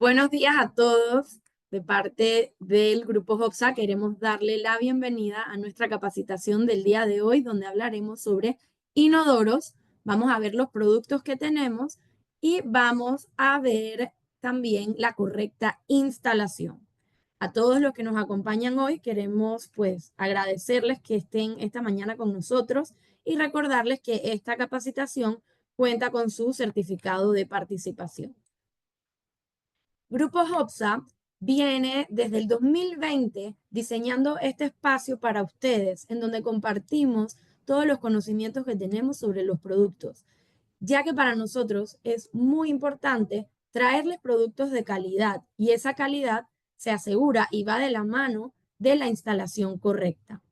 Buenos días a todos. De parte del Grupo Hopsa, queremos darle la bienvenida a nuestra capacitación del día de hoy, donde hablaremos sobre inodoros. Vamos a ver los productos que tenemos y vamos a ver también la correcta instalación. A todos los que nos acompañan hoy, queremos pues agradecerles que estén esta mañana con nosotros y recordarles que esta capacitación cuenta con su certificado de participación. Grupo Hopsa viene desde el 2020 diseñando este espacio para ustedes, en donde compartimos todos los conocimientos que tenemos sobre los productos, ya que para nosotros es muy importante traerles productos de calidad y esa calidad se asegura y va de la mano de la instalación correcta.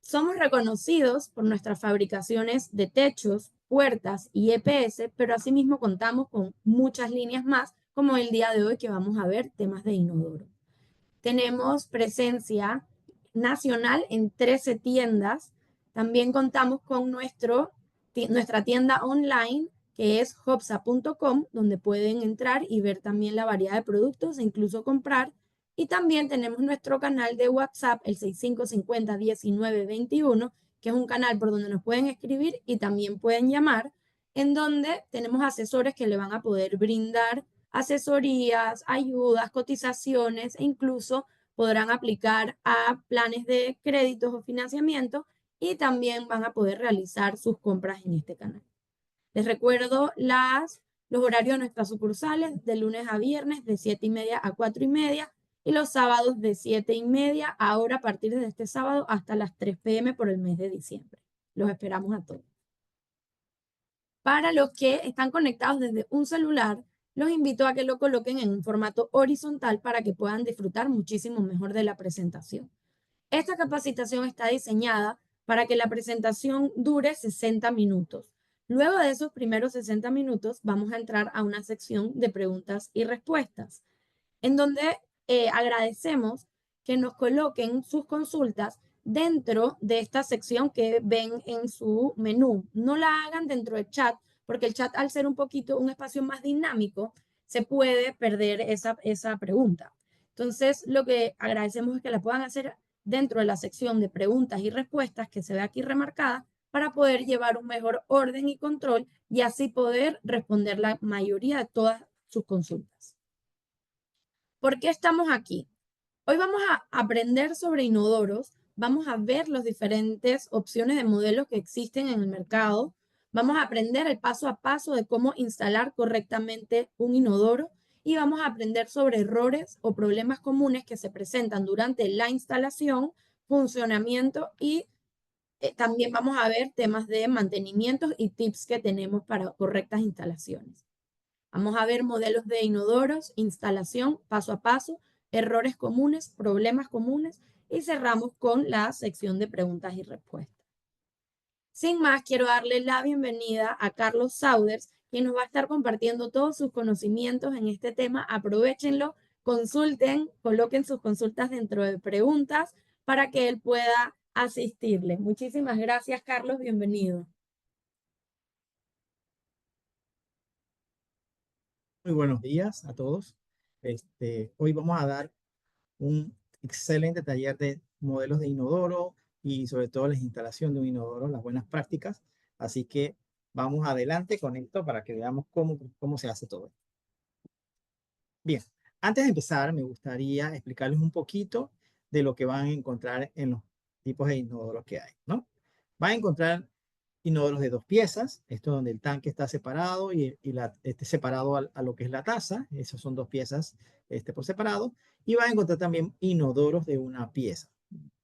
Somos reconocidos por nuestras fabricaciones de techos, puertas y EPS, pero asimismo contamos con muchas líneas más, como el día de hoy que vamos a ver temas de inodoro. Tenemos presencia nacional en 13 tiendas. También contamos con nuestra tienda online, que es hopsa.com, donde pueden entrar y ver también la variedad de productos e incluso comprar. Y también tenemos nuestro canal de WhatsApp, el 6550-1921, que es un canal por donde nos pueden escribir y también pueden llamar, en donde tenemos asesores que le van a poder brindar asesorías, ayudas, cotizaciones e incluso podrán aplicar a planes de créditos o financiamiento y también van a poder realizar sus compras en este canal. Les recuerdo los horarios de nuestras sucursales de lunes a viernes de 7:30 a 4:30 y los sábados de 7:30, ahora a partir de este sábado hasta las 3 p.m. por el mes de diciembre. Los esperamos a todos. Para los que están conectados desde un celular, los invito a que lo coloquen en un formato horizontal para que puedan disfrutar muchísimo mejor de la presentación. Esta capacitación está diseñada para que la presentación dure 60 minutos. Luego de esos primeros 60 minutos, vamos a entrar a una sección de preguntas y respuestas, en donde agradecemos que nos coloquen sus consultas dentro de esta sección que ven en su menú. No la hagan dentro del chat, porque el chat, al ser un espacio más dinámico, se puede perder esa pregunta. Entonces, lo que agradecemos es que la puedan hacer dentro de la sección de preguntas y respuestas que se ve aquí remarcada para poder llevar un mejor orden y control y así poder responder la mayoría de todas sus consultas. ¿Por qué estamos aquí? Hoy vamos a aprender sobre inodoros, vamos a ver las diferentes opciones de modelos que existen en el mercado, vamos a aprender el paso a paso de cómo instalar correctamente un inodoro y vamos a aprender sobre errores o problemas comunes que se presentan durante la instalación, funcionamiento y también vamos a ver temas de mantenimiento y tips que tenemos para correctas instalaciones. Vamos a ver modelos de inodoros, instalación paso a paso, errores comunes, problemas comunes y cerramos con la sección de preguntas y respuestas. Sin más, quiero darle la bienvenida a Carlos Sauders, quien nos va a estar compartiendo todos sus conocimientos en este tema. Aprovechenlo, consulten, coloquen sus consultas dentro de preguntas para que él pueda asistirle. Muchísimas gracias, Carlos. Bienvenido. Muy buenos días a todos. Hoy vamos a dar un excelente taller de modelos de inodoro y sobre todo la instalación de un inodoro, las buenas prácticas. Así que vamos adelante con esto para que veamos cómo se hace todo. Bien, antes de empezar me gustaría explicarles un poquito de lo que van a encontrar en los tipos de inodoros que hay, ¿no? Van a encontrar inodoros de 2 piezas, esto donde el tanque está separado y separado a lo que es la taza, esas son 2 piezas por separado, y van a encontrar también inodoros de 1 pieza.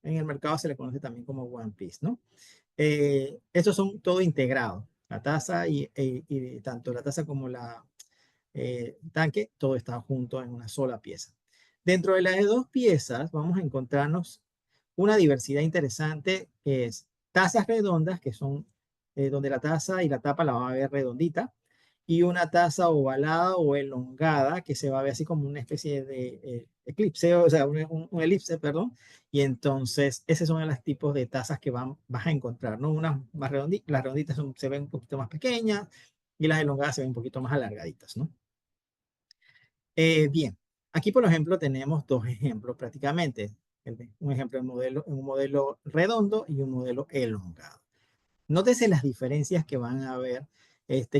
En el mercado se le conoce también como one piece, ¿no? Estos son todo integrados, la taza y tanto la taza como la tanque, todo está junto en una sola pieza. Dentro de las de 2 piezas vamos a encontrarnos una diversidad interesante, que es tazas redondas, que son donde la taza y la tapa la van a ver redondita, y una taza ovalada o elongada, que se va a ver así como una especie de eclipse, o sea, un elipse, perdón. Y entonces, esos son los tipos de tazas que vas a encontrar, ¿no? Unas más redonditas, las redonditas se ven un poquito más pequeñas y las elongadas se ven un poquito más alargaditas, ¿no? Bien, aquí por ejemplo tenemos dos ejemplos prácticamente. Un ejemplo de modelo, un modelo redondo y un modelo elongado. Nótese las diferencias que van a haber.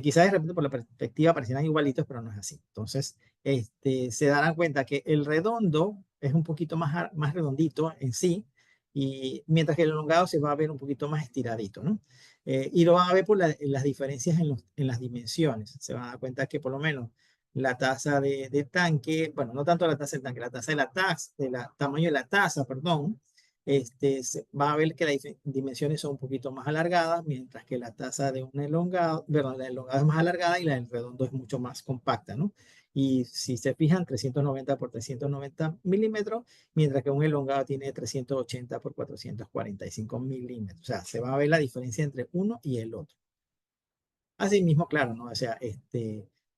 Quizás de repente por la perspectiva parecieran igualitos, pero no es así. Entonces, se darán cuenta que el redondo es un poquito más redondito en sí, y mientras que el elongado se va a ver un poquito más estiradito, ¿no? Y lo van a ver por las diferencias en las dimensiones. Se van a dar cuenta que por lo menos la tasa de tanque, bueno, no tanto la tasa del tanque, la tasa de la taza, tamaño de la taza, perdón, se va a ver que las dimensiones son un poquito más alargadas, mientras que la taza de un elongado, perdón, la elongada es más alargada y la del redondo es mucho más compacta, ¿no? Y si se fijan, 390 por 390 milímetros, mientras que un elongado tiene 380 por 445 milímetros. O sea, se va a ver la diferencia entre uno y el otro. Asimismo, claro, ¿no? O sea,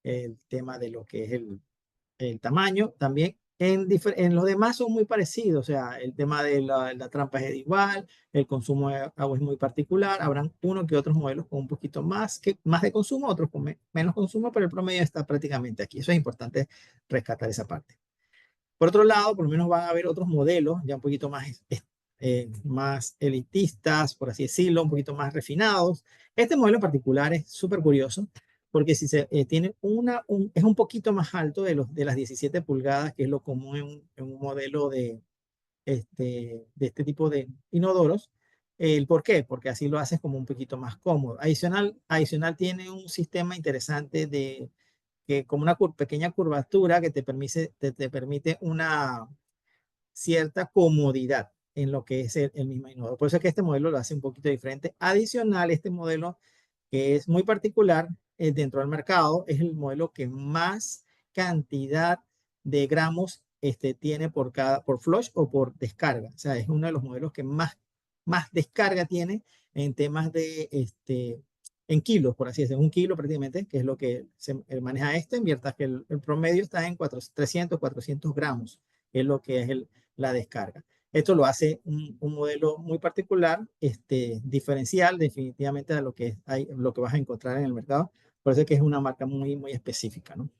el tema de lo que es el tamaño también. En los demás son muy parecidos, o sea, el tema de la trampa es igual, el consumo de agua es muy particular, habrán uno que otros modelos con un poquito más de consumo, otros con menos consumo, pero el promedio está prácticamente aquí. Eso es importante rescatar esa parte. Por otro lado, por lo menos van a haber otros modelos ya un poquito más elitistas, por así decirlo, un poquito más refinados. Este modelo en particular es súper curioso porque si se tiene es un poquito más alto de las 17 pulgadas, que es lo común en un modelo de este tipo de inodoros. ¿El por qué? Porque así lo haces como un poquito más cómodo. Adicional tiene un sistema interesante que como una pequeña curvatura que te permite una cierta comodidad en lo que es el mismo inodoro. Por eso es que este modelo lo hace un poquito diferente. Adicional, este modelo que es muy particular dentro del mercado, es el modelo que más cantidad de gramos tiene por flush o por descarga. O sea, es uno de los modelos que más descarga tiene en temas en kilos, por así decirlo, un kilo prácticamente, que es lo que se maneja mientras que el promedio está en 300, 400 gramos, que es lo que es la descarga. Esto lo hace un modelo muy particular, diferencial definitivamente de lo que vas a encontrar en el mercado. Por eso es que es una marca muy, muy específica, ¿no?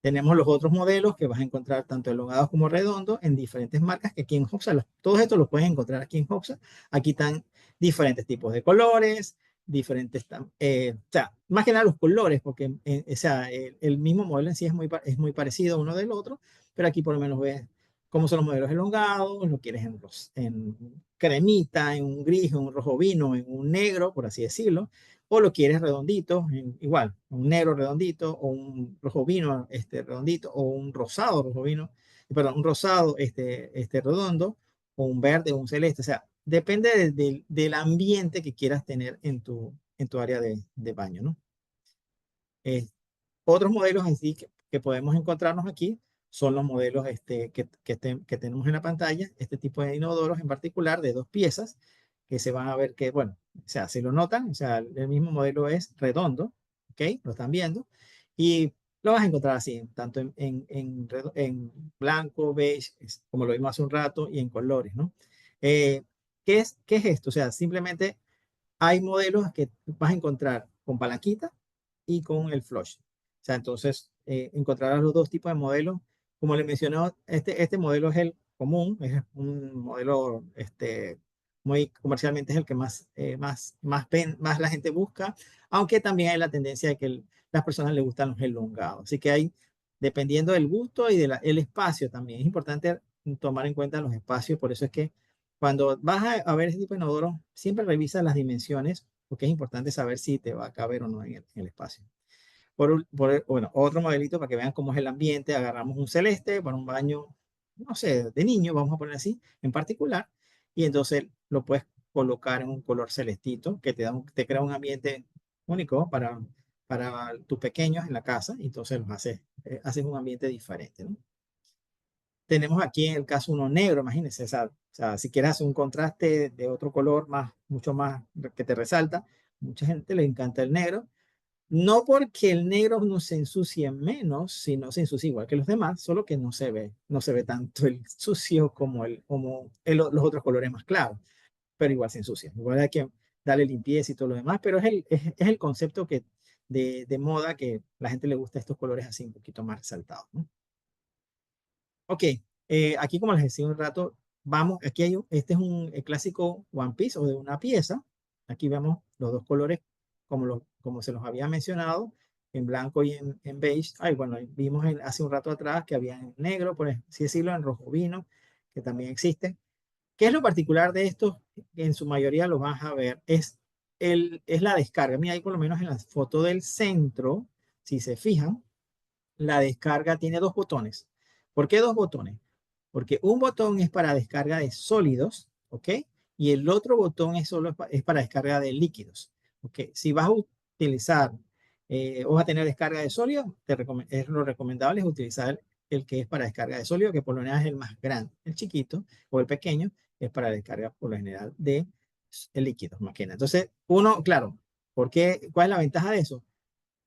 Tenemos los otros modelos que vas a encontrar tanto elongados como redondos en diferentes marcas que aquí en Hopsa, todos estos los puedes encontrar aquí en Hopsa. Aquí están diferentes tipos de colores, o sea, más que nada los colores, porque o sea, el mismo modelo en sí es muy parecido uno del otro, pero aquí por lo menos ves cómo son los modelos elongados, lo quieres en cremita, en un gris, en un rojo vino, en un negro, por así decirlo, o lo quieres redondito, igual, un negro redondito, o un rojo vino redondito, o un rosado rojo vino, perdón, un rosado redondo, o un verde o un celeste. O sea, depende del ambiente que quieras tener en tu área de baño, ¿no? Eh, Otros modelos así que podemos encontrarnos aquí son los modelos que tenemos en la pantalla, este tipo de inodoros en particular de dos piezas, que se van a ver que, bueno, o sea, se lo notan, o sea, el mismo modelo es redondo, ¿ok? Lo están viendo, y lo vas a encontrar así, tanto en blanco, beige, como lo vimos hace un rato, y en colores, ¿no? Eh, ¿qué es esto? O sea, simplemente hay modelos que vas a encontrar con palanquita y con el flush. O sea, entonces encontrarás los dos tipos de modelos. Como le mencioné, este modelo es el común, es un modelo muy comercialmente es el que más la gente busca, aunque también hay la tendencia de que las personas les gustan los elongados. Así que hay, dependiendo del gusto y del espacio también, es importante tomar en cuenta los espacios, por eso es que cuando vas a ver ese tipo de inodoro, siempre revisa las dimensiones, porque es importante saber si te va a caber o no en el espacio. Bueno, otro modelito para que vean cómo es el ambiente. Agarramos un celeste para un baño, no sé, de niño, vamos a poner así, en particular, y entonces lo puedes colocar en un color celestito que te crea un ambiente único para tus pequeños en la casa, y entonces haces un ambiente diferente, ¿no? Tenemos aquí en el caso uno negro, imagínense, o sea, si quieres hacer un contraste de otro color mucho más que te resalta, mucha gente le encanta el negro, no porque el negro no se ensucie menos, sino se ensucia igual que los demás, solo que no se ve tanto el sucio los otros colores más claros, pero igual se ensucia. Igual hay que darle limpieza y todo lo demás, pero es el concepto de moda que la gente le gusta estos colores así un poquito más resaltados, ¿no? Ok, aquí como les decía un rato, vamos, aquí hay este es el clásico One Piece o de una pieza. Aquí vemos los dos colores como se los había mencionado, en blanco y en beige. Ay, bueno, vimos hace un rato atrás que había en negro, por así decirlo, en rojo vino, que también existe. ¿Qué es lo particular de estos? En su mayoría lo vas a ver, es la descarga. Mira, ahí por lo menos en la foto del centro, si se fijan, la descarga tiene dos botones. ¿Por qué dos botones? Porque un botón es para descarga de sólidos, ¿ok? Y el otro botón es para descarga de líquidos, ¿ok? Si vas a utilizar o vas a tener descarga de sólidos, es lo recomendable es utilizar el que es para descarga de sólido, que por lo general es el más grande. El chiquito o el pequeño es para descarga por lo general de líquidos, más que nada. Entonces, uno, claro, ¿cuál es la ventaja de eso?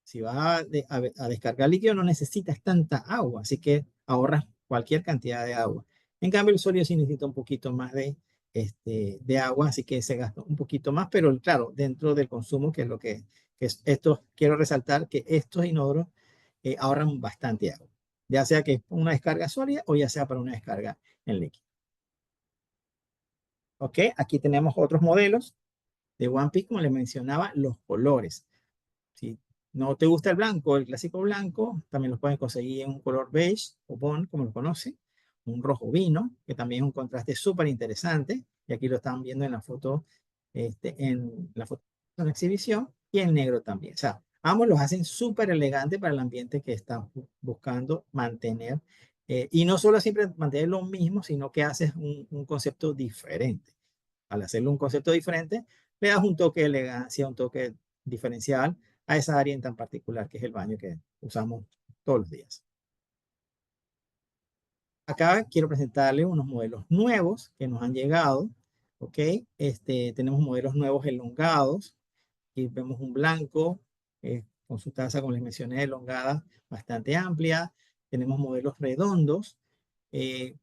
Si vas a descargar líquido no necesitas tanta agua, así que ahorras cualquier cantidad de agua. En cambio, el sólido sí necesita un poquito más de agua, así que se gasta un poquito más, pero claro, dentro del consumo, que es lo que es esto, quiero resaltar que estos inodoros ahorran bastante agua, ya sea que una descarga sólida o ya sea para una descarga en líquido. Ok, aquí tenemos otros modelos de One Piece, como les mencionaba, los colores. Si no te gusta el blanco, el clásico blanco, también lo pueden conseguir en un color beige o bond, como lo conocen, un rojo vino, que también es un contraste súper interesante, y aquí lo están viendo en la foto, en la foto de la exhibición, y en negro también. O sea, ambos los hacen súper elegantes para el ambiente que están buscando mantener, y no solo siempre mantener lo mismo, sino que haces un concepto diferente. Al hacerlo un concepto diferente, le das un toque de elegancia, un toque diferencial a esa área en tan particular que es el baño que usamos todos los días. Acá quiero presentarles unos modelos nuevos que nos han llegado, ¿ok? Tenemos modelos nuevos elongados y vemos un blanco con su taza, como les mencioné, elongada, bastante amplia. Tenemos modelos redondos. eh,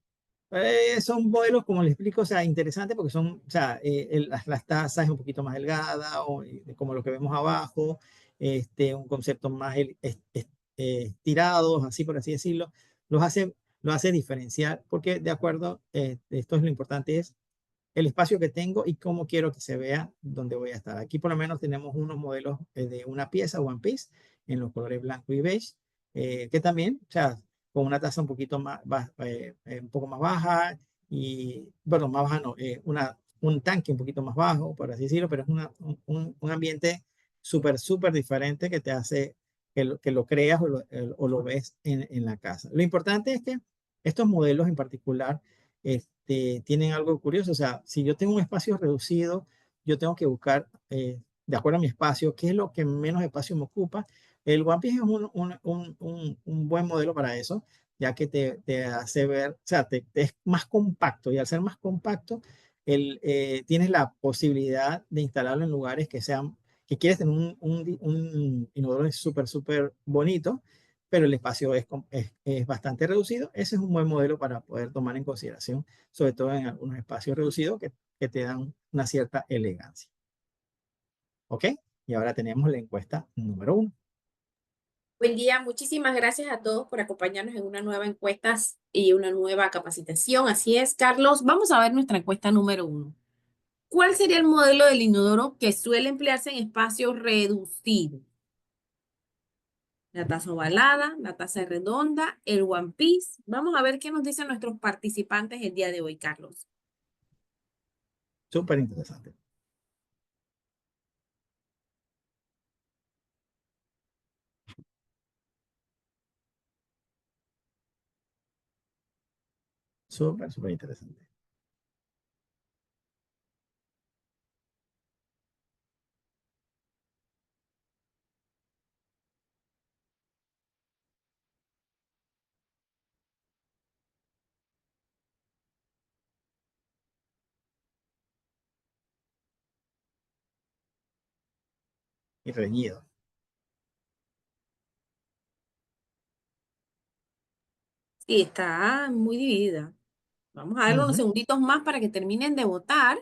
son modelos, como les explico, o sea, interesantes porque son, o sea, las tazas es un poquito más delgada, como lo que vemos abajo, un concepto más estirados, así por así decirlo, los hace, lo hace diferenciar, porque de acuerdo, esto es lo importante, es el espacio que tengo y cómo quiero que se vea donde voy a estar. Aquí por lo menos tenemos unos modelos de una pieza, One Piece, en los colores blanco y beige, que también, o sea, con una tasa un poquito más, un poco más baja y, bueno, más baja no, un tanque un poquito más bajo, por así decirlo, pero es un ambiente súper, súper diferente que te hace que lo creas o lo ves en la casa. Lo importante es que estos modelos en particular tienen algo curioso. O sea, si yo tengo un espacio reducido, yo tengo que buscar, de acuerdo a mi espacio, qué es lo que menos espacio me ocupa. El One Piece es un buen modelo para eso, ya que te hace ver, o sea, es más compacto y al ser más compacto, tienes la posibilidad de instalarlo en lugares que quieres tener un inodoro súper, súper bonito, pero el espacio es bastante reducido. Ese es un buen modelo para poder tomar en consideración, sobre todo en algunos espacios reducidos que te dan una cierta elegancia. ¿Ok? Y ahora tenemos la encuesta número 1. Buen día, muchísimas gracias a todos por acompañarnos en una nueva encuesta y una nueva capacitación. Así es, Carlos, vamos a ver nuestra encuesta número 1. ¿Cuál sería el modelo del inodoro que suele emplearse en espacios reducidos? La taza ovalada, la taza redonda, el One Piece. Vamos a ver qué nos dicen nuestros participantes el día de hoy, Carlos. Súper interesante. Súper, súper interesante. Y reñido. Sí, está muy dividida. Vamos a darle unos Ujú. segunditos más para que terminen de votar.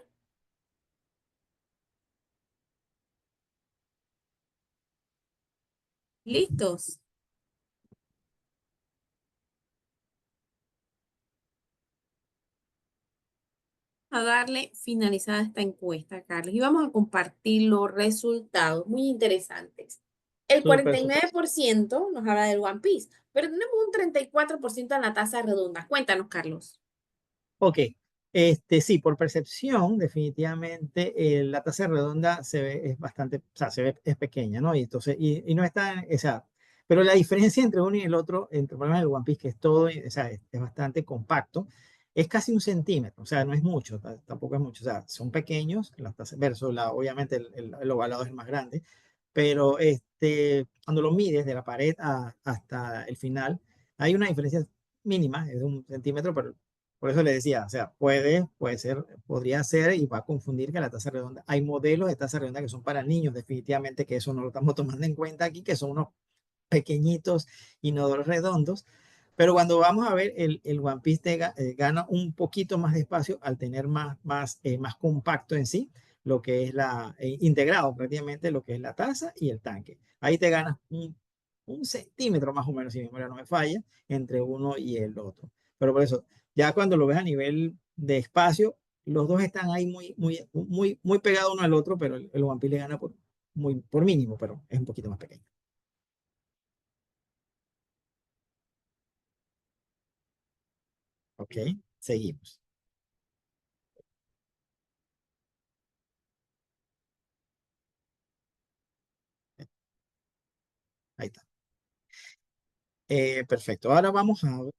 ¿Listos? A darle finalizada esta encuesta, Carlos, y vamos a compartir los resultados muy interesantes. El Súper, 49% nos habla del One Piece, pero tenemos un 34% en la taza redonda. Cuéntanos, Carlos. Ok, sí, por percepción, definitivamente la taza redonda se ve, es bastante, o sea, se ve, es pequeña, ¿no? Y entonces, y no está, o sea, pero la diferencia entre uno y el otro, entre por lo menos el One Piece, que es todo, o sea, es bastante compacto, es casi 1 centímetro, o sea, no es mucho, tampoco es mucho, o sea, son pequeños, las tazas, versus obviamente el ovalado es el más grande, pero cuando lo mides de la pared hasta el final, hay una diferencia mínima, es de 1 centímetro, pero por eso le decía, o sea, puede ser, podría ser y va a confundir que la taza redonda. Hay modelos de taza redonda que son para niños, definitivamente que eso no lo estamos tomando en cuenta aquí, que son unos pequeñitos inodoros redondos. Pero cuando vamos a ver, el One Piece gana un poquito más de espacio al tener más compacto en sí, lo que es integrado prácticamente lo que es la taza y el tanque. Ahí te ganas un centímetro más o menos, si mi memoria no me falla, entre uno y el otro. Pero por eso, ya cuando lo ves a nivel de espacio, los dos están ahí muy pegados uno al otro, pero el One Piece le gana por mínimo, pero es un poquito más pequeño. Ok, seguimos. Ahí está. Perfecto. Ahora vamos a ver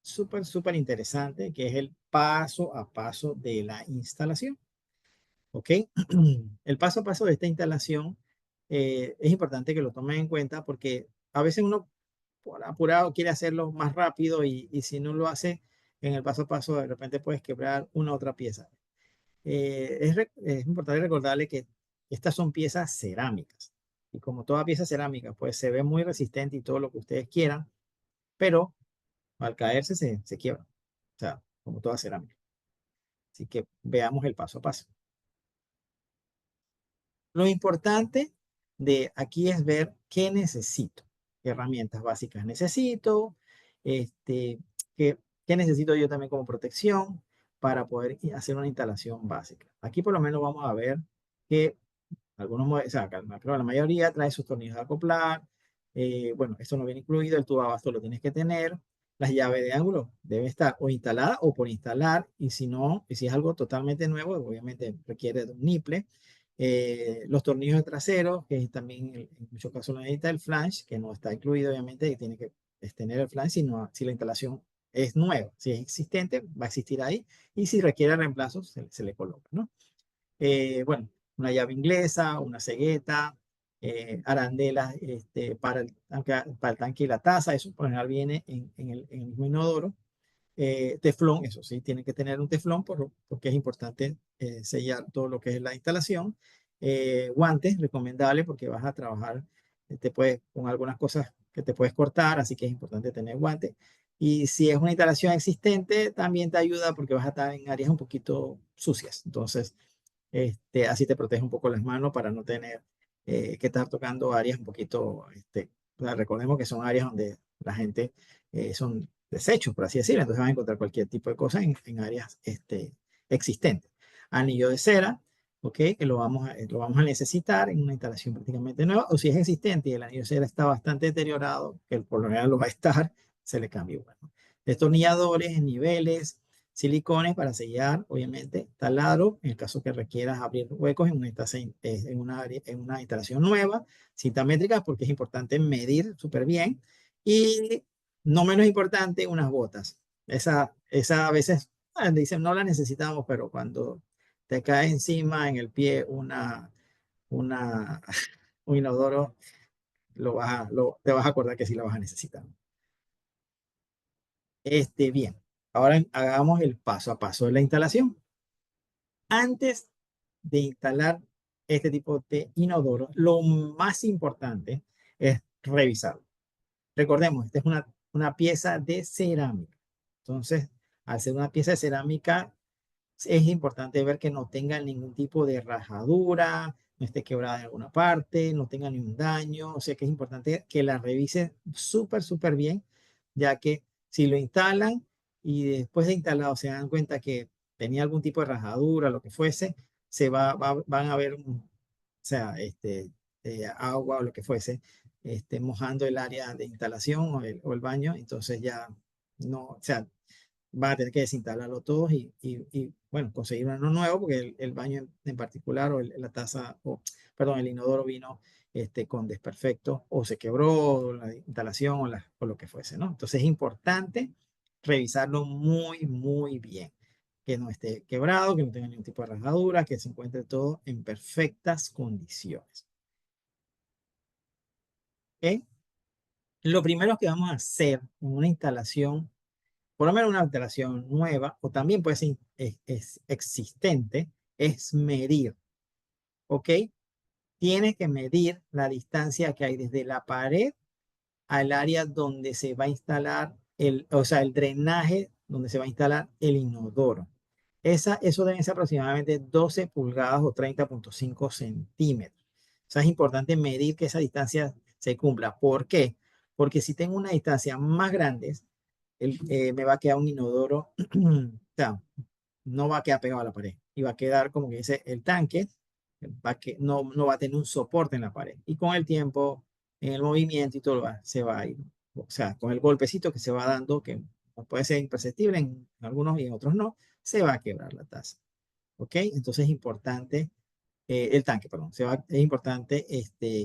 súper interesante, que es el paso a paso de la instalación. ¿Ok? El paso a paso de esta instalación es importante que lo tomen en cuenta porque a veces uno por apurado quiere hacerlo más rápido y si no lo hace en el paso a paso, de repente puedes quebrar una otra pieza. Es importante recordarle que estas son piezas cerámicas y como toda pieza cerámica, pues se ve muy resistente y todo lo que ustedes quieran, pero al caerse se quiebra, o sea, como toda cerámica. Así que veamos el paso a paso. Lo importante de aquí es ver qué necesito, qué herramientas básicas necesito, este, qué necesito yo también como protección para poder hacer una instalación básica. Aquí por lo menos vamos a ver que algunos, o sea, creo que la mayoría trae sus tornillos de acoplar. Bueno, esto no viene incluido, el tubo abasto lo tienes que tener. Las llaves de ángulo deben estar o instaladas o por instalar. Y si no, y si es algo totalmente nuevo, obviamente requiere de un niple. Los tornillos de trasero, que también en muchos casos lo necesita el flange, que no está incluido, obviamente, y tiene que tener el flange si la instalación es nueva. Si es existente, va a existir ahí. Y si requiere reemplazo, se le coloca, ¿no? Bueno, una llave inglesa, una cegueta, arandelas para el tanque y la taza, eso por lo general viene en el mismo inodoro. Teflón, eso sí, tiene que tener un teflón porque es importante sellar todo lo que es la instalación. Guantes, recomendable porque vas a trabajar con algunas cosas que te puedes cortar, así que es importante tener guantes. Y si es una instalación existente, también te ayuda porque vas a estar en áreas un poquito sucias. Entonces, así te protege un poco las manos para no tener que estar tocando áreas un poquito, o sea, recordemos que son áreas donde la gente son desechos, por así decirlo, entonces vas a encontrar cualquier tipo de cosa en áreas existentes. Anillo de cera, ¿ok? Que lo vamos a necesitar en una instalación prácticamente nueva, o si es existente y el anillo de cera está bastante deteriorado, que por lo general lo va a estar, se le cambia igual, ¿no? Destornilladores, niveles, silicones para sellar, obviamente, taladro, en el caso que requieras abrir huecos en una instalación nueva, cinta métrica, porque es importante medir súper bien, y no menos importante, unas botas. Esa a veces dicen no la necesitamos, pero cuando te cae encima en el pie una, un inodoro, te vas a acordar que sí la vas a necesitar. Bien, ahora hagamos el paso a paso de la instalación. Antes de instalar este tipo de inodoro, lo más importante es revisarlo. Recordemos, esta es una pieza de cerámica. Entonces, al ser una pieza de cerámica, es importante ver que no tenga ningún tipo de rajadura, no esté quebrada en alguna parte, no tenga ningún daño. O sea que es importante que la revisen súper, súper bien, ya que si lo instalan y después de instalado se dan cuenta que tenía algún tipo de rajadura, lo que fuese, van a ver, o sea, agua o lo que fuese, mojando el área de instalación o el baño, entonces ya no, o sea, van a tener que desinstalarlo todos bueno, conseguir uno nuevo porque el baño en particular o la taza, perdón, el inodoro vino con desperfecto o se quebró la instalación o lo que fuese, ¿no? Entonces es importante revisarlo muy, muy bien. Que no esté quebrado, que no tenga ningún tipo de rajadura, que se encuentre todo en perfectas condiciones. ¿Ok? Lo primero que vamos a hacer en una instalación, por lo menos una instalación nueva, o también puede ser existente, es medir, ¿ok? Tiene que medir la distancia que hay desde la pared al área donde se va a instalar o sea, el drenaje donde se va a instalar el inodoro. Eso debe ser aproximadamente 12 pulgadas o 30,5 centímetros. O sea, es importante medir que esa distancia se cumpla. ¿Por qué? Porque si tengo una distancia más grande, me va a quedar un inodoro, o sea, no va a quedar pegado a la pared y va a quedar como que dice el tanque, no va a tener un soporte en la pared. Y con el tiempo, en el movimiento y todo, se va a ir. O sea, con el golpecito que se va dando, que puede ser imperceptible en algunos y en otros no, se va a quebrar la taza. ¿Ok? Entonces es importante, el tanque, perdón, es importante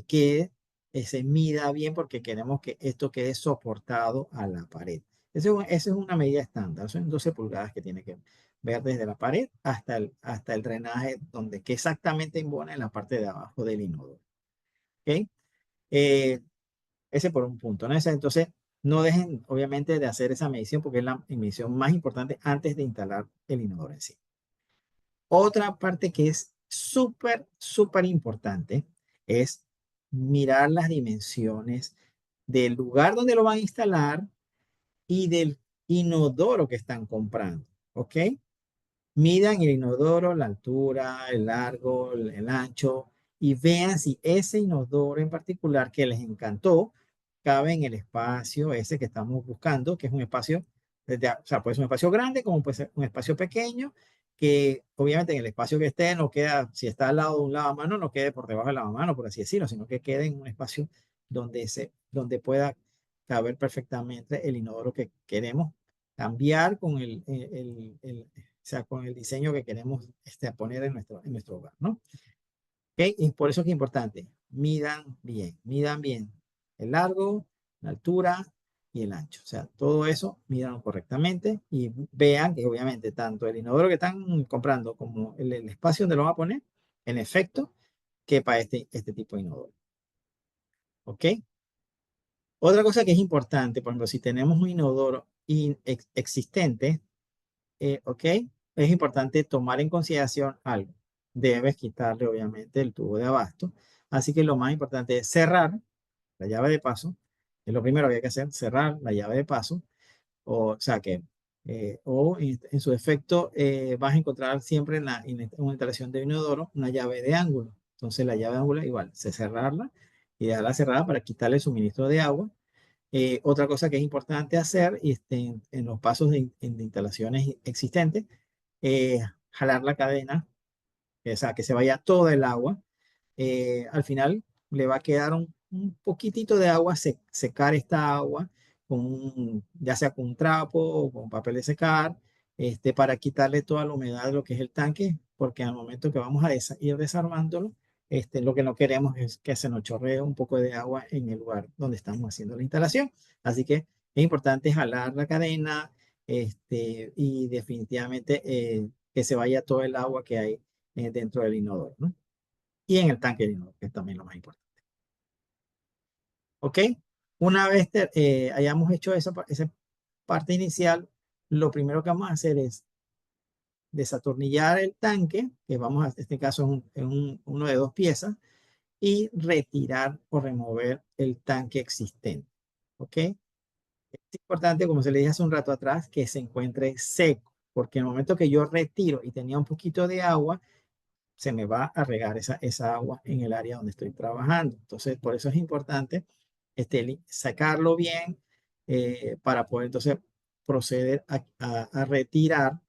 que se mida bien porque queremos que esto quede soportado a la pared. Esa es una medida estándar, son 12 pulgadas que tiene que ver desde la pared hasta el drenaje, que exactamente embona en la parte de abajo del inodoro. ¿Ok? Eh, Ese por un punto, ¿no? Entonces, no dejen, obviamente, de hacer esa medición porque es la medición más importante antes de instalar el inodoro en sí. Otra parte que es súper, súper importante es mirar las dimensiones del lugar donde lo van a instalar y del inodoro que están comprando, ¿ok? Midan el inodoro, la altura, el largo, el ancho y vean si ese inodoro en particular que les encantó cabe en el espacio ese que estamos buscando, que es un espacio, o sea, puede ser un espacio grande como puede ser un espacio pequeño, que obviamente en el espacio que esté no queda, si está al lado de un lavamanos, no quede por debajo del lavamanos, por así decirlo, sino que quede en un espacio donde pueda caber perfectamente el inodoro que queremos cambiar con o sea, con el diseño que queremos poner en nuestro hogar, ¿no? ¿Ok? Y por eso es que es importante, midan bien el largo, la altura y el ancho. O sea, todo eso, mídanlo correctamente y vean que obviamente tanto el inodoro que están comprando como el espacio donde lo van a poner, en efecto, que para este tipo de inodoro. ¿Ok? Otra cosa que es importante, por ejemplo, si tenemos un inodoro existente, ¿ok? Es importante tomar en consideración algo. Debes quitarle, obviamente, el tubo de abasto. Así que lo más importante es cerrar la llave de paso. Es lo primero que hay que hacer, cerrar la llave de paso. O sea que, o en su defecto, vas a encontrar siempre en una instalación de inodoro una llave de ángulo. Entonces la llave de ángulo igual, se cerrarla y dejarla cerrada para quitarle el suministro de agua. Otra cosa que es importante hacer en los pasos de instalaciones existentes, jalar la cadena, o sea, que se vaya todo el agua. Al final le va a quedar un poquitito de agua, secar esta agua, ya sea con un trapo o con papel de secar, para quitarle toda la humedad de lo que es el tanque, porque al momento que vamos a ir desarmándolo, lo que no queremos es que se nos chorree un poco de agua en el lugar donde estamos haciendo la instalación. Así que es importante jalar la cadena, y definitivamente que se vaya todo el agua que hay dentro del inodoro, ¿no? Y en el tanque de inodoro, que es también lo más importante. ¿Ok? Una vez hayamos hecho esa parte inicial, lo primero que vamos a hacer es desatornillar el tanque, que en este caso uno de 2 piezas, y retirar o remover el tanque existente. ¿Ok? Es importante, como se le dije hace un rato atrás, que se encuentre seco. porque en el momento que yo retiro y tenía un poquito de agua, se me va a regar esa agua en el área donde estoy trabajando. Entonces, por eso es importante sacarlo bien para poder entonces proceder a retirar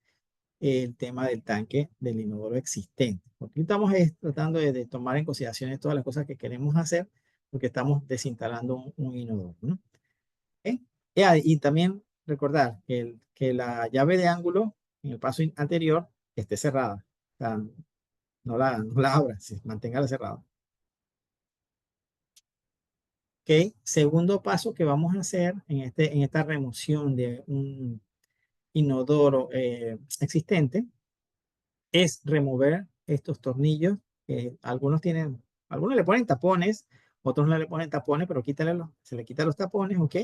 el tema del tanque del inodoro existente. Porque estamos tratando de tomar en consideración todas las cosas que queremos hacer porque estamos desinstalando un inodoro, ¿no? ¿Ok? Y también recordar que la llave de ángulo en el paso anterior esté cerrada. O sea, no la abra, manténgala cerrada. ¿Ok? Segundo paso que vamos a hacer en esta remoción de un inodoro existente es remover estos tornillos. Algunos le ponen tapones, otros no le ponen tapones, pero se le quitan los tapones, ¿ok?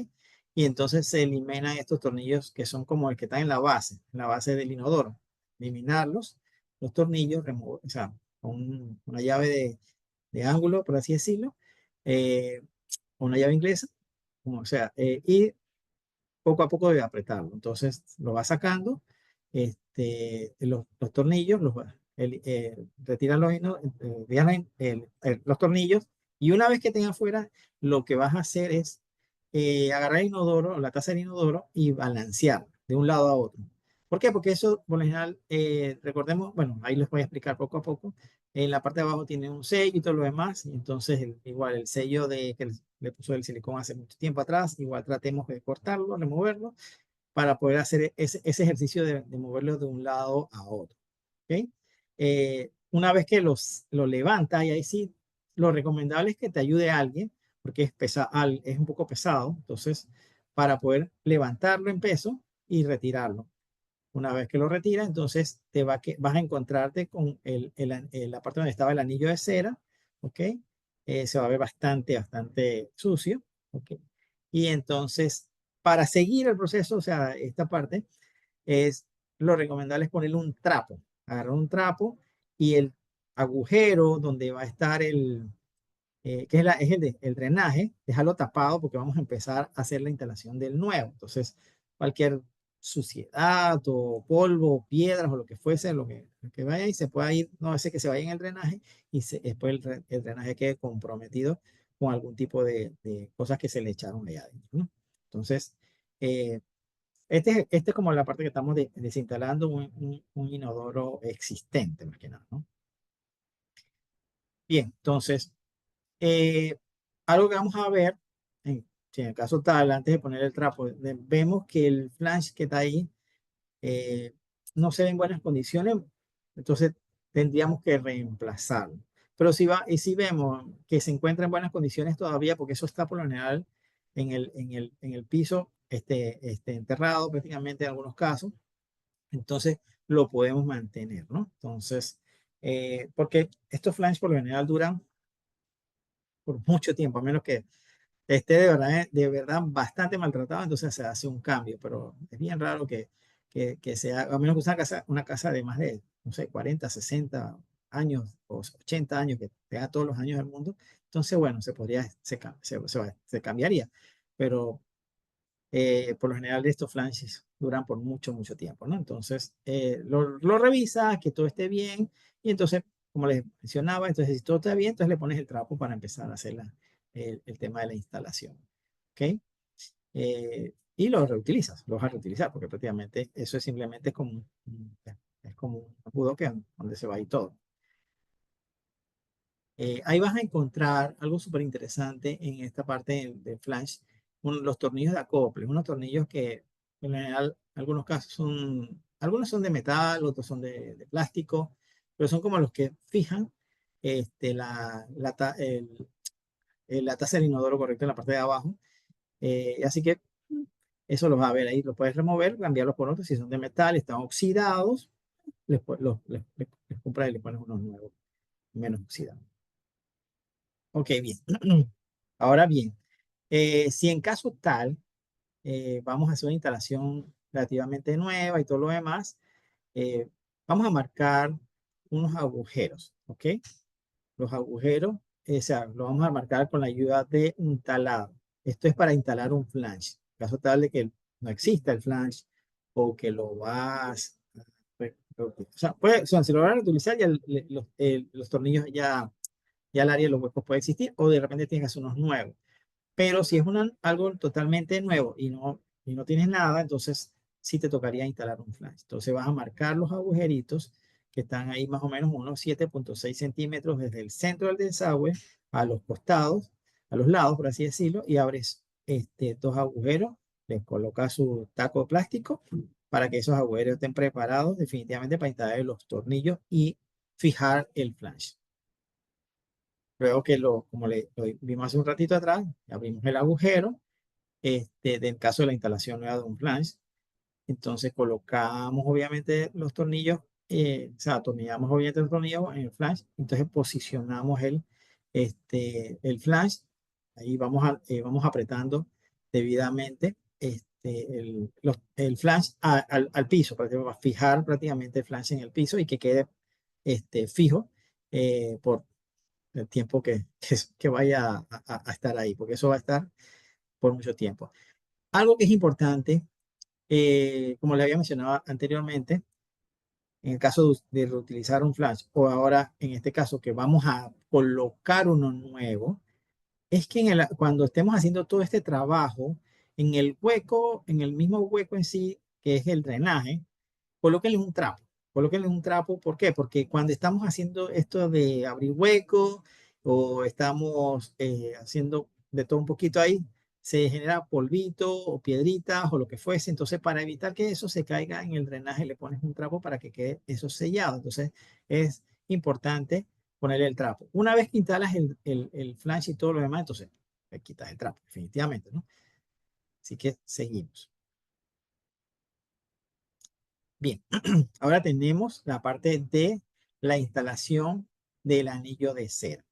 Y entonces se eliminan estos tornillos que son como el que está en la base del inodoro. Eliminarlos, los tornillos, o sea, con una llave de ángulo, por así decirlo, eh, una llave inglesa, como sea, y poco a poco de apretarlo. Entonces lo va sacando, los tornillos, retiran los tornillos y una vez que tengan fuera, lo que vas a hacer es agarrar el inodoro, la taza del inodoro y balancear de un lado a otro. ¿Por qué? Porque eso, por lo general, recordemos, bueno, ahí les voy a explicar poco a poco. En la parte de abajo tiene un sello y todo lo demás, y entonces igual el sello que le puso el silicón hace mucho tiempo atrás, igual tratemos de cortarlo, removerlo, para poder hacer ese ejercicio de moverlo de un lado a otro. ¿Ok? Una vez que lo levanta, y ahí sí, lo recomendable es que te ayude a alguien, porque es un poco pesado, entonces, para poder levantarlo en peso y retirarlo. Una vez que lo retira, entonces vas a encontrarte con la parte donde estaba el anillo de cera, ¿ok? Se va a ver bastante sucio, ¿ok? Y entonces, para seguir el proceso, o sea, esta parte, lo recomendable es ponerle un trapo, agarrar un trapo y el agujero donde va a estar que es el drenaje, dejarlo tapado porque vamos a empezar a hacer la instalación del nuevo. Entonces, cualquier suciedad o polvo, piedras o lo que fuese, lo que vaya y se pueda ir, no hace que se vaya en el drenaje y después el drenaje quede comprometido con algún tipo de cosas que se le echaron allá adentro, ¿no? Entonces, este es como la parte que estamos desinstalando un inodoro existente, más que nada, ¿no? Bien, entonces, eh, algo que vamos a ver, si en el caso tal, antes de poner el trapo, vemos que el flange que está ahí eh, no se ve en buenas condiciones, entonces tendríamos que reemplazarlo. Pero si vemos que se encuentra en buenas condiciones todavía, porque eso está por lo general en el piso, enterrado prácticamente en algunos casos, entonces lo podemos mantener, ¿no? Entonces, porque estos flanges por lo general duran por mucho tiempo, a menos que esté de verdad bastante maltratado, entonces se hace un cambio, pero es bien raro que sea, a menos que sea una casa de más de, no sé, 40, 60 años o 80 años, que tenga todos los años del mundo, entonces, bueno, se cambiaría, pero por lo general estos flanges duran por mucho, mucho tiempo, ¿no? Entonces, lo revisa, que todo esté bien, y entonces, como les mencionaba, entonces si todo está bien, entonces le pones el trapo para empezar a hacer el tema de la instalación, ¿ok? Y lo vas a reutilizar, porque prácticamente eso es simplemente como un embudo donde se va y todo. Ahí vas a encontrar algo súper interesante en esta parte de flash, los tornillos de acople, unos tornillos que en general, en algunos son de metal, otros son de plástico, pero son como los que fijan la taza del inodoro correcto en la parte de abajo. Así que eso los vas a ver ahí, los puedes remover, cambiarlos por otros, si son de metal, están oxidados, les compras y les pones unos nuevos, menos oxidados. Ok, bien. Ahora bien, si en caso tal, vamos a hacer una instalación relativamente nueva y todo lo demás, eh, vamos a marcar unos agujeros, ¿ok? Los agujeros, o sea, lo vamos a marcar con la ayuda de un taladro. Esto es para instalar un flange. En caso tal de que no exista el flange o que lo vas a O sea, si lo van a utilizar, ya los tornillos ya el área de los huecos puede existir, o de repente tienes que hacer unos nuevos. Pero si es algo totalmente nuevo y no tienes nada, entonces sí te tocaría instalar un flange. Entonces vas a marcar los agujeritos que están ahí más o menos unos 7.6 centímetros desde el centro del desagüe a los costados, a los lados, por así decirlo, y abres dos agujeros, le colocas su taco de plástico para que esos agujeros estén preparados definitivamente para instalar los tornillos y fijar el flange. Luego que como lo vimos hace un ratito atrás, abrimos el agujero, del caso de la instalación nueva de un flange. Entonces colocamos obviamente los tornillos, o sea, atornillamos obviamente los tornillos en el flange. Entonces posicionamos el flange. Ahí vamos apretando debidamente el flange al piso, para fijar prácticamente el flange en el piso y que quede fijo por el tiempo que vaya a estar ahí, porque eso va a estar por mucho tiempo. Algo que es importante, como le había mencionado anteriormente, en el caso de reutilizar un flash, o ahora en este caso que vamos a colocar uno nuevo, es que cuando estemos haciendo todo este trabajo, en el hueco, en el mismo hueco en sí, que es el drenaje, colóquenle un trapo. Colóquenle un trapo, ¿por qué? Porque cuando estamos haciendo esto de abrir huecos o estamos haciendo de todo un poquito ahí, se genera polvito o piedritas o lo que fuese. Entonces, para evitar que eso se caiga en el drenaje, le pones un trapo para que quede eso sellado. Entonces, es importante ponerle el trapo. Una vez que instalas el flange y todo lo demás, entonces le quitas el trapo, definitivamente, ¿no? Así que seguimos. Bien, ahora tenemos la parte de la instalación del anillo de cera.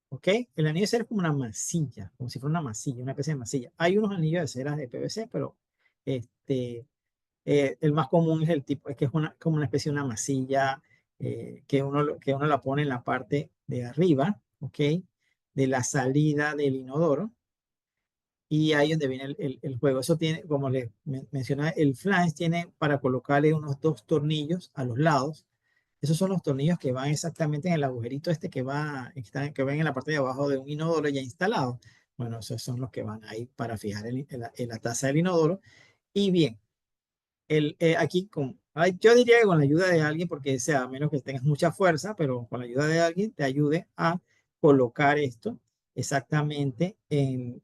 ¿Ok? El anillo de cera es como una masilla, como si fuera una masilla, una especie de masilla. Hay unos anillos de cera de PVC, pero el más común es el tipo, es que es como una especie de una masilla que uno la pone en la parte de arriba, ¿ok? De la salida del inodoro. Y ahí es donde viene el juego. Eso tiene, como les mencionaba, el flange tiene para colocarle unos 2 tornillos a los lados. Esos son los tornillos que van exactamente en el agujerito que va en la parte de abajo de un inodoro ya instalado. Bueno, esos son los que van ahí para fijar en la taza del inodoro. Y bien, aquí yo diría que con la ayuda de alguien, porque sea, a menos que tengas mucha fuerza, pero con la ayuda de alguien te ayude a colocar esto exactamente en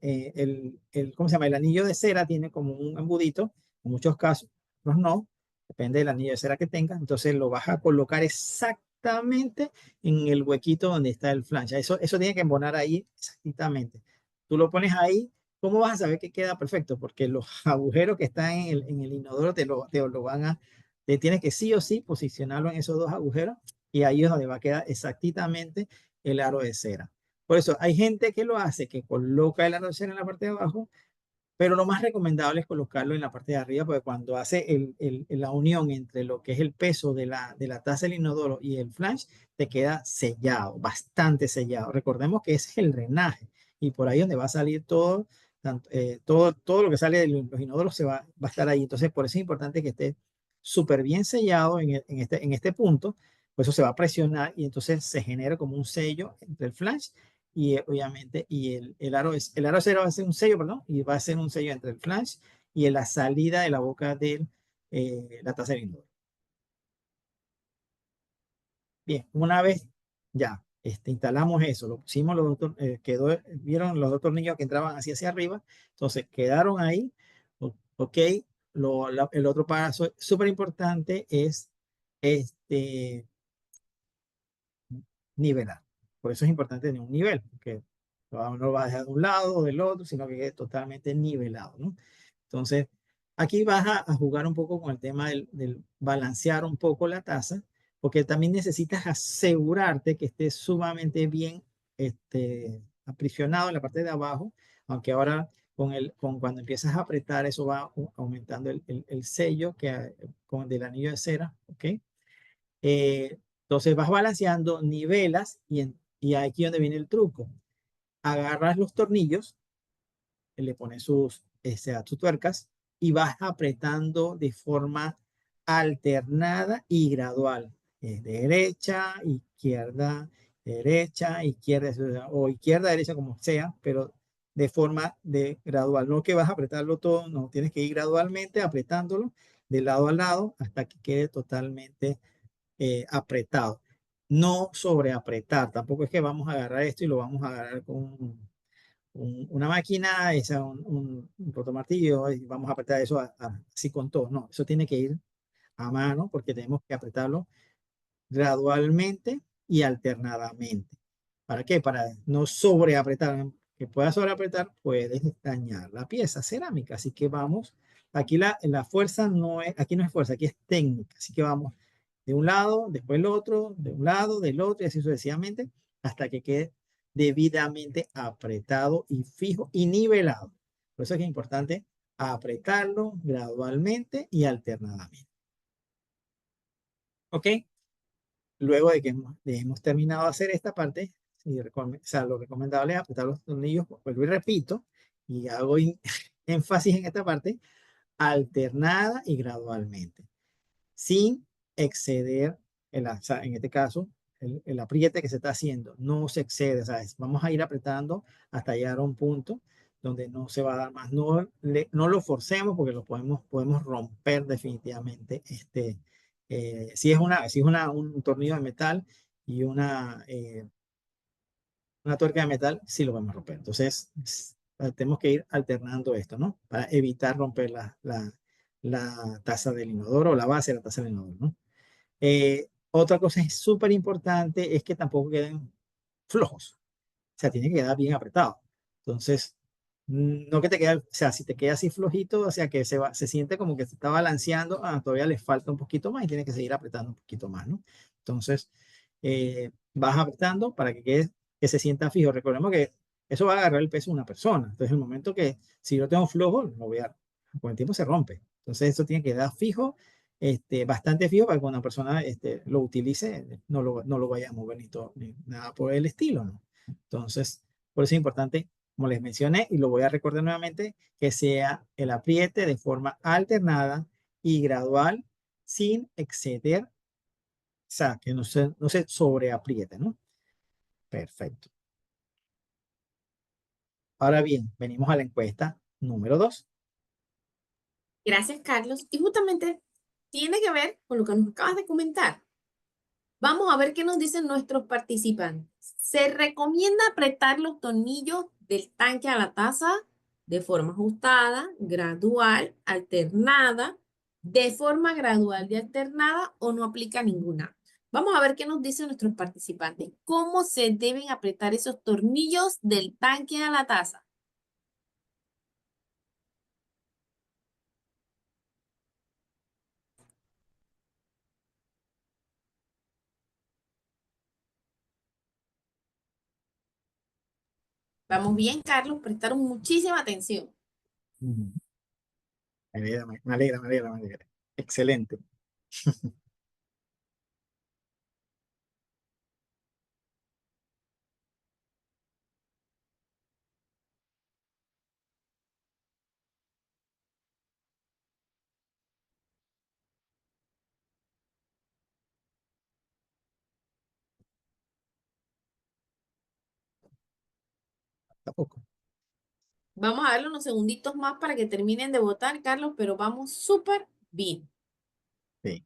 ¿cómo se llama? El anillo de cera tiene como un embudito, en muchos casos, otros no, depende del anillo de cera que tengas, entonces lo vas a colocar exactamente en el huequito donde está el flange. Eso tiene que embonar ahí exactamente. Tú lo pones ahí. ¿Cómo vas a saber que queda perfecto? Porque los agujeros que están en el inodoro te lo van te tienes que sí o sí posicionarlo en esos 2 agujeros y ahí es donde va a quedar exactamente el aro de cera. Por eso hay gente que lo hace, que coloca el aro de cera en la parte de abajo, pero lo más recomendable es colocarlo en la parte de arriba, porque cuando hace la unión entre lo que es el peso de la taza del inodoro y el flange, te queda sellado, bastante sellado. Recordemos que ese es el drenaje y por ahí donde va a salir todo lo que sale de los inodoros va a estar ahí. Entonces, por eso es importante que esté súper bien sellado en este punto, por eso se va a presionar y entonces se genera como un sello entre el flange y obviamente, y el aro cero va a ser un sello, perdón, y va a ser un sello entre el flange y en la salida de la boca de la taza del inodoro. Bien, una vez ya instalamos eso, lo pusimos vieron los 2 tornillos que entraban hacia arriba, entonces quedaron ahí, ok, el otro paso súper importante es nivelar. Por eso es importante tener un nivel, porque no lo vas a dejar de un lado o del otro, sino que quede totalmente nivelado, ¿no? Entonces, aquí vas a jugar un poco con el tema del balancear un poco la taza, porque también necesitas asegurarte que esté sumamente bien aprisionado en la parte de abajo, aunque ahora cuando empiezas a apretar, eso va aumentando el sello del anillo de cera, ¿ok? Entonces vas balanceando, nivelas y aquí es donde viene el truco. Agarras los tornillos, le pones sus tuercas y vas apretando de forma alternada y gradual. Derecha, izquierda, derecha, izquierda, o izquierda, derecha, como sea, pero de forma gradual. No que vas a apretarlo todo, no, tienes que ir gradualmente apretándolo de lado a lado hasta que quede totalmente apretado. No sobreapretar, tampoco es que vamos a agarrar esto y lo vamos a agarrar con una máquina, esa, un rotomartillo, y vamos a apretar eso así con todo. No, eso tiene que ir a mano porque tenemos que apretarlo gradualmente y alternadamente. ¿Para qué? Para no sobreapretar. Que pueda sobreapretar, puedes dañar la pieza cerámica. Así que vamos, aquí la fuerza no es, aquí no es fuerza, aquí es técnica. Así que vamos de un lado, después el otro, de un lado, del otro, y así sucesivamente, hasta que quede debidamente apretado y fijo y nivelado. Por eso es que es importante apretarlo gradualmente y alternadamente. ¿Ok? Luego de que hemos terminado de hacer esta parte, o sea, lo recomendable es apretar los tornillos, vuelvo y repito, y hago énfasis en esta parte, alternada y gradualmente, sin exceder, o sea, en este caso, el apriete que se está haciendo, no se excede, ¿sabes? Vamos a ir apretando hasta llegar a un punto donde no se va a dar más. No lo forcemos porque lo podemos romper definitivamente. Si es un tornillo de metal y una tuerca de metal, sí lo podemos romper. Entonces, tenemos que ir alternando esto, ¿no? Para evitar romper la taza del inodoro o la base de la taza del inodoro, ¿no? Otra cosa es súper importante es que tampoco queden flojos. O sea, tiene que quedar bien apretado. Entonces, no que te quede, o sea, si te queda así flojito, o sea, que se siente como que se está balanceando, todavía le falta un poquito más y tiene que seguir apretando un poquito más, ¿no? Entonces, vas apretando para que se sienta fijo. Recordemos que eso va a agarrar el peso de una persona. Entonces, el momento que si yo tengo flojo, con el tiempo se rompe. Entonces, eso tiene que quedar fijo, bastante fijo para que cuando una persona lo utilice, no lo vaya a mover ni nada por el estilo, ¿no? Entonces, por eso es importante, como les mencioné, y lo voy a recordar nuevamente, que sea el apriete de forma alternada y gradual, sin exceder, o sea, que no se sobreapriete, ¿no? Perfecto. Ahora bien, venimos a la encuesta número 2. Gracias, Carlos. Y justamente tiene que ver con lo que nos acabas de comentar. Vamos a ver qué nos dicen nuestros participantes. Se recomienda apretar los tornillos del tanque a la taza de forma ajustada, gradual, alternada, de forma gradual y alternada o no aplica ninguna. Vamos a ver qué nos dicen nuestros participantes. ¿Cómo se deben apretar esos tornillos del tanque a la taza? Vamos bien, Carlos, prestaron muchísima atención. Me alegra, me alegra, me alegra, me alegra. Excelente. Tampoco. Vamos a darle unos segunditos más para que terminen de votar, Carlos, pero vamos súper bien. Sí.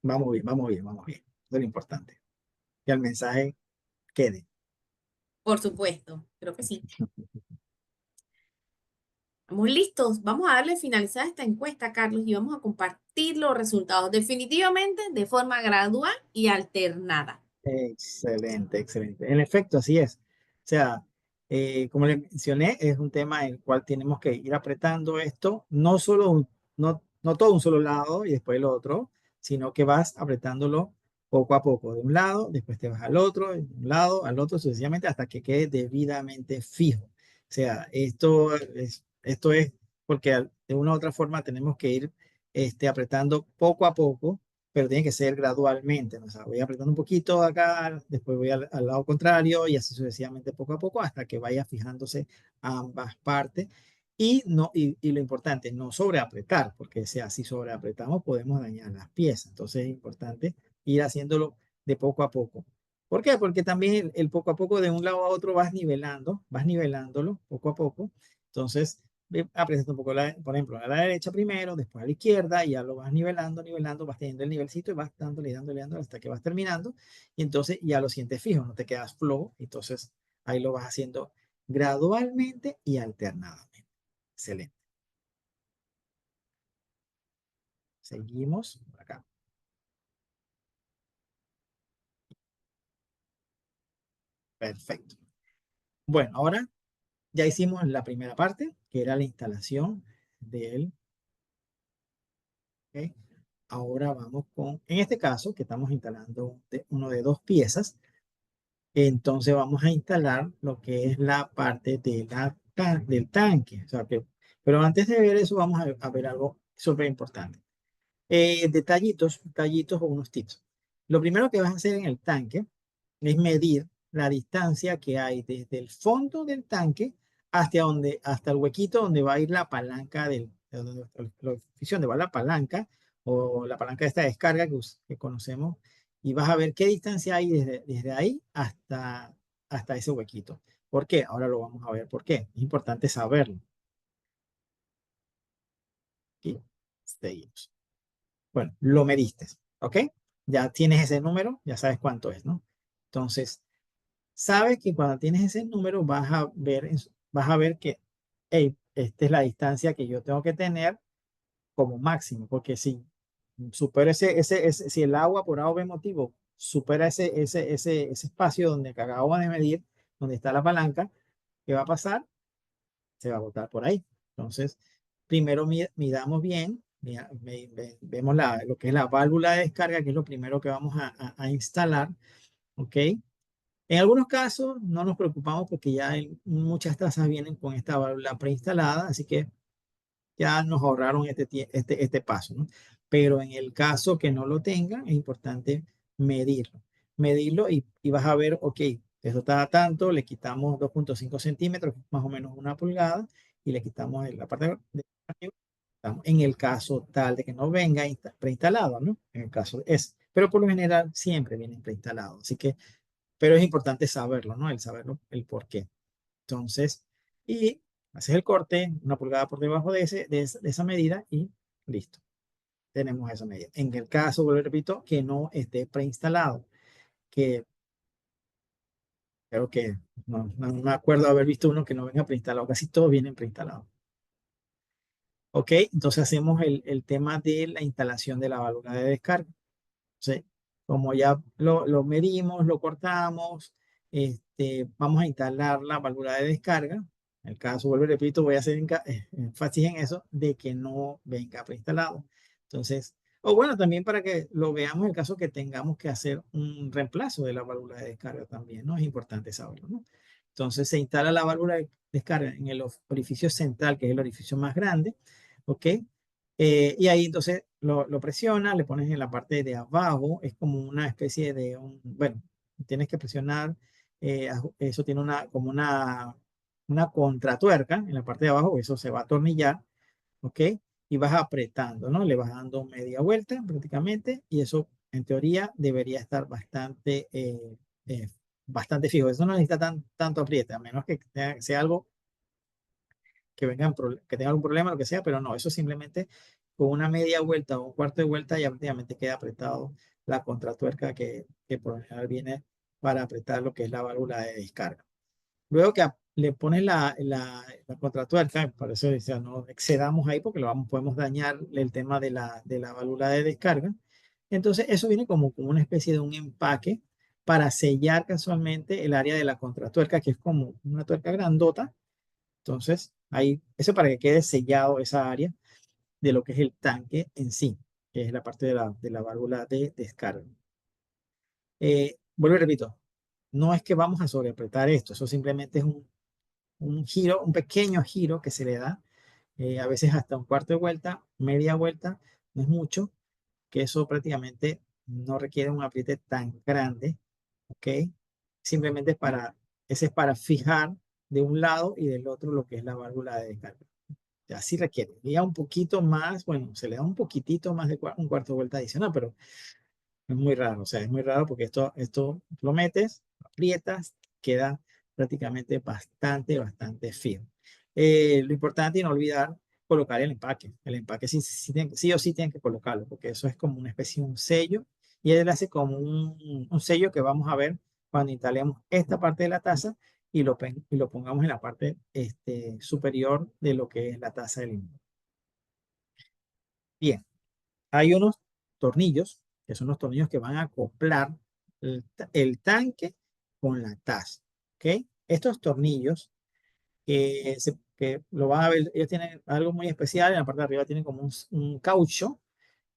Vamos bien, vamos bien, vamos bien. Eso es lo importante. Que el mensaje quede. Por supuesto, creo que sí. Estamos listos. Vamos a darle finalizada esta encuesta, Carlos, y vamos a compartir los resultados definitivamente de forma gradual y alternada. Excelente, excelente. En efecto, así es. O sea, como les mencioné, es un tema en el cual tenemos que ir apretando esto, no todo un solo lado y después el otro, sino que vas apretándolo poco a poco, de un lado, después te vas al otro, de un lado, al otro, sucesivamente, hasta que quede debidamente fijo. O sea, esto es porque de una u otra forma tenemos que ir apretando poco a poco, pero tiene que ser gradualmente, ¿no? O sea, voy apretando un poquito acá, después voy al lado contrario y así sucesivamente poco a poco hasta que vaya fijándose ambas partes Y lo importante, no sobreapretar, porque si sobreapretamos podemos dañar las piezas. Entonces es importante ir haciéndolo de poco a poco. ¿Por qué? Porque también el poco a poco de un lado a otro vas nivelándolo poco a poco. Entonces, aprietas un poco, por ejemplo, a la derecha primero, después a la izquierda, y ya lo vas nivelando, vas teniendo el nivelcito y vas dándole hasta que vas terminando. Y entonces ya lo sientes fijo, no te quedas flojo. Entonces ahí lo vas haciendo gradualmente y alternadamente. Excelente. Seguimos por acá. Perfecto. Bueno, ahora ya hicimos la primera parte, que era la instalación del. ¿Ok? Ahora vamos en este caso, que estamos instalando uno de dos piezas, entonces vamos a instalar lo que es la parte del tanque. O sea, pero antes de ver eso, vamos a ver algo súper importante. Detallitos o unos tips. Lo primero que vas a hacer en el tanque es medir la distancia que hay desde el fondo del tanque hasta el huequito donde va a ir la palanca la orificio donde va la palanca o la palanca de esta descarga que conocemos, y vas a ver qué distancia hay desde ahí hasta ese huequito. ¿Por qué? Ahora lo vamos a ver por qué. Es importante saberlo. Y seguimos. Bueno, lo mediste, ¿ok? Ya tienes ese número, ya sabes cuánto es, ¿no? Entonces, sabes que cuando tienes ese número vas a ver que, hey, esta es la distancia que yo tengo que tener como máximo, porque si supera si el agua por algún motivo supera ese espacio donde acabamos de medir, donde está la palanca, ¿qué va a pasar? Se va a botar por ahí. Entonces, primero midamos bien, vemos lo que es la válvula de descarga, que es lo primero que vamos a instalar, ¿ok? En algunos casos no nos preocupamos porque ya muchas tazas vienen con esta válvula preinstalada, así que ya nos ahorraron este paso, ¿no? Pero en el caso que no lo tengan, es importante medirlo. Medirlo y vas a ver, ok, esto está a tanto, le quitamos 2.5 centímetros, más o menos 1 pulgada, y le quitamos la parte de arriba. En el caso tal de que no venga preinstalado, ¿no? En el caso es, pero por lo general siempre vienen preinstalados, así que, pero es importante saberlo, ¿no? El saberlo, el por qué. Entonces, y haces el corte, 1 pulgada por debajo de esa medida y listo. Tenemos esa medida. En el caso, vuelvo y repito, que no esté preinstalado, que creo que no me acuerdo haber visto uno que no venga preinstalado, casi todos vienen preinstalados. Ok, entonces hacemos el tema de la instalación de la válvula de descarga. Entonces, como ya lo medimos, lo cortamos, vamos a instalar la válvula de descarga. En el caso, vuelvo y repito, voy a hacer énfasis en eso, de que no venga preinstalado. Entonces, o bueno, también para que lo veamos en el caso que tengamos que hacer un reemplazo de la válvula de descarga también, ¿no? Es importante saberlo, ¿no? Entonces, se instala la válvula de descarga en el orificio central, que es el orificio más grande, ¿ok? Y ahí entonces lo presionas, le pones en la parte de abajo, es como una especie de bueno, tienes que presionar, eso tiene como una contratuerca en la parte de abajo, eso se va a atornillar, ¿ok? Y vas apretando, ¿no? Le vas dando media vuelta prácticamente, y eso en teoría debería estar bastante fijo. Eso no necesita tanto apriete, a menos que sea algo que tenga algún problema, lo que sea, pero no, eso simplemente con una media vuelta o un cuarto de vuelta ya prácticamente queda apretado la contratuerca que por lo general viene para apretar lo que es la válvula de descarga. Luego que le pones la contratuerca, por eso decía, no excedamos ahí porque podemos dañar el tema de la válvula de descarga. Entonces eso viene como una especie de un empaque para sellar casualmente el área de la contratuerca, que es como una tuerca grandota. Entonces, ahí, eso para que quede sellado esa área de lo que es el tanque en sí, que es la parte de la válvula de descarga. Vuelvo y repito, no es que vamos a sobreapretar esto, eso simplemente es un giro, un pequeño giro que se le da, a veces hasta un cuarto de vuelta, media vuelta, no es mucho, que eso prácticamente no requiere un apriete tan grande, ¿ok? Simplemente ese es para fijar de un lado y del otro lo que es la válvula de descarga. Ya sí requiere. Ya un poquito más, bueno, se le da un poquitito más de un cuarto de vuelta adicional, pero es muy raro. O sea, es muy raro porque esto lo metes, lo aprietas, queda prácticamente bastante firme. Lo importante y no olvidar colocar el empaque. El empaque sí o sí tienen que colocarlo, porque eso es como una especie de un sello, y él hace como un sello que vamos a ver cuando instalemos esta parte de la taza y lo pongamos en la parte superior de lo que es la taza de limón. Bien, hay unos tornillos, que son los tornillos que van a acoplar el tanque con la taza. ¿Ok? Estos tornillos que lo van a ver, ellos tienen algo muy especial. En la parte de arriba tienen como un caucho.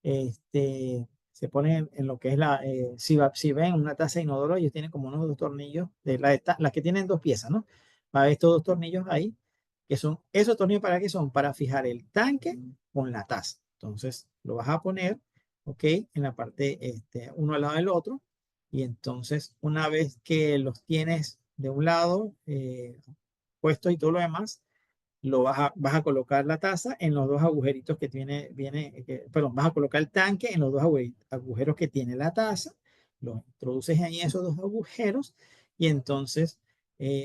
Se ponen en lo que es si ven una taza de inodoro, ellos tienen como unos dos tornillos, las que tienen dos piezas, ¿no? Va a haber estos dos tornillos ahí, que son, esos tornillos ¿para qué son? Para fijar el tanque con la taza. Entonces, lo vas a poner, ¿ok? En la parte, uno al lado del otro, y entonces, una vez que los tienes de un lado, puestos y todo lo demás, vas a colocar la taza en los dos agujeritos que perdón, vas a colocar el tanque en los dos agujeros que tiene la taza, los introduces ahí en esos dos agujeros, y entonces,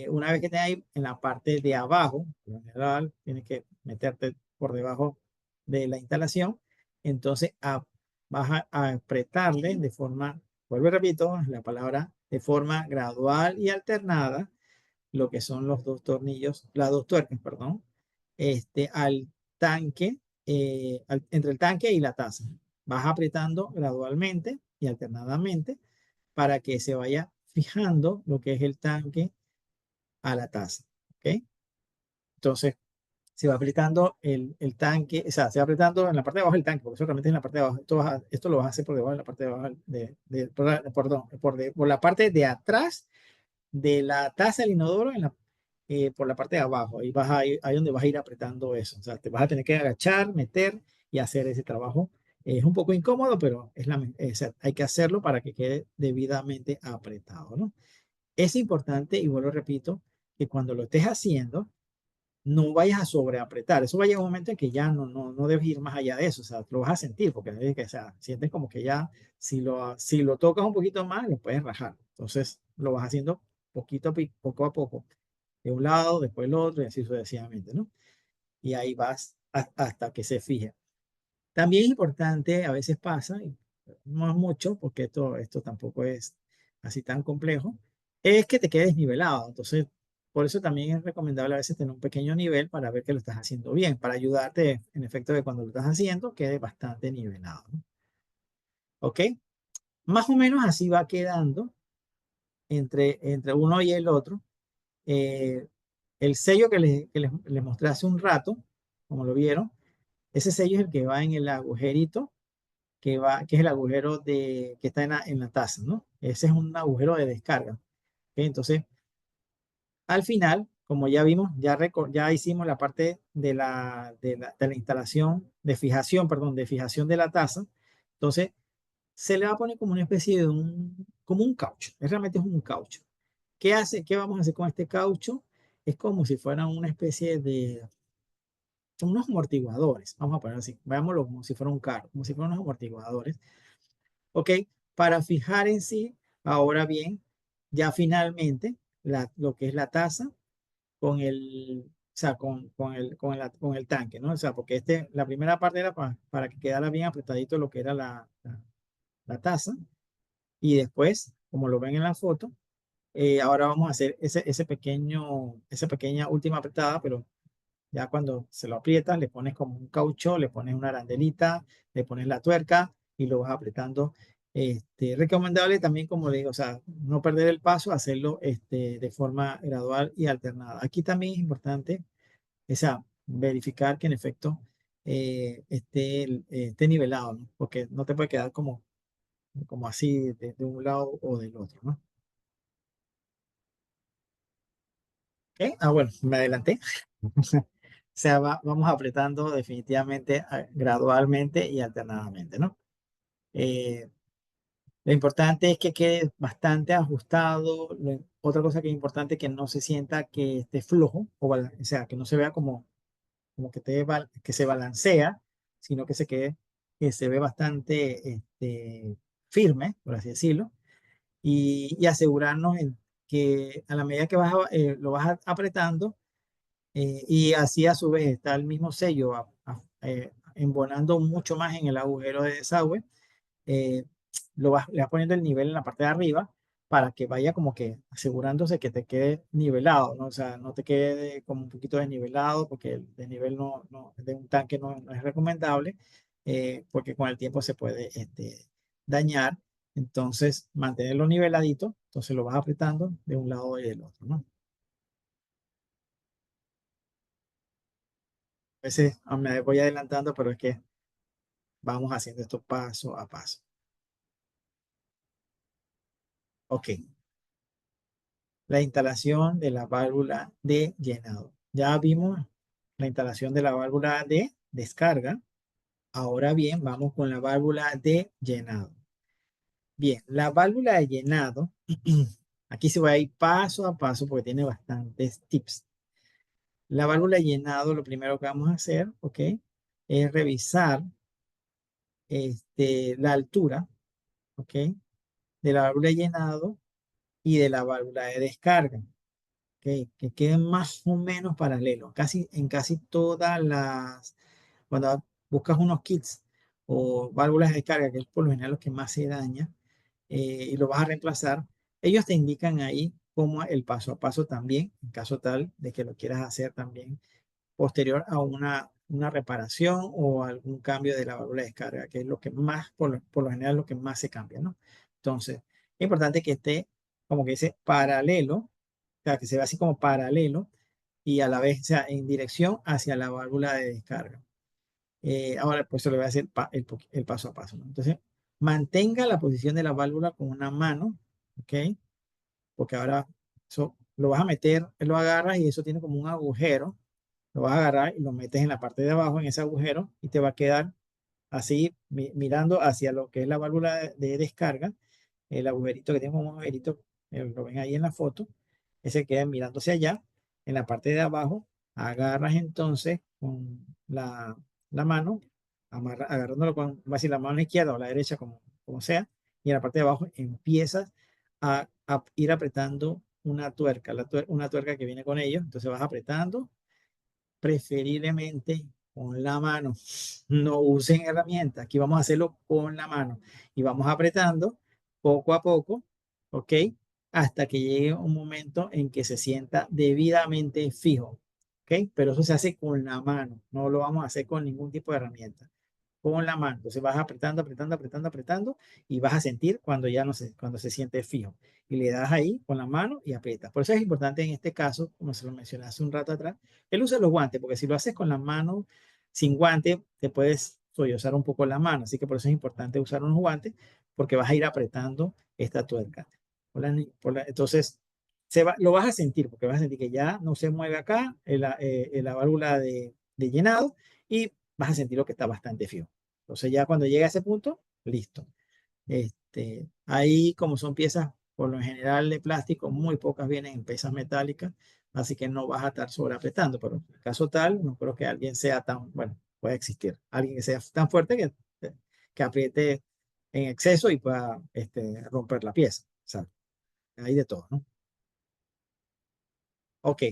una vez que esté ahí en la parte de abajo, por lo general, tienes que meterte por debajo de la instalación, entonces vas a apretarle de forma, vuelvo y repito, la palabra, de forma gradual y alternada, lo que son los dos tornillos, las dos tuercas, perdón, al tanque, entre el tanque y la taza. Vas apretando gradualmente y alternadamente para que se vaya fijando lo que es el tanque a la taza. ¿Ok? Entonces, se va apretando el tanque, o sea, se va apretando en la parte de abajo del tanque, porque eso realmente es en la parte de abajo. Esto lo vas a hacer por debajo de la parte de abajo, perdón, por la parte de atrás de la taza del inodoro por la parte de abajo. Ahí donde vas a ir apretando eso. O sea, te vas a tener que agachar, meter y hacer ese trabajo. Es un poco incómodo, pero hay que hacerlo para que quede debidamente apretado, ¿no? Es importante, y vuelvo repito, que cuando lo estés haciendo, no vayas a sobreapretar. Eso va a llegar un momento en que ya no debes ir más allá de eso. O sea, lo vas a sentir, porque o sea, sientes como que ya, si lo tocas un poquito más, lo puedes rajar. Entonces, lo vas haciendo poco a poco, de un lado, después el otro, y así sucesivamente, ¿no? Y ahí vas hasta que se fije. También es importante, a veces pasa, y no es mucho, porque esto tampoco es así tan complejo, es que te quedes nivelado. Entonces, por eso también es recomendable a veces tener un pequeño nivel para ver que lo estás haciendo bien, para ayudarte, en efecto, de cuando lo estás haciendo, quede bastante nivelado, ¿no? ¿Ok? Más o menos así va quedando entre uno y el otro. Eh, el sello que les mostré hace un rato, como lo vieron, ese sello es el que va en el agujerito que es el agujero que está en la taza, ¿no? Ese es un agujero de descarga. ¿Ok? Entonces, al final, como ya vimos, ya hicimos la parte de la instalación, de fijación, perdón, de fijación de la taza. Entonces, se le va a poner como una especie de como un caucho. Realmente es un caucho. ¿Qué vamos a hacer con este caucho? Es como si fueran una especie de unos amortiguadores, vamos a poner así, veámoslo como si fuera un carro, como si fueran unos amortiguadores, ¿ok? Para fijar en sí, ahora bien, ya finalmente, lo que es la taza o sea, con el tanque, ¿no? O sea, porque la primera parte era para que quedara bien apretadito lo que era la taza, y después, como lo ven en la foto, ahora vamos a hacer esa pequeña última apretada, pero ya cuando se lo aprietas, le pones como un caucho, le pones una arandelita, le pones la tuerca y lo vas apretando. Recomendable también, como le digo, o sea, no perder el paso, hacerlo de forma gradual y alternada. Aquí también es importante verificar que en efecto esté nivelado, ¿no? Porque no te puede quedar como así de un lado o del otro, ¿no? ¿Ok? Bueno, me adelanté. O sea, vamos apretando definitivamente, gradualmente y alternadamente, ¿no? Lo importante es que quede bastante ajustado. Otra cosa que es importante es que no se sienta que esté flojo, o sea, que no se vea como como que se balancea, sino que que se ve bastante firme, por así decirlo, y asegurarnos que a la medida que lo vas apretando, y así a su vez está el mismo sello embonando mucho más en el agujero de desagüe, eh, le vas poniendo el nivel en la parte de arriba para que vaya como que asegurándose que te quede nivelado, ¿no? O sea, no te quede como un poquito desnivelado, porque el desnivel de un tanque no es recomendable, porque con el tiempo se puede dañar. Entonces, mantenerlo niveladito, entonces lo vas apretando de un lado y del otro, ¿no? A veces me voy adelantando, pero es que vamos haciendo esto paso a paso. Ok, la instalación de la válvula de llenado. Ya vimos la instalación de la válvula de descarga. Ahora bien, vamos con la válvula de llenado. Bien, la válvula de llenado, aquí se va a ir paso a paso porque tiene bastantes tips. La válvula de llenado, lo primero que vamos a hacer, ¿ok? Es revisar la altura, ¿ok? De la válvula de llenado y de la válvula de descarga. Que queden más o menos paralelos, en casi todas cuando buscas unos kits o válvulas de descarga, que es por lo general lo que más se daña, y lo vas a reemplazar, ellos te indican ahí como el paso a paso también, en caso tal de que lo quieras hacer también posterior a una reparación o algún cambio de la válvula de descarga, que es lo que más, por lo general, lo que más se cambia, ¿no? Entonces, es importante que esté, como que dice, paralelo, o sea, que se vea así como paralelo y a la vez, o sea, en dirección hacia la válvula de descarga. Ahora, pues, se le voy a hacer el paso a paso, ¿no? Entonces, mantenga la posición de la válvula con una mano, ¿ok? Porque ahora eso lo vas a meter, lo agarras y eso tiene como un agujero, lo vas a agarrar y lo metes en la parte de abajo, en ese agujero, y te va a quedar así, mirando hacia lo que es la válvula de descarga, el agujerito que tiene como un agujerito, lo ven ahí en la foto, ese queda mirando hacia allá, en la parte de abajo, agarras entonces con la mano, agarrándolo con, va a decir la mano izquierda o la derecha, como sea, y en la parte de abajo empiezas a ir apretando una tuerca, una tuerca que viene con ellos, entonces vas apretando preferiblemente con la mano. No usen herramientas. Aquí vamos a hacerlo con la mano y vamos apretando poco a poco, ¿ok? Hasta que llegue un momento en que se sienta debidamente fijo, ¿ok? Pero eso se hace con la mano, no lo vamos a hacer con ningún tipo de herramienta. Con la mano. Entonces vas apretando, apretando, apretando, apretando y vas a sentir cuando ya no se, cuando se siente fijo. Y le das ahí con la mano y aprietas. Por eso es importante en este caso, como se lo mencioné hace un rato atrás, el uso de los guantes, porque si lo haces con la mano sin guante, te puedes sollozar un poco la mano. Así que por eso es importante usar unos guantes, porque vas a ir apretando esta tuerca. Entonces, lo vas a sentir, porque vas a sentir que ya no se mueve acá la válvula de llenado y vas a sentir lo que está bastante fijo. Entonces ya cuando llega a ese punto, listo. Ahí como son piezas por lo general de plástico, muy pocas vienen en piezas metálicas, así que no vas a estar sobreapretando, pero en el caso tal, no creo que alguien sea tan, bueno, puede existir, alguien que sea tan fuerte que apriete en exceso y pueda romper la pieza. O sea, hay de todo, ¿no? Ok,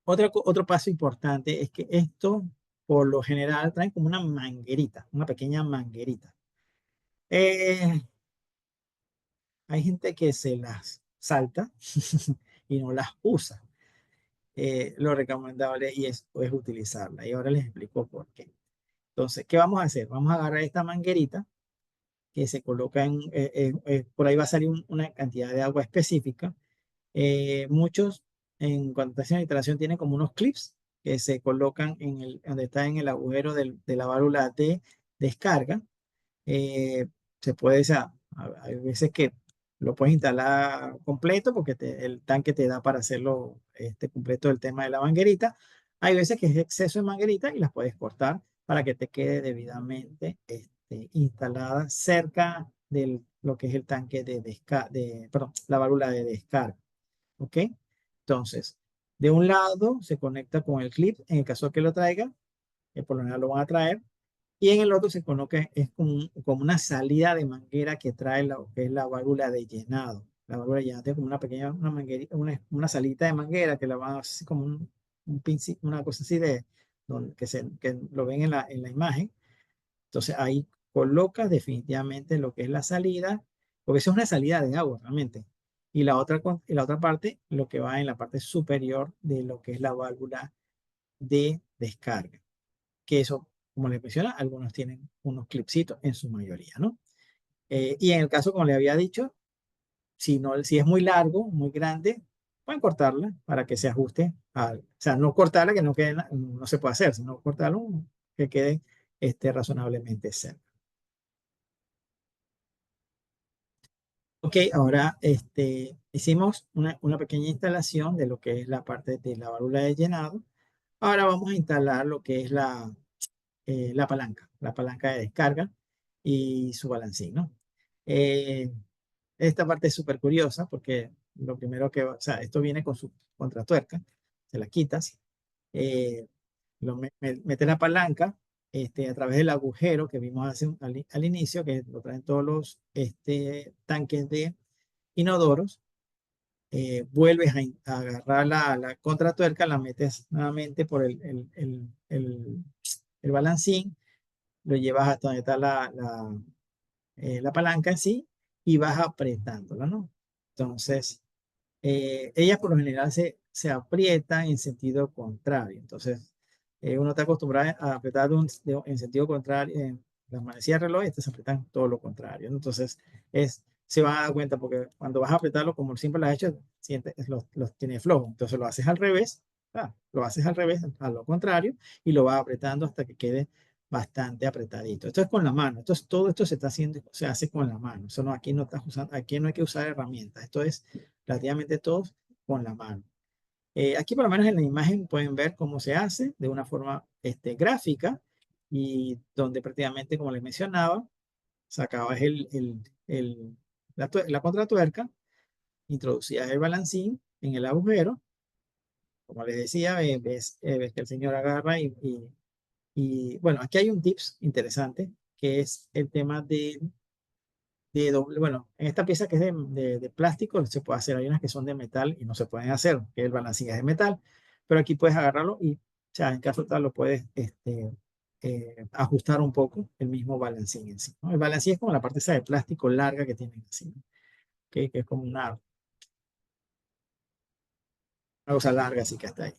otro paso importante es que esto, por lo general, trae como una manguerita, una pequeña manguerita. Eh, Hay gente que se las salta y no las usa. Lo recomendable es utilizarla. Y ahora les explico por qué. Entonces, ¿qué vamos a hacer? Vamos a agarrar esta manguerita que se coloca por ahí va a salir una cantidad de agua específica. Muchos en cuando te hacen instalación tienen como unos clips que se colocan donde está en el agujero de la válvula de descarga. eh, Se puede, o sea, hay veces que lo puedes instalar completo porque el tanque te da para hacerlo completo el tema de la manguerita. Hay veces que es exceso de manguerita y las puedes cortar para que te quede debidamente instalada cerca de lo que es el tanque perdón, la válvula de descarga. ¿Ok? Entonces, De un lado se conecta con el clip, en el caso que lo traiga, que por lo general lo van a traer, y en el otro se coloca, es como una salida de manguera que trae lo que es la válvula de llenado. La válvula de llenado tiene como una pequeña, una salita de manguera que la van a hacer como una cosa así que lo ven en la imagen. Entonces ahí colocas definitivamente lo que es la salida, porque eso es una salida de agua realmente. Y la otra parte, lo que va en la parte superior de lo que es la válvula de descarga. Que eso, como les menciona, algunos tienen unos clipsitos en su mayoría, ¿no? Y en el caso, como le había dicho, si, no, si es muy largo, muy grande, pueden cortarla para que se ajuste o sea, no cortarla que no quede, no se puede hacer, sino cortarlo que quede razonablemente cerca. Ok, ahora hicimos una pequeña instalación de lo que es la parte de la válvula de llenado. Ahora vamos a instalar lo que es la palanca de descarga y su balancín, ¿no? Eh, Esta parte es súper curiosa porque lo primero que, o sea, esto viene con su contratuerca, se la quitas, eh, metes la palanca a través del agujero que vimos al inicio, que lo traen todos los tanques de inodoros, vuelves a agarrar la contratuerca, la metes nuevamente por el balancín, lo llevas hasta donde está la palanca en sí y vas apretándola, ¿no? Entonces, ellas por lo general se aprietan en sentido contrario. Entonces, uno está acostumbrado a apretar en sentido contrario. En las manecillas de reloj, estas se apretan todo lo contrario, ¿no? Entonces, se van a dar cuenta porque cuando vas a apretarlo como siempre lo has hecho, sientes, los tiene flojo. Entonces, lo haces al revés, lo haces al revés, a lo contrario, y lo vas apretando hasta que quede bastante apretadito. Esto es con la mano. Todo esto se está haciendo, se hace con la mano. Eso no, aquí no estás usando, aquí no hay que usar herramientas. Esto es relativamente todo con la mano. Aquí por lo menos en la imagen pueden ver cómo se hace de una forma gráfica y donde prácticamente, como les mencionaba, sacabas la contratuerca, introducías el balancín en el agujero. Como les decía, ves que el señor agarra y bueno, aquí hay un tips interesante que es el tema de doble, bueno, en esta pieza que es de plástico se puede hacer, hay unas que son de metal y no se pueden hacer, que el balancín es de metal, pero aquí puedes agarrarlo y, o sea, en caso tal lo puedes ajustar un poco el mismo balancín en sí, ¿no? El balancín es como la parte esa de plástico larga que tienen así, ¿no? Que es como una cosa larga así que está ahí.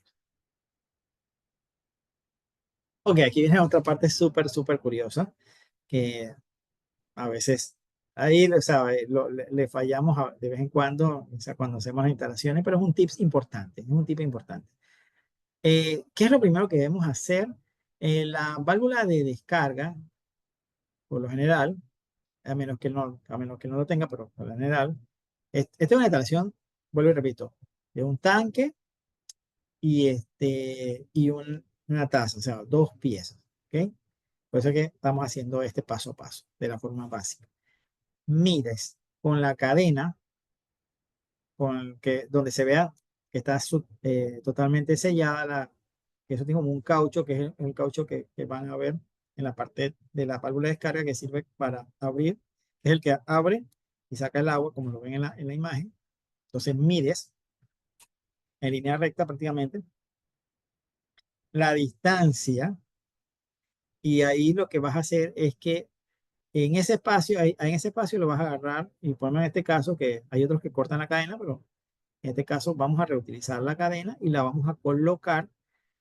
Ok, aquí viene otra parte súper, súper curiosa, que a veces ahí, o sea, le fallamos de vez en cuando, o sea, cuando hacemos las instalaciones, pero es un tips importante, es un tip importante. ¿Qué es lo primero que debemos hacer? La válvula de descarga, por lo general, a menos que no lo tenga, pero por lo general, esta es una instalación, vuelvo y repito, de un tanque y una taza, o sea, dos piezas, ¿ok? Por eso es que estamos haciendo este paso a paso, de la forma básica. Mides con la cadena, donde se vea que está totalmente sellada, que eso tiene como un caucho, que es el caucho que van a ver en la parte de la válvula de descarga que sirve para abrir, es el que abre y saca el agua, como lo ven en la imagen. Entonces mides en línea recta prácticamente la distancia y ahí lo que vas a hacer es que en ese espacio, en ese espacio lo vas a agarrar y ponme en este caso que hay otros que cortan la cadena, pero en este caso vamos a reutilizar la cadena y la vamos a colocar,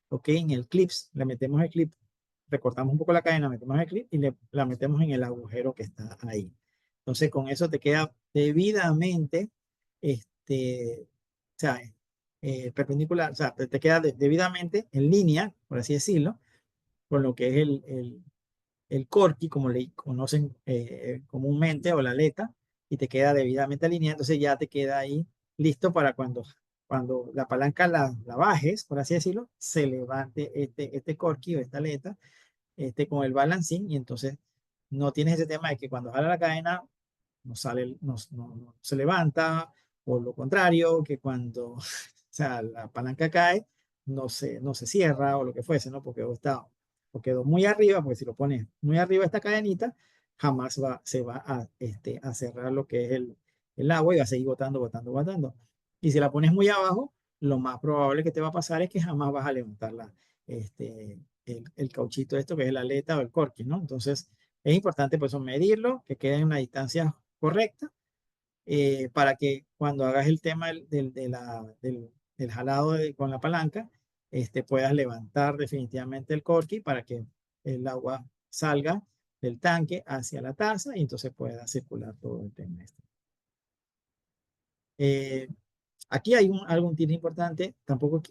ok, en el clips, le metemos el clip, recortamos un poco la cadena, metemos el clip y la metemos en el agujero que está ahí. Entonces con eso te queda debidamente, o sea, perpendicular, o sea, te queda debidamente en línea, por así decirlo, con lo que es el corky, como le conocen comúnmente, o la aleta, y te queda debidamente alineado, entonces ya te queda ahí listo para cuando la palanca la bajes, por así decirlo, se levante este corky o esta aleta con el balancín, y entonces no tienes ese tema de que cuando jala la cadena no sale, no se levanta, o lo contrario, que cuando sea, la palanca cae, no se cierra o lo que fuese, ¿no? Porque o quedó muy arriba, porque si lo pones muy arriba esta cadenita, jamás se va a cerrar lo que es el agua y va a seguir botando, botando, botando. Y si la pones muy abajo, lo más probable que te va a pasar es que jamás vas a levantar el cauchito esto que es la aleta o el corky, ¿no? Entonces, es importante pues medirlo, que quede en una distancia correcta, para que cuando hagas el tema del jalado con la palanca, puedas levantar definitivamente el corky para que el agua salga del tanque hacia la taza y entonces pueda circular todo el tema. Eh, Aquí hay algún tip importante, tampoco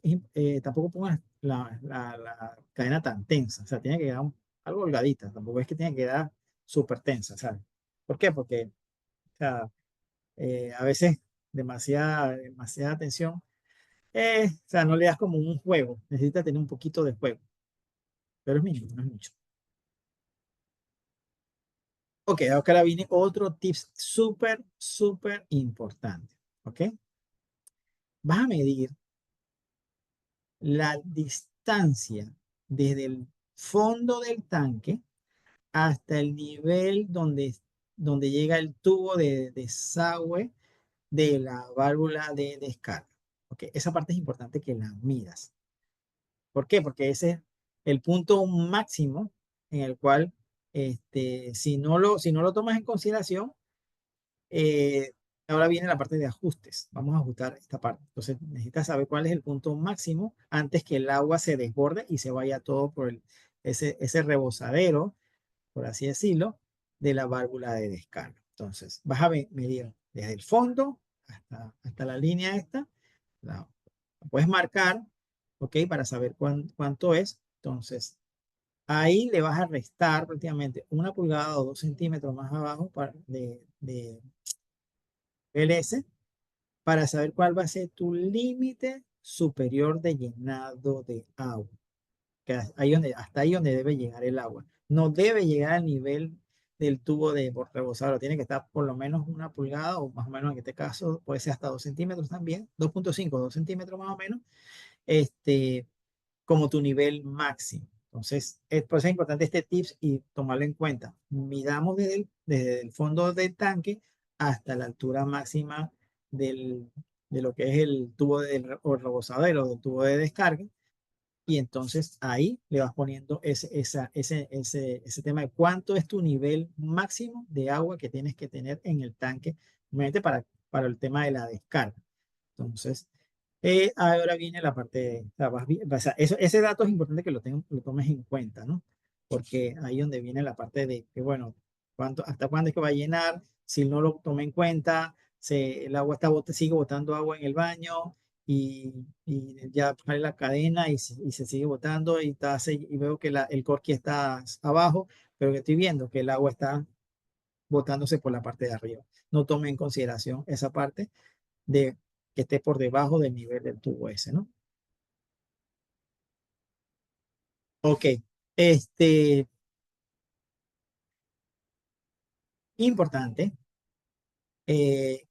pongas la cadena tan tensa, o sea, tiene que quedar algo holgadita, tampoco es que tiene que quedar súper tensa, ¿sabes? ¿Por qué? Porque o sea, a veces demasiada tensión, o sea, no le das como un juego, necesitas tener un poquito de juego, pero es mínimo, no es mucho. Ok, ahora viene otro tips súper importante, ¿ok? Vas a medir la distancia desde el fondo del tanque hasta el nivel donde llega el tubo de desagüe de la válvula de descarga. ¿Ok? Esa parte es importante que la midas. ¿Por qué? Porque ese es el punto máximo en el cual, si no lo tomas en consideración, eh, ahora viene la parte de ajustes. Vamos a ajustar esta parte. Entonces, necesitas saber cuál es el punto máximo antes que el agua se desborde y se vaya todo por ese rebosadero, por así decirlo, de la válvula de descarga. Entonces, vas a medir desde el fondo hasta la línea esta. La puedes marcar, ¿ok? Para saber cuánto es. Entonces, ahí le vas a restar prácticamente 1 pulgada o 2 centímetros más abajo de LS para saber cuál va a ser tu límite superior de llenado de agua. Hasta ahí donde debe llegar el agua. No debe llegar al nivel del tubo de rebosado. Tiene que estar por lo menos 1 pulgada o más o menos en este caso puede ser hasta 2 centímetros también. 2.5, 2 centímetros más o menos. Este, como tu nivel máximo. Entonces, por eso es importante este tips y tomarlo en cuenta. Midamos desde el fondo del tanque hasta la altura máxima de lo que es el tubo o el rebosadero del tubo de descarga. Y entonces ahí le vas poniendo ese tema de cuánto es tu nivel máximo de agua que tienes que tener en el tanque, obviamente para el tema de la descarga. Entonces, ahora viene la parte, o sea, ese dato es importante que lo tomes en cuenta, ¿no? Porque ahí donde viene la parte de que, bueno, hasta cuándo es que va a llenar, si no lo toma en cuenta, el agua sigue botando agua en el baño y ya sale la cadena y se sigue botando y veo que el corky está abajo, pero que estoy viendo que el agua está botándose por la parte de arriba. No tome en consideración esa parte de que esté por debajo del nivel del tubo ese, ¿no? Ok, este, importante eh,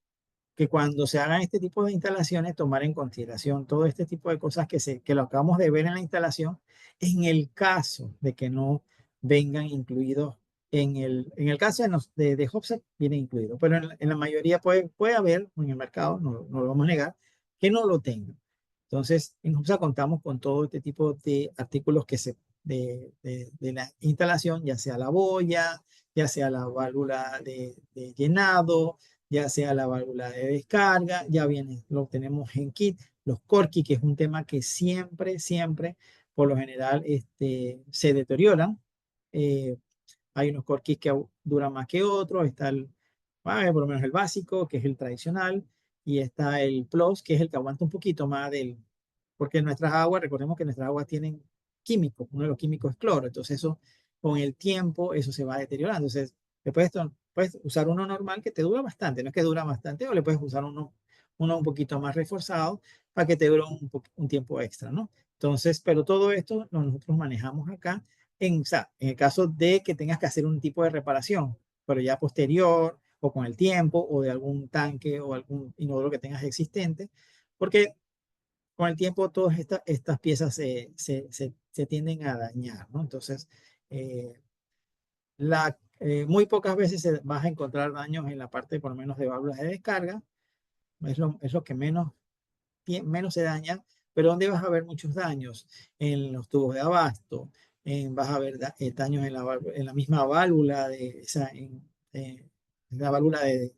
que cuando se hagan este tipo de instalaciones, tomar en consideración todo este tipo de cosas que lo acabamos de ver en la instalación, en el caso de que no vengan incluidos, en el caso de Hobset viene incluido, pero en la mayoría puede haber en el mercado, no lo vamos a negar, que no lo tengan. Entonces, en Hobset contamos con todo este tipo de artículos de la instalación, ya sea la boya, ya sea la válvula de llenado, ya sea la válvula de descarga, ya viene, lo tenemos en kit, los corky, que es un tema que siempre, por lo general, se deterioran. Hay unos corquis que duran más que otros, está por lo menos el básico, que es el tradicional, y está el plus, que es el que aguanta un poquito más porque nuestras aguas, recordemos que nuestras aguas tienen químicos, uno de los químicos es cloro, entonces eso, con el tiempo, eso se va deteriorando. Entonces, después puedes usar uno normal que te dura bastante, no es que dura bastante, o le puedes usar uno un poquito más reforzado para que te dure un tiempo extra, ¿no? Entonces, pero todo esto nosotros manejamos acá o sea, en el caso de que tengas que hacer un tipo de reparación, pero ya posterior o con el tiempo o de algún tanque o algún inodoro que tengas existente, porque con el tiempo todas estas piezas se tienden a dañar, ¿no? Entonces, muy pocas veces vas a encontrar daños en la parte, por lo menos, de válvulas de descarga. Es lo que menos se daña, pero ¿dónde vas a ver muchos daños? En los tubos de abasto, vas a ver daños en la misma válvula, en la válvula de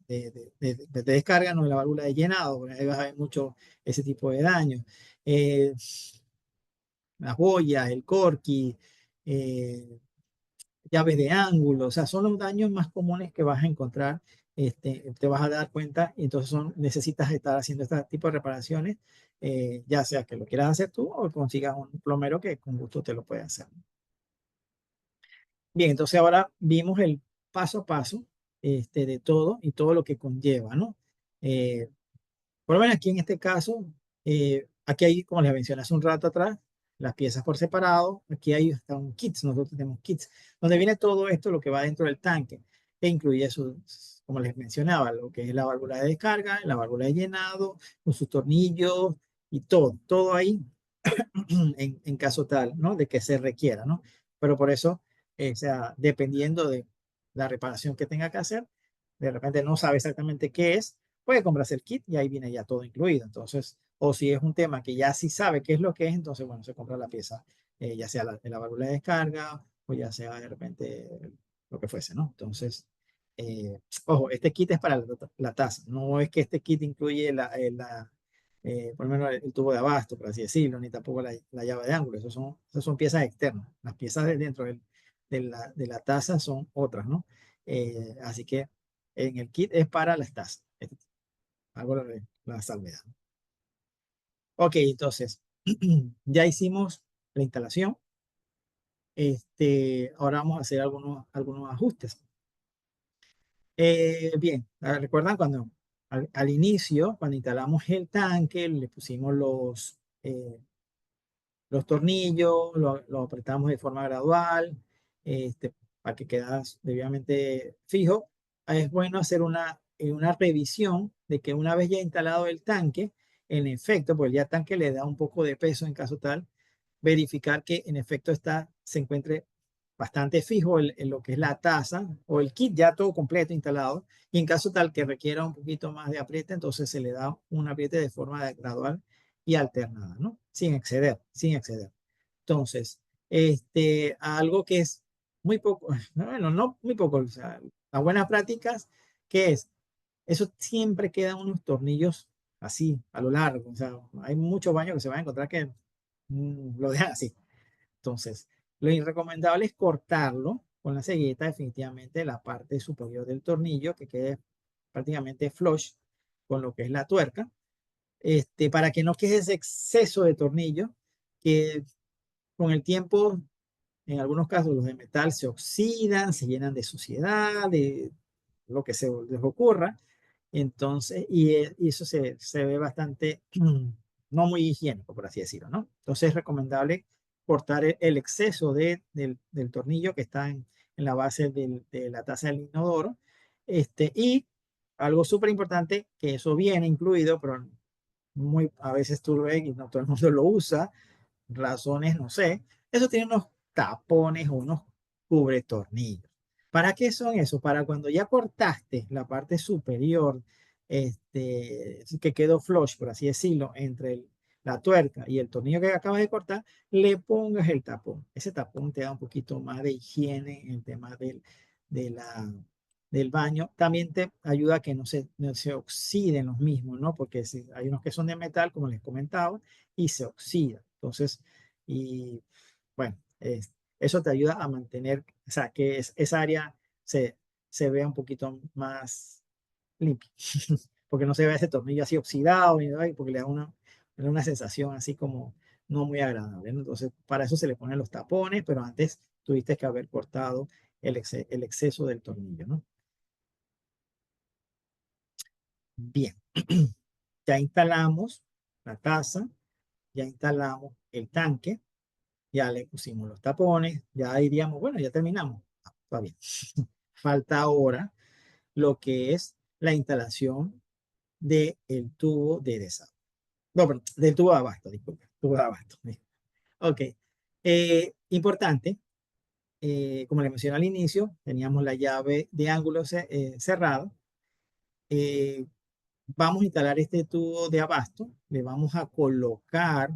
descarga, no en la válvula de llenado, porque ahí vas a ver mucho ese tipo de daños. Eh, las boyas, el corky, eh, llaves de ángulo, o sea, son los daños más comunes que vas a encontrar, te vas a dar cuenta, y entonces necesitas estar haciendo este tipo de reparaciones, ya sea que lo quieras hacer tú o consigas un plomero que con gusto te lo puede hacer. Bien, entonces ahora vimos el paso a paso de todo y todo lo que conlleva, ¿no? Eh, por lo menos aquí en este caso, aquí hay, como les mencioné hace un rato atrás, las piezas por separado. Aquí hay hasta un kits, nosotros tenemos kits, donde viene todo esto, lo que va dentro del tanque, que incluye como les mencionaba, lo que es la válvula de descarga, la válvula de llenado, con sus tornillos y todo ahí en caso tal, ¿no? De que se requiera, ¿no? Pero por eso, o sea, dependiendo de la reparación que tenga que hacer, de repente no sabe exactamente qué es, puede comprarse el kit y ahí viene ya todo incluido. Entonces, o si es un tema que ya sí sabe qué es lo que es, entonces, bueno, se compra la pieza, ya sea la válvula de descarga o ya sea de repente lo que fuese, ¿no? Entonces, ojo, este kit es para la taza, no es que este kit incluye por lo menos el tubo de abasto, por así decirlo, ni tampoco la llave de ángulo. Esas son piezas externas. Las piezas de dentro de la taza son otras, ¿no? Así que en el kit es para las tazas. Hago la salvedad. Ok, entonces, ya hicimos la instalación. Ahora vamos a hacer algunos ajustes. Bien, recuerdan cuando al inicio, cuando instalamos el tanque, le pusimos los tornillos, lo apretamos de forma gradual, para que quede debidamente fijo. Es bueno hacer una revisión de que una vez ya instalado el tanque, en efecto, pues ya el tanque le da un poco de peso en caso tal, verificar que en efecto se encuentre bastante fijo en lo que es la taza o el kit ya todo completo instalado, y en caso tal que requiera un poquito más de apriete, entonces se le da un apriete de forma gradual y alternada, ¿no? Sin exceder, sin exceder. Entonces, algo que es muy poco, bueno, no muy poco, o sea, las buenas prácticas, ¿qué es? Eso siempre quedan unos tornillos así, a lo largo, o sea, hay muchos baños que se van a encontrar que lo dejan así. Entonces, lo recomendable es cortarlo con la cegueta, definitivamente, la parte superior del tornillo, que quede prácticamente flush con lo que es la tuerca, para que no quede ese exceso de tornillo que con el tiempo, en algunos casos, los de metal se oxidan, se llenan de suciedad, de lo que se les ocurra. Entonces, y eso se ve bastante, no muy higiénico, por así decirlo, ¿no? Entonces es recomendable cortar el exceso del tornillo que está en la base de la taza del inodoro. Y algo súper importante, que eso viene incluido, pero a veces tú lo ves y no todo el mundo lo usa, razones, no sé. Eso tiene unos tapones o unos cubre tornillos. ¿Para qué son esos? Para cuando ya cortaste la parte superior, que quedó flush, por así decirlo, entre la tuerca y el tornillo que acabas de cortar, le pongas el tapón. Ese tapón te da un poquito más de higiene en el tema de la, del baño. También te ayuda a que no se oxiden los mismos, ¿no? Porque hay unos que son de metal, como les comentaba, y se oxidan. Entonces, y bueno, eso te ayuda a mantener, o sea, que esa área se vea un poquito más limpia, porque no se ve ese tornillo así oxidado, porque le da una sensación así como no muy agradable, ¿no? Entonces, para eso se le ponen los tapones, pero antes tuviste que haber cortado el exceso del tornillo, ¿no? Bien, ya instalamos la taza, ya instalamos el tanque, ya le pusimos los tapones, ya diríamos, bueno, ya terminamos. Está bien. Falta ahora lo que es la instalación del tubo de desagüe. No, pero del tubo de abasto, disculpa, tubo de abasto. Ok. Importante, como le mencioné al inicio, teníamos la llave de ángulo cerrado. Eh, Vamos a instalar este tubo de abasto, le vamos a colocar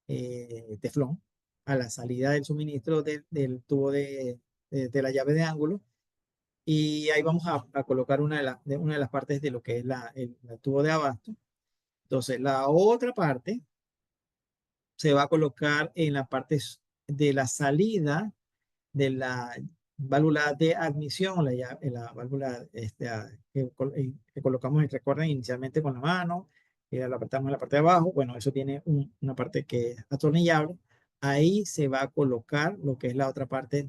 teflón a la salida del suministro del tubo de la llave de ángulo y ahí vamos a colocar una de las partes de lo que es el tubo de abasto. Entonces, la otra parte se va a colocar en la parte de la salida de la válvula de admisión, la válvula que colocamos, recuerden, inicialmente con la mano, la apretamos en la parte de abajo, bueno, eso tiene una parte que es atornillable, ahí se va a colocar lo que es la otra parte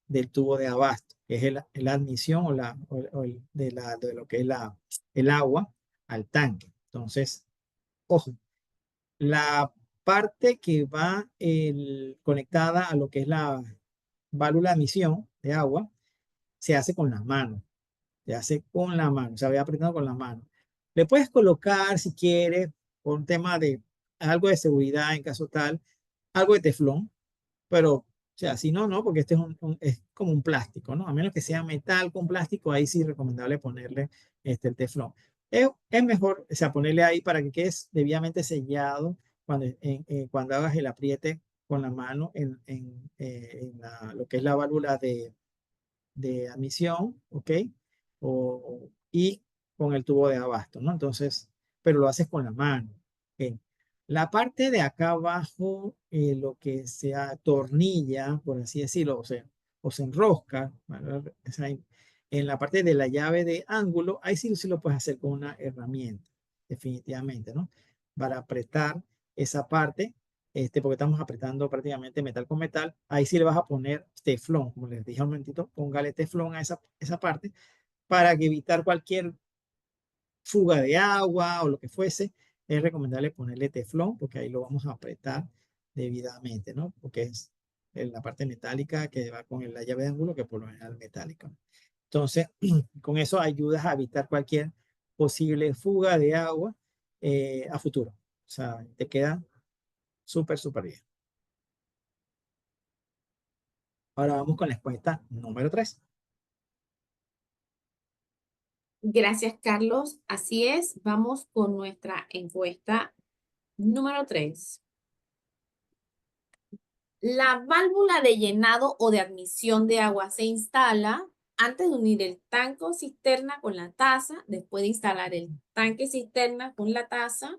del tubo de abasto, que es la admisión de lo que es el agua al tanque. Entonces, ojo, la parte que va conectada a lo que es la válvula de emisión de agua se hace con las manos, se hace con la mano, se va apretando con las manos. Le puedes colocar, si quieres, por un tema de algo de seguridad en caso tal, algo de teflón, pero, o sea, si no, no, porque este es como un plástico, ¿no? A menos que sea metal con plástico, ahí sí es recomendable ponerle el teflón. Es mejor, o sea, ponerle ahí para que quede debidamente sellado cuando hagas el apriete con la mano lo que es la válvula de admisión, ¿ok? Y con el tubo de abasto, ¿no? Entonces, pero lo haces con la mano. ¿Ok? La parte de acá abajo, lo que se atornilla, por así decirlo, o se enrosca, ¿vale? O sea, en la parte de la llave de ángulo, ahí sí, sí lo puedes hacer con una herramienta, definitivamente, ¿no? Para apretar esa parte, porque estamos apretando prácticamente metal con metal, ahí sí le vas a poner teflón, como les dije un momentito, póngale teflón a esa parte para que evitar cualquier fuga de agua o lo que fuese, es recomendable ponerle teflón porque ahí lo vamos a apretar debidamente, ¿no? Porque es la parte metálica que va con la llave de ángulo que por lo general es metálica. Entonces, con eso ayudas a evitar cualquier posible fuga de agua a futuro. O sea, te queda súper, súper bien. Ahora vamos con la encuesta número 3. Gracias, Carlos. Así es, vamos con nuestra encuesta número 3. La válvula de llenado o de admisión de agua se instala antes de unir el tanque o cisterna con la taza, después de instalar el tanque cisterna con la taza,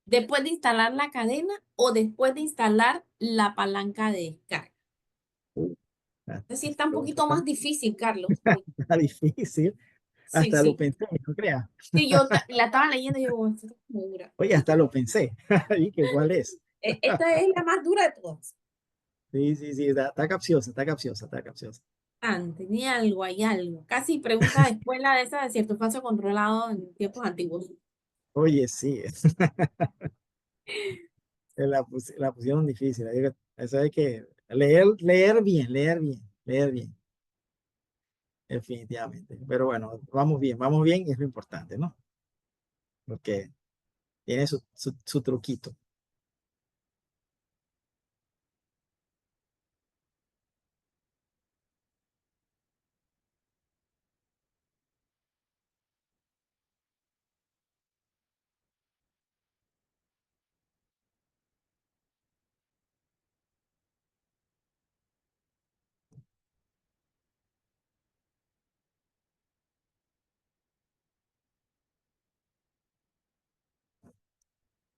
después de instalar la cadena o después de instalar la palanca de descarga. Así está un poquito más difícil, Carlos. Está difícil. Sí, Hasta lo sí. pensé, no creas. Sí, yo la estaba leyendo y yo, esto está muy dura. Oye, hasta lo pensé. ¿Y que cuál es? Esta es la más dura de todas. Sí, sí, sí, está capciosa, está capciosa, está capciosa. Tenía algo, hay algo. Casi pregunta de escuela de esa de cierto falso controlado en tiempos antiguos. Oye, sí, la pusieron difícil. Eso hay que leer bien, leer bien, leer bien, definitivamente. Pero bueno, vamos bien y es lo importante, ¿no? Porque tiene su truquito.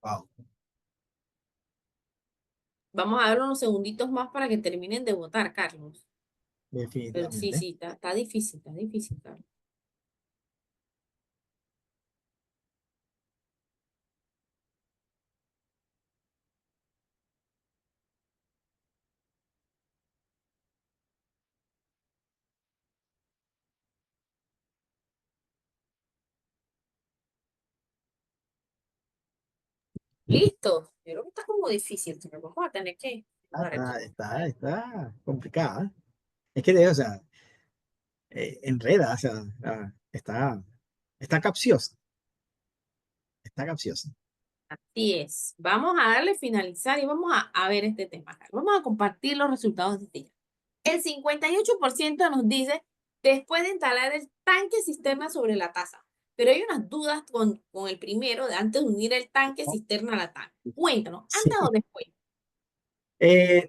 Wow, Vamos a dar unos segunditos más para que terminen de votar, Carlos. Pero sí, definitivamente. sí, está difícil, Carlos. Listo. Yo creo que está como difícil, pero vamos a tener que jugar aquí. Está complicada. Es que, o sea, enreda, o sea, está capciosa, está capciosa. Así es. Vamos a darle finalizar y vamos a ver este tema, Carlos. Vamos a compartir los resultados de este día. El 58% nos dice después de instalar el tanque cisterna sobre la taza. Pero hay unas dudas con el primero de antes de unir el tanque cisterna a la taza. Cuéntanos, Sí. ¿antes o después?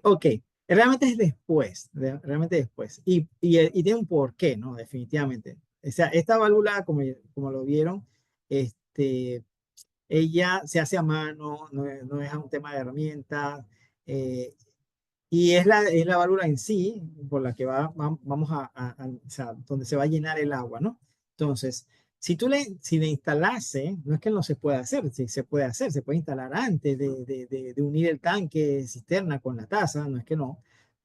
Ok, realmente es después, realmente después. Y tiene un porqué, ¿no? Definitivamente. O sea, esta válvula, como lo vieron, ella se hace a mano, no es un tema de herramientas, eh, y es la válvula en sí por la que vamos o sea, donde se va a llenar el agua, ¿no? Entonces, si le instalase, no es que no se pueda hacer, sí se puede hacer, se puede instalar antes de unir el tanque cisterna con la taza, no es que no.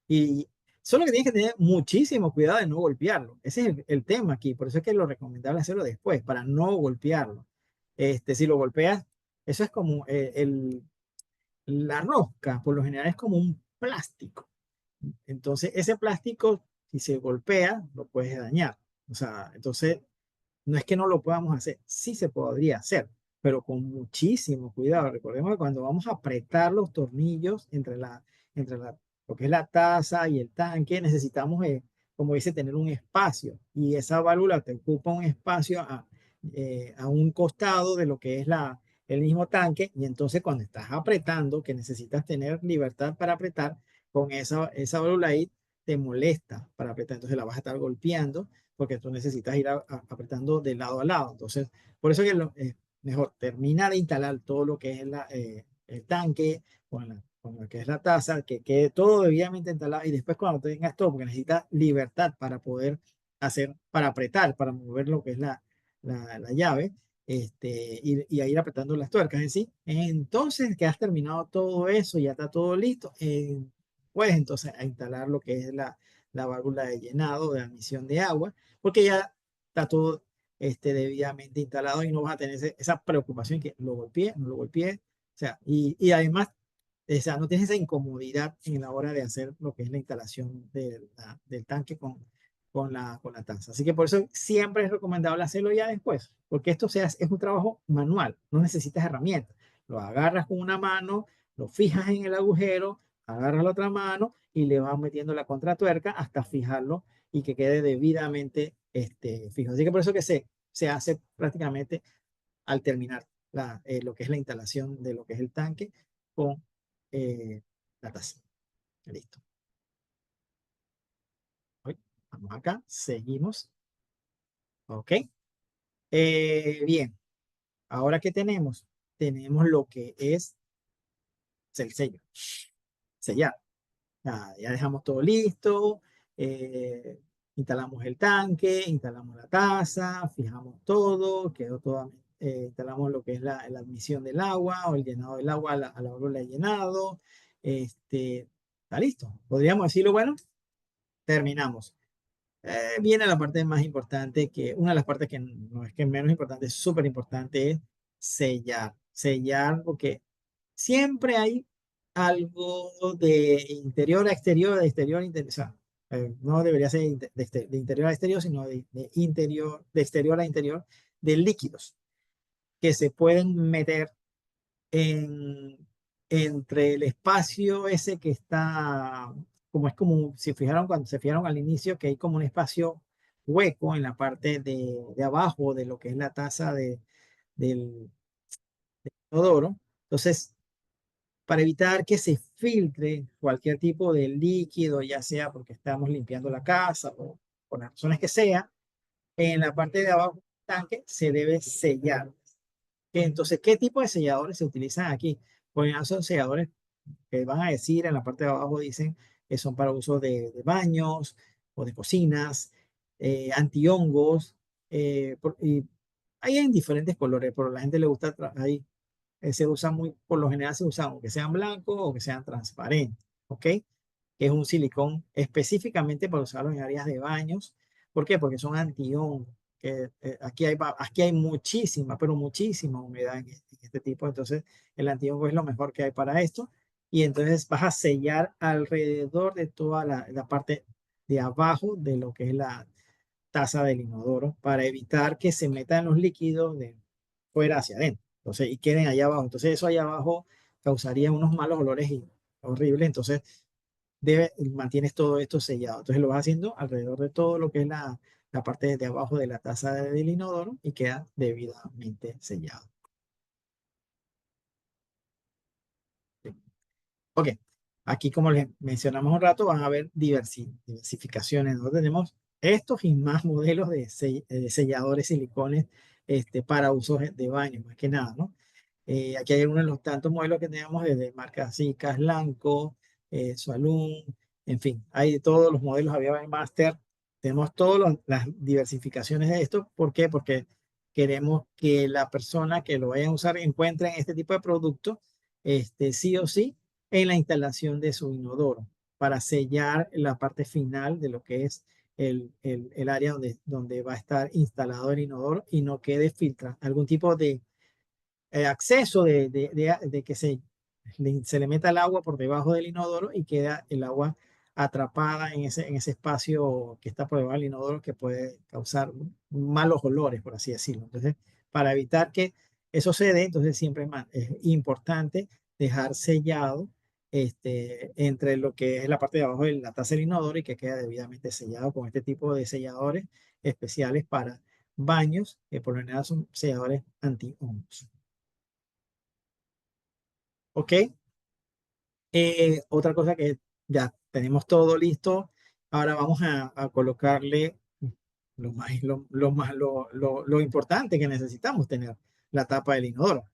Y solo que tienes que tener muchísimo cuidado de no golpearlo. Ese es el tema aquí, por eso es que es lo recomendable hacerlo después, para no golpearlo. Si lo golpeas, eso es como la rosca, por lo general es como un plástico. Entonces, ese plástico, si se golpea, lo puedes dañar. O sea, entonces, no es que no lo podamos hacer, sí se podría hacer, pero con muchísimo cuidado. Recordemos que cuando vamos a apretar los tornillos lo que es la taza y el tanque, necesitamos, como dice, tener un espacio. Y esa válvula te ocupa un espacio a un costado de lo que es el mismo tanque. Y entonces cuando estás apretando, que necesitas tener libertad para apretar, con esa válvula ahí te molesta para apretar. Entonces la vas a estar golpeando porque tú necesitas ir apretando de lado a lado. Entonces, por eso que es mejor terminar de instalar todo lo que es el tanque con lo que es la taza, que quede todo debidamente instalado y después cuando tengas todo, porque necesitas libertad para poder para apretar, para mover lo que es la llave, y a ir apretando las tuercas en sí. Entonces, que has terminado todo eso, ya está todo listo, puedes entonces a instalar lo que es la válvula de llenado, de admisión de agua, porque ya está todo debidamente instalado y no vas a tener esa preocupación que lo golpeé, no lo golpeé. O sea, y además, o sea, no tienes esa incomodidad en la hora de hacer lo que es la instalación del tanque con la taza. Así que por eso siempre es recomendable hacerlo ya después, porque esto es un trabajo manual, no necesitas herramientas. Lo agarras con una mano, lo fijas en el agujero, agarras la otra mano y le vas metiendo la contratuerca hasta fijarlo y que quede debidamente fijo. Así que por eso que se hace prácticamente al terminar lo que es la instalación de lo que es el tanque con la taza. Listo. Vamos acá, seguimos. Ok. Bien, ahora que tenemos lo que es el sello, sellar. Ya dejamos todo listo, eh, instalamos el tanque, instalamos la taza, fijamos todo, quedó todo, instalamos lo que es la admisión del agua o el llenado del agua a la válvula de llenado. Está listo. Podríamos decirlo, bueno, terminamos. Viene la parte más importante, que una de las partes que no es que menos importante, es súper importante, es sellar. Sellar, porque siempre hay algo de interior a exterior, de exterior a interior. O sea, no debería ser de interior a exterior, sino de exterior a interior, de líquidos que se pueden meter entre el espacio ese que está, como es como, si fijaron, cuando se fijaron al inicio, que hay como un espacio hueco en la parte de abajo de lo que es la taza del inodoro. Entonces, para evitar que se filtre cualquier tipo de líquido, ya sea porque estamos limpiando la casa o por las razones que sea, en la parte de abajo del tanque se debe sellar. Entonces, ¿qué tipo de selladores se utilizan aquí? Pues son selladores que van a decir en la parte de abajo, dicen que son para uso de baños o de cocinas, antihongos, y hay en diferentes colores, pero a la gente le gusta, ahí se usa muy, por lo general se usan o que sean blancos o que sean transparentes, ¿ok? Que es un silicón específicamente para usarlo en áreas de baños. ¿Por qué? Porque son antihongos. Que, aquí hay muchísima, pero muchísima humedad en este tipo. Entonces, el antihongo es lo mejor que hay para esto. Y entonces vas a sellar alrededor de toda la parte de abajo de lo que es la taza del inodoro para evitar que se metan los líquidos de fuera hacia adentro. Entonces, y quieren allá abajo. Entonces, eso allá abajo causaría unos malos olores horribles. Entonces, mantienes todo esto sellado. Entonces, lo vas haciendo alrededor de todo lo que es la parte de abajo de la taza del inodoro y queda debidamente sellado. Ok, aquí como les mencionamos un rato, van a haber diversificaciones. Nosotros tenemos estos y más modelos de selladores silicones para usos de baño, más que nada, ¿no? Aquí hay uno de los tantos modelos que tenemos desde marcas así, Caslanco, Sualun, en fin, hay de todos los modelos, había Master, tenemos todas las diversificaciones de esto. ¿Por qué? Porque queremos que la persona que lo vaya a usar encuentre este tipo de productos, sí o sí, en la instalación de su inodoro, para sellar la parte final de lo que es el área donde va a estar instalado el inodoro y no quede filtra algún tipo de acceso de que se le meta el agua por debajo del inodoro y queda el agua atrapada en ese espacio que está por debajo del inodoro, que puede causar malos olores, por así decirlo. Entonces, para evitar que eso se dé, entonces siempre es importante dejar sellado entre lo que es la parte de abajo de la taza del inodoro y que queda debidamente sellado con este tipo de selladores especiales para baños, que por lo general son selladores anti-hongos. ¿Ok? Otra cosa que ya tenemos todo listo. Ahora vamos a colocarle lo importante que necesitamos tener, la tapa del inodoro.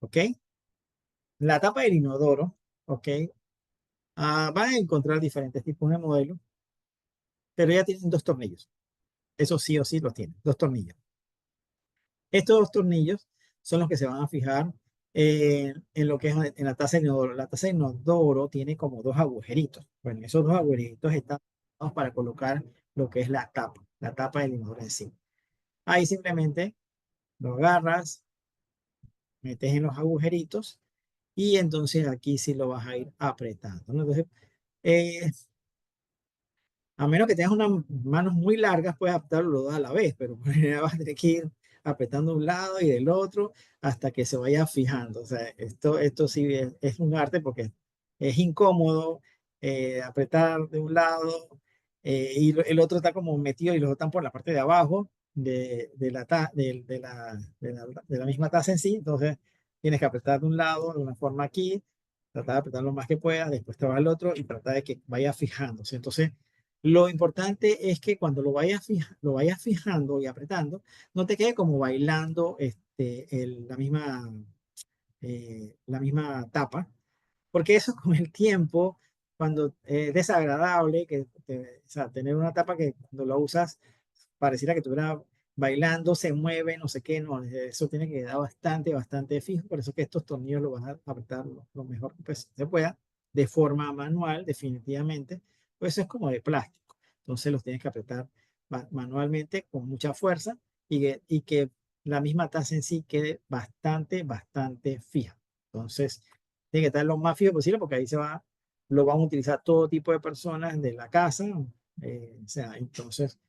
¿Ok? La tapa del inodoro, ¿ok? Van a encontrar diferentes tipos de modelos, pero ya tienen dos tornillos. Eso sí o sí los tienen, dos tornillos. Estos dos tornillos son los que se van a fijar en lo que es en la taza de inodoro. La taza de inodoro tiene como dos agujeritos. Bueno, esos dos agujeritos están para colocar lo que es la tapa del inodoro en sí. Ahí simplemente lo agarras, metes en los agujeritos y entonces aquí sí lo vas a ir apretando, ¿no? Entonces, eh, a menos que tengas unas manos muy largas, puedes apretarlo los dos a la vez, pero por general vas a tener que ir apretando un lado y del otro hasta que se vaya fijando. O sea, esto sí es un arte porque es incómodo apretar de un lado y el otro está como metido y los dos están por la parte de abajo de la misma taza en sí. Entonces tienes que apretar de un lado de una forma aquí, tratar de apretar lo más que puedas, después te va al otro y tratar de que vaya fijándose. Entonces, lo importante es que cuando lo vayas fijando y apretando, no te quede como bailando la misma tapa, porque eso con el tiempo, cuando es desagradable, o sea, tener una tapa que cuando la usas pareciera que estuviera bailando, se mueve, no sé qué, no, eso tiene que quedar bastante, bastante fijo, por eso que estos tornillos lo vas a apretar lo mejor que se pueda, de forma manual, definitivamente, pues eso es como de plástico, entonces los tienes que apretar manualmente con mucha fuerza y que la misma taza en sí quede bastante, bastante fija. Entonces, tiene que estar lo más fijo posible porque ahí lo van a utilizar todo tipo de personas de la casa, o sea, entonces,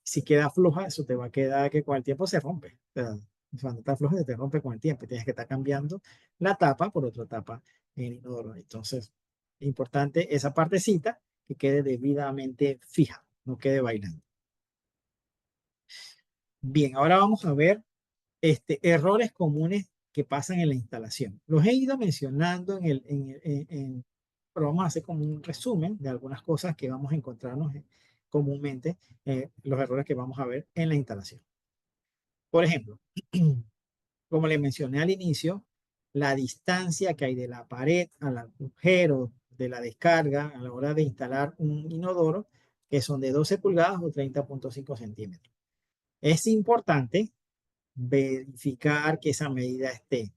si queda floja, eso te va a quedar que con el tiempo se rompe. O sea, cuando está floja, se te rompe con el tiempo. Tienes que estar cambiando la tapa por otra tapa en el inodoro. Entonces, importante esa partecita que quede debidamente fija, no quede bailando. Bien, ahora vamos a ver errores comunes que pasan en la instalación. Los he ido mencionando pero vamos a hacer como un resumen de algunas cosas que vamos a encontrarnos comúnmente, los errores que vamos a ver en la instalación. Por ejemplo, como le mencioné al inicio, la distancia que hay de la pared al agujero de la descarga a la hora de instalar un inodoro, que son de 12 pulgadas o 30.5 centímetros. Es importante verificar que esa medida que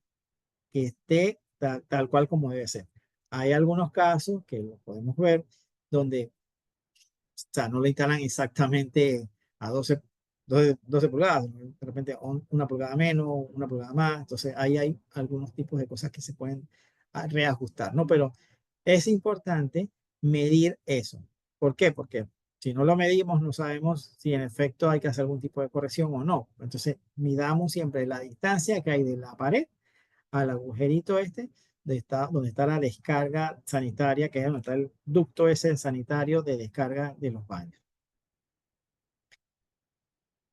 esté tal cual como debe ser. Hay algunos casos que lo podemos ver donde, o sea, no lo instalan exactamente a 12 pulgadas, ¿no? De repente una pulgada menos, una pulgada más. Entonces ahí hay algunos tipos de cosas que se pueden reajustar, ¿no? Pero es importante medir eso. ¿Por qué? Porque Si no lo medimos, no sabemos si en efecto hay que hacer algún tipo de corrección o no. Entonces, midamos siempre la distancia que hay de la pared al agujerito este, donde está la descarga sanitaria, que es donde está el ducto ese sanitario de descarga de los baños.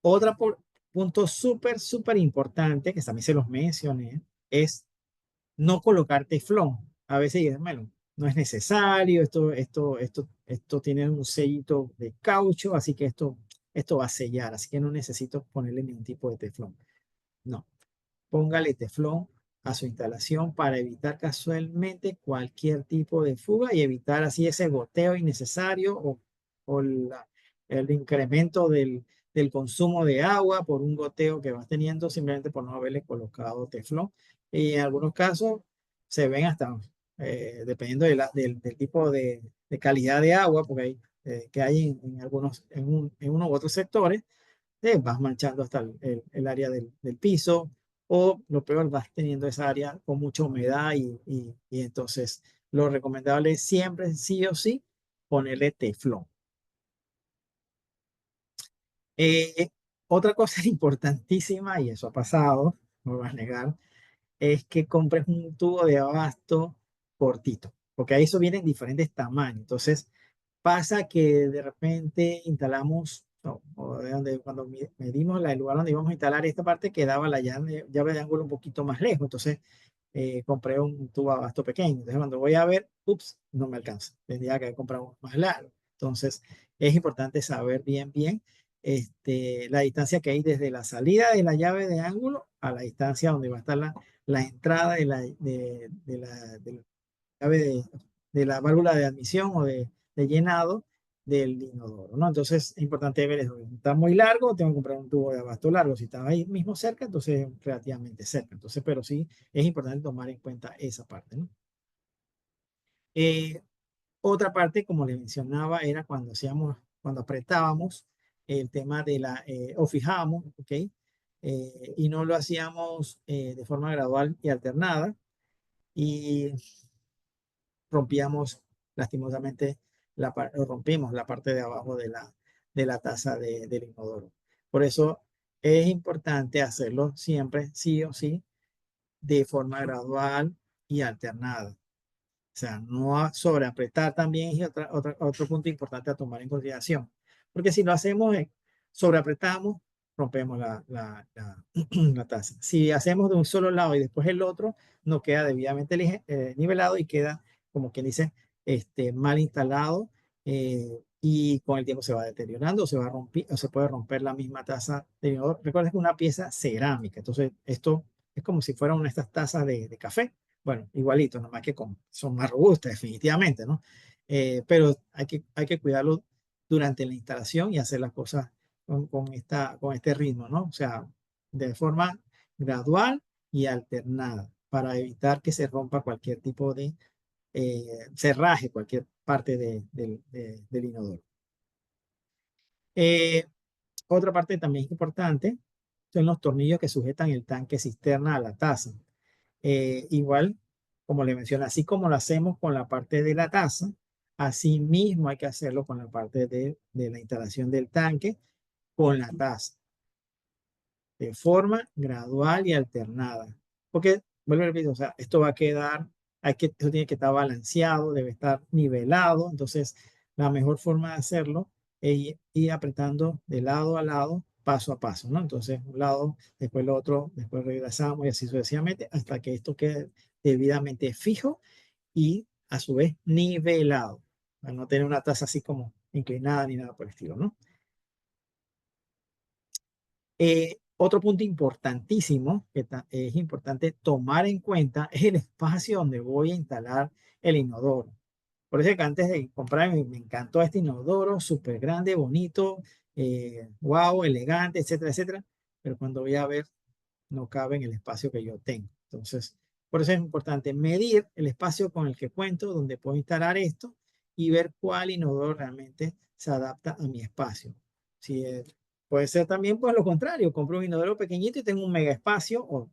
Otro punto súper importante, que también se los mencioné, es no colocar teflón. A veces dicen, bueno, no es necesario, esto tiene un sellito de caucho, así que esto va a sellar, así que no necesito ponerle ningún tipo de teflón. No, póngale teflón a su instalación para evitar casualmente cualquier tipo de fuga y evitar así ese goteo innecesario o el incremento del consumo de agua por un goteo que vas teniendo simplemente por no haberle colocado teflón. Y en algunos casos se ven hasta, dependiendo del tipo de calidad de agua, porque que hay en algunos, en unos u otros sectores, vas manchando hasta el área del piso, o lo peor, vas teniendo esa área con mucha humedad y entonces lo recomendable es siempre, sí o sí, ponerle teflón. Eh, Otra cosa importantísima, y eso ha pasado, no lo vas a negar, es que compres un tubo de abasto cortito, porque ahí eso viene en diferentes tamaños. Entonces, pasa que de repente instalamos, o de donde, cuando medimos el lugar donde íbamos a instalar esta parte, quedaba la llave de ángulo un poquito más lejos. Entonces, compré un tubo de abasto pequeño. Entonces, cuando voy a ver, ups, no me alcanza. Tendría que haber comprado uno más largo. Entonces, es importante saber bien la distancia que hay desde la salida de la llave de ángulo a la distancia donde va a estar la entrada de la llave de la válvula de admisión o de llenado del inodoro, ¿no? Entonces es importante ver eso. Si está muy largo, tengo que comprar un tubo de abasto largo. Si está ahí mismo cerca, entonces relativamente cerca. Entonces, pero sí es importante tomar en cuenta esa parte, ¿no? Eh, Otra parte, como le mencionaba, era cuando apretábamos el tema o fijábamos, ¿ok? Y no lo hacíamos de forma gradual y alternada. Y rompíamos lastimosamente, rompimos la parte de abajo de la taza del inodoro. Por eso es importante hacerlo siempre, sí o sí, de forma gradual y alternada. O sea, no sobreapretar también es otro punto importante a tomar en consideración. Porque si lo hacemos, sobreapretamos, rompemos la taza. Si hacemos de un solo lado y después el otro, no queda debidamente nivelado y queda, como quien dice, mal instalado, y con el tiempo se va deteriorando, o se va a romper, o se puede romper la misma taza de inodoro. Recuerden que es una pieza cerámica, entonces esto es como si fuera una de estas tazas de café. Bueno, igualito, nomás que son más robustas, definitivamente, ¿no? Pero hay que cuidarlo durante la instalación y hacer las cosas con este ritmo, ¿no? O sea, de forma gradual y alternada para evitar que se rompa cualquier tipo de cerraje, cualquier parte del inodoro. Eh, Otra parte también importante son los tornillos que sujetan el tanque cisterna a la taza. Igual, como le mencioné, así como lo hacemos con la parte de la taza, así mismo hay que hacerlo con la parte de la instalación del tanque con la taza, de forma gradual y alternada. Porque, vuelvo a repetir, o sea, esto va a quedar, eso tiene que estar balanceado, debe estar nivelado. Entonces, la mejor forma de hacerlo es ir apretando de lado a lado, paso a paso, ¿no? Entonces, un lado, después el otro, después regresamos y así sucesivamente hasta que esto quede debidamente fijo y a su vez nivelado, para no tener una taza así como inclinada ni nada por el estilo, ¿no? Otro punto importantísimo que es importante tomar en cuenta es el espacio donde voy a instalar el inodoro. Por eso que antes de comprarme me encantó este inodoro, súper grande, bonito, wow, elegante, etcétera, etcétera. Pero cuando voy a ver, no cabe en el espacio que yo tengo. Entonces, por eso es importante medir el espacio con el que cuento, donde puedo instalar esto y ver cuál inodoro realmente se adapta a mi espacio. Si puede ser también pues lo contrario, compro un inodoro pequeñito y tengo un mega espacio, o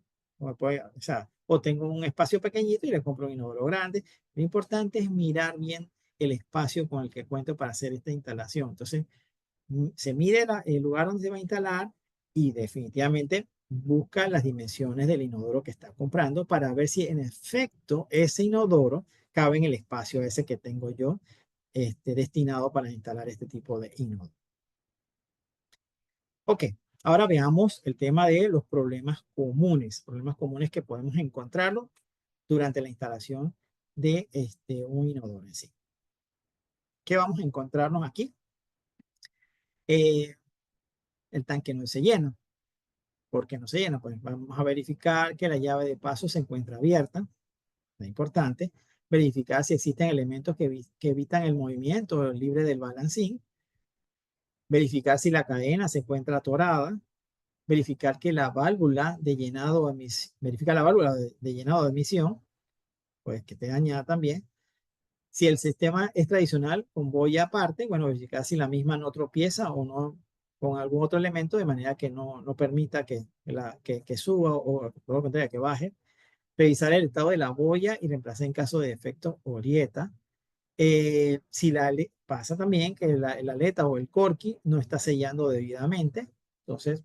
tengo un espacio pequeñito y le compro un inodoro grande. Lo importante es mirar bien el espacio con el que cuento para hacer esta instalación. Entonces, se mide el lugar donde se va a instalar y definitivamente busca las dimensiones del inodoro que está comprando para ver si en efecto ese inodoro cabe en el espacio ese que tengo yo destinado para instalar este tipo de inodoro. Ok, ahora veamos el tema de los problemas comunes que podemos encontrarlo durante la instalación de un inodoro en sí. ¿Qué vamos a encontrarnos aquí? El tanque no se llena. ¿Por qué no se llena? Pues vamos a verificar que la llave de paso se encuentra abierta. Es importante. Verificar si existen elementos que evitan el movimiento libre del balancín. Verificar si la cadena se encuentra atorada. Verificar que la válvula de llenado, verifica la válvula de llenado de emisión, pues que esté dañada también. Si el sistema es tradicional con boya aparte, bueno, verificar si la misma no tropieza o no con algún otro elemento de manera que no permita que suba o por lo contrario, que baje. Revisar el estado de la boya y reemplazar en caso de defecto orieta. Si pasa también que la aleta o el corky no está sellando debidamente, entonces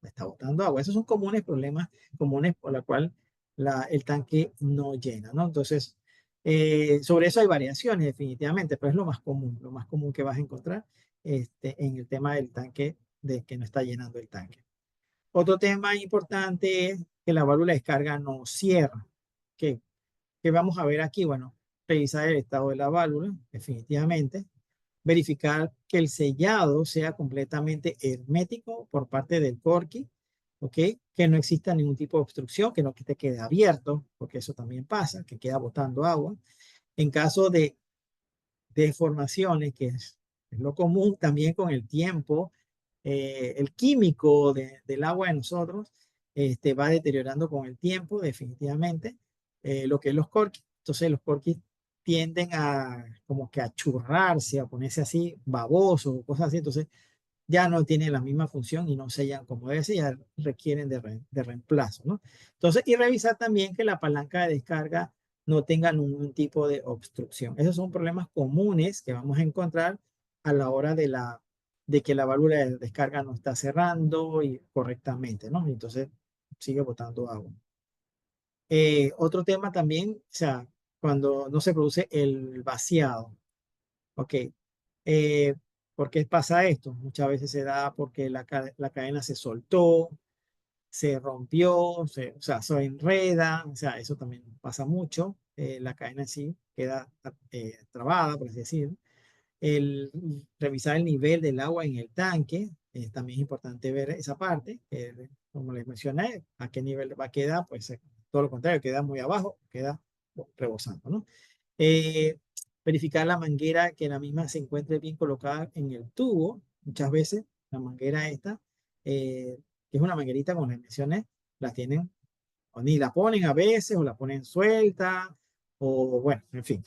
está botando agua. Esos son problemas comunes por la cual el tanque no llena, ¿no? Entonces, sobre eso hay variaciones definitivamente, pero es lo más común que vas a encontrar en el tema del tanque, de que no está llenando el tanque. Otro tema importante es que la válvula de descarga no cierra. ¿Qué vamos a ver aquí? Bueno, revisar el estado de la válvula, definitivamente. Verificar que el sellado sea completamente hermético por parte del corky, ¿ok? Que no exista ningún tipo de obstrucción, que no te quede abierto, porque eso también pasa, que queda botando agua. En caso de deformaciones, que es lo común también con el tiempo, el químico del agua de nosotros va deteriorando con el tiempo, definitivamente, lo que es los corquis. Entonces los corquis tienden a como que a churrarse, a ponerse así babosos, cosas así. Entonces ya no tienen la misma función y no sellan como debe ser, ya requieren de reemplazo, ¿no? Entonces, y revisar también que la palanca de descarga no tenga ningún tipo de obstrucción. Esos son problemas comunes que vamos a encontrar a la hora de que la válvula de descarga no está cerrando correctamente, ¿no? Entonces, sigue botando agua. Otro tema también, o sea, cuando no se produce el vaciado. Ok. Eh, ¿Por qué pasa esto? Muchas veces se da porque la cadena se soltó, se rompió, o sea, se enreda, o sea, eso también pasa mucho. La cadena en sí queda trabada, por así decir. Revisar el nivel del agua en el tanque, también es importante ver esa parte. Como les mencioné, a qué nivel va a quedar, pues todo lo contrario, queda muy abajo, queda rebosando, ¿no? Verificar la manguera, que la misma se encuentre bien colocada en el tubo. Muchas veces la manguera esta, que es una manguerita, como les mencioné, la tienen, o ni la ponen a veces, o la ponen suelta, o bueno, en fin,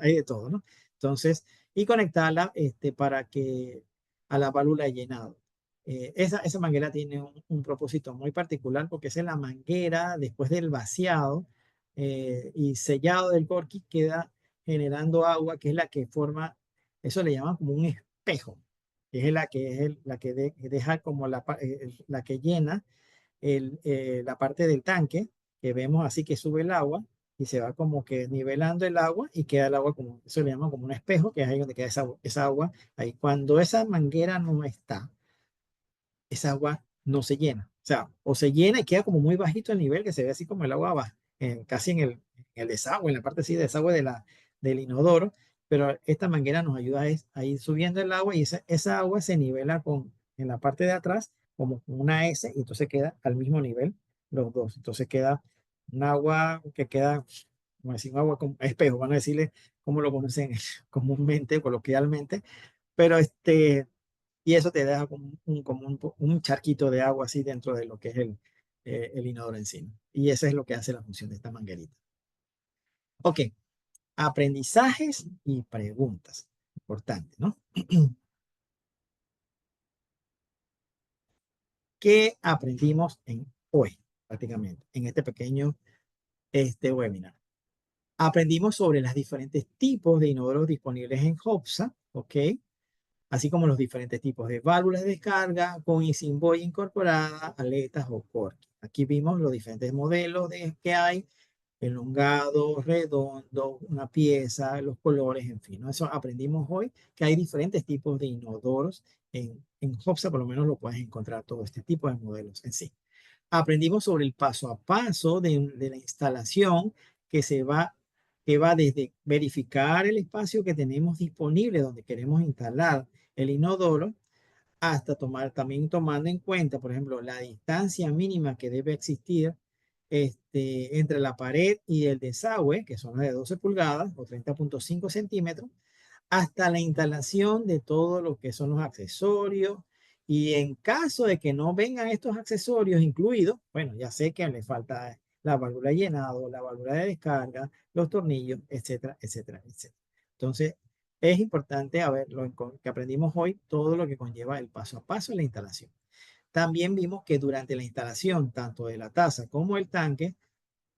hay de todo, ¿no? Entonces, y conectarla para que a la válvula de llenado. Esa manguera tiene un propósito muy particular porque esa es la manguera después del vaciado y sellado del corky, queda generando agua, que es la que forma, eso le llaman como un espejo, que es la que deja como la que llena la parte del tanque, que vemos así que sube el agua y se va como que nivelando el agua y queda el agua como, eso le llaman como un espejo, que es ahí donde queda esa agua. Ahí cuando esa manguera no está, esa agua no se llena. O sea, o se llena y queda como muy bajito el nivel, que se ve así como el agua va, casi en el desagüe, en la parte así de desagüe del inodoro, pero esta manguera nos ayuda a ir subiendo el agua y esa agua se nivela en la parte de atrás como una S y entonces queda al mismo nivel los dos. Entonces queda un agua que queda, como decir, un agua como espejo, van a decirle como lo conocen comúnmente, coloquialmente, pero y eso te deja como un charquito de agua así dentro de lo que es el inodoro en sí, ¿no? Y eso es lo que hace la función de esta manguerita. Ok, aprendizajes y preguntas. Importante, ¿no? ¿Qué aprendimos hoy, prácticamente, en este pequeño webinar? Aprendimos sobre los diferentes tipos de inodoros disponibles en JOPSA, ¿ok? Así como los diferentes tipos de válvulas de descarga con y sin boya incorporada, aletas o corky. Aquí vimos los diferentes modelos que hay, elongado, redondo, una pieza, los colores, en fin, ¿no? Eso aprendimos hoy, que hay diferentes tipos de inodoros. En JOPSA por lo menos lo puedes encontrar todo este tipo de modelos en sí. Aprendimos sobre el paso a paso de la instalación que que va desde verificar el espacio que tenemos disponible donde queremos instalar el inodoro hasta también tomando en cuenta, por ejemplo, la distancia mínima que debe existir entre la pared y el desagüe, que son las de 12 pulgadas o 30.5 centímetros, hasta la instalación de todo lo que son los accesorios. Y en caso de que no vengan estos accesorios incluidos, bueno, ya sé que le falta la válvula de llenado, la válvula de descarga, los tornillos, etcétera, etcétera, etcétera. Entonces, es importante, a ver, lo que aprendimos hoy, todo lo que conlleva el paso a paso de la instalación. También vimos que durante la instalación, tanto de la taza como el tanque,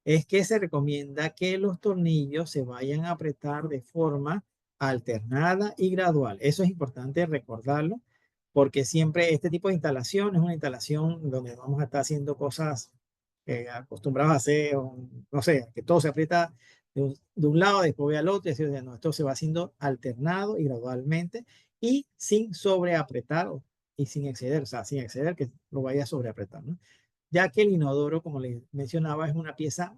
es que se recomienda que los tornillos se vayan a apretar de forma alternada y gradual. Eso es importante recordarlo, porque siempre este tipo de instalación es una instalación donde vamos a estar haciendo cosas acostumbrados a hacer, no sé, que todo se aprieta de un lado, después voy al otro, y así, no, esto se va haciendo alternado y gradualmente y sin sobreapretar y sin exceder, o sea, sin exceder que lo vaya a sobreapretar, ¿no? Ya que el inodoro, como les mencionaba, es una pieza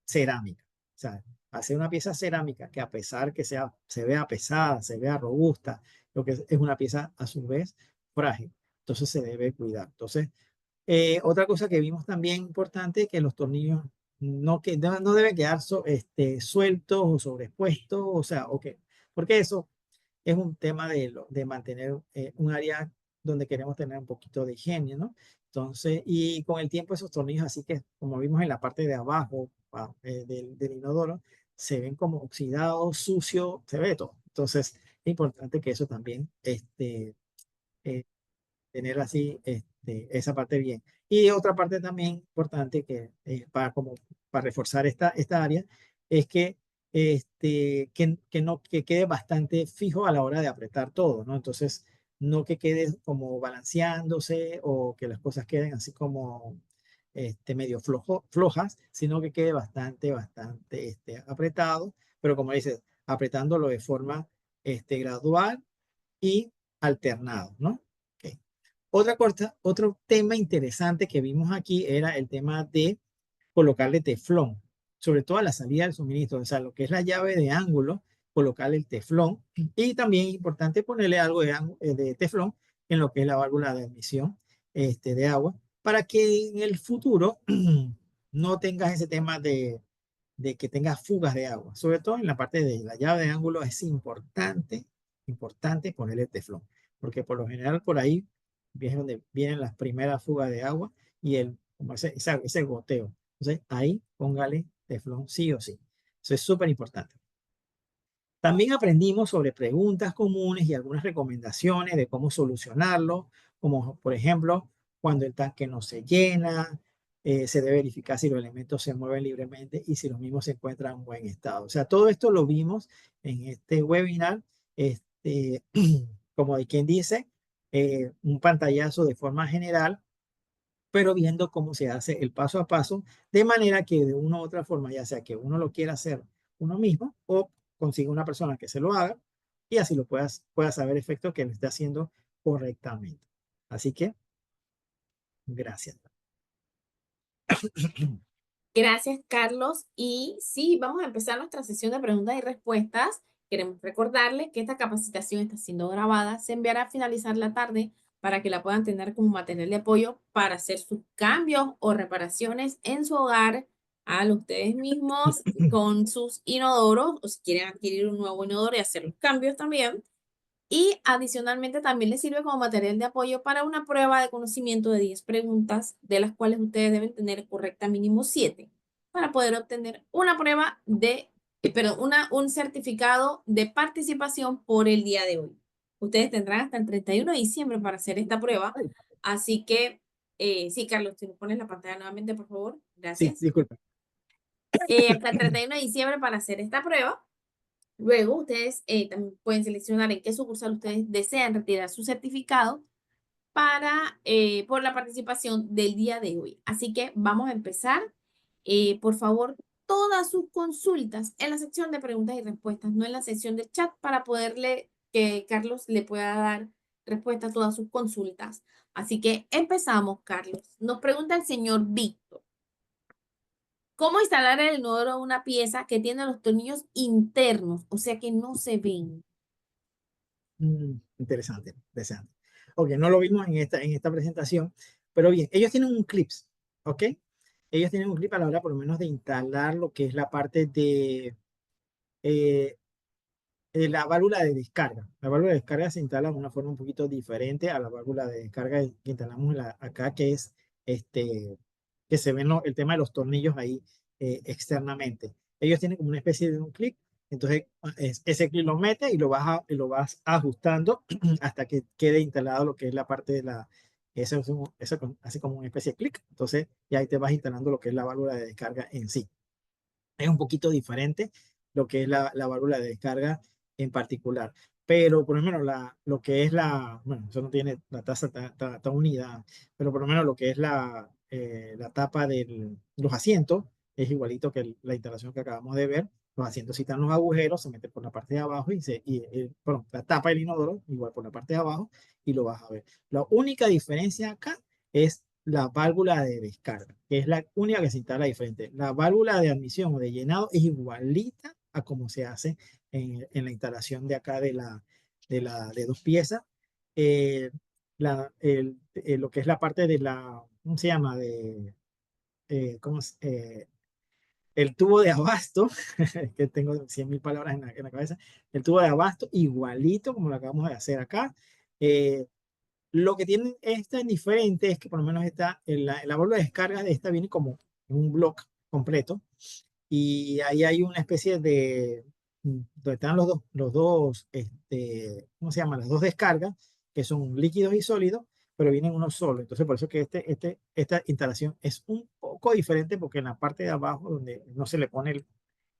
cerámica. O sea, hacer una pieza cerámica que a pesar que se vea pesada, se vea robusta, lo que es una pieza a su vez frágil. Entonces se debe cuidar. Entonces, otra cosa que vimos también importante, que los tornillos no deben quedar sueltos o sobreexpuestos, o sea, porque eso es un tema de mantener un área donde queremos tener un poquito de higiene, ¿no? Entonces, y con el tiempo esos tornillos, así que como vimos en la parte de abajo del inodoro, se ven como oxidados, sucios, se ve todo. Entonces, es importante que eso también, eh, tener así esa parte bien. Y otra parte también importante que para reforzar esta área es que quede bastante fijo a la hora de apretar todo, ¿no? Entonces, no que quede como balanceándose o que las cosas queden así como medio flojas, sino que quede bastante apretado, pero como dices, apretándolo de forma gradual y alternado, ¿no? Ok. Otro tema interesante que vimos aquí era el tema de colocarle teflón, sobre todo a la salida del suministro, o sea, lo que es la llave de ángulo, colocarle el teflón. Y también es importante ponerle algo de teflón en lo que es la válvula de admisión de agua, para que en el futuro no tengas ese tema de que tengas fugas de agua. Sobre todo en la parte de la llave de ángulo es importante ponerle teflón, porque por lo general por ahí es donde vienen las primeras fugas de agua y como ese goteo. Entonces ahí póngale teflón sí o sí. Eso es súper importante. También aprendimos sobre preguntas comunes y algunas recomendaciones de cómo solucionarlo, como por ejemplo, cuando el tanque no se llena, se debe verificar si los elementos se mueven libremente y si los mismos se encuentran en buen estado. O sea, todo esto lo vimos en este webinar, como de quien dice, un pantallazo de forma general, pero viendo cómo se hace el paso a paso, de manera que de una u otra forma, ya sea que uno lo quiera hacer uno mismo o consiga una persona que se lo haga y así lo pueda saber efecto que lo esté haciendo correctamente. Así que, gracias. Gracias, Carlos. Y sí, vamos a empezar nuestra sesión de preguntas y respuestas. Queremos recordarles que esta capacitación está siendo grabada. Se enviará a finalizar la tarde para que la puedan tener como material de apoyo para hacer sus cambios o reparaciones en su hogar, a ustedes mismos con sus inodoros, o si quieren adquirir un nuevo inodoro y hacer los cambios también. Y adicionalmente también les sirve como material de apoyo para una prueba de conocimiento de 10 preguntas, de las cuales ustedes deben tener correcta mínimo 7, para poder obtener una prueba un certificado de participación por el día de hoy. Ustedes tendrán hasta el 31 de diciembre para hacer esta prueba. Así que, sí, Carlos, si nos pones la pantalla nuevamente, por favor. Sí, Gracias. disculpa. hasta el 31 de diciembre para hacer esta prueba. Luego ustedes también pueden seleccionar en qué sucursal ustedes desean retirar su certificado por la participación del día de hoy. Así que vamos a empezar. Por favor, todas sus consultas en la sección de preguntas y respuestas, no en la sección de chat, para que Carlos le pueda dar respuesta a todas sus consultas. Así que empezamos, Carlos. Nos pregunta el señor Víctor. ¿Cómo instalar en el inodoro una pieza que tiene los tornillos internos, o sea que no se ven? Interesante, interesante. Ok, no lo vimos en esta presentación, pero bien, ellos tienen un clips, ¿ok? Ellos tienen un clip a la hora por lo menos de instalar lo que es la parte eh, de la válvula de descarga. La válvula de descarga se instala de una forma un poquito diferente a la válvula de descarga que instalamos acá, que es que se ven el tema de los tornillos ahí externamente. Ellos tienen como una especie de un clip, entonces ese clip lo mete y lo vas ajustando hasta que quede instalado lo que es la parte de la, eso hace como una especie de clic, entonces ya ahí te vas instalando lo que es la válvula de descarga en sí. Es un poquito diferente lo que es la válvula de descarga en particular. Pero por lo menos lo que es bueno, eso no tiene la taza está unida, pero por lo menos lo que es la tapa de los asientos es igualito que la instalación que acabamos de ver. Los asientos, si están los agujeros, se mete por la parte de abajo bueno, la tapa del inodoro, igual por la parte de abajo, y lo vas a ver. La única diferencia acá es la válvula de descarga, que es la única que se instala diferente. La válvula de admisión o de llenado es igualita a como se hace en la instalación de acá de dos piezas. Eh, lo que es la parte de ¿cómo se llama? El tubo de abasto, que tengo 100.000 palabras en la cabeza, el tubo de abasto igualito como lo acabamos de hacer acá. Lo que tiene esta en diferente es que por lo menos la válvula de descarga de esta viene como en un bloque completo y ahí hay una especie donde están ¿cómo se llama? Las dos descargas, que son líquidos y sólidos, pero vienen uno solo. Entonces, por eso que esta instalación es un poco diferente porque en la parte de abajo, donde no se le pone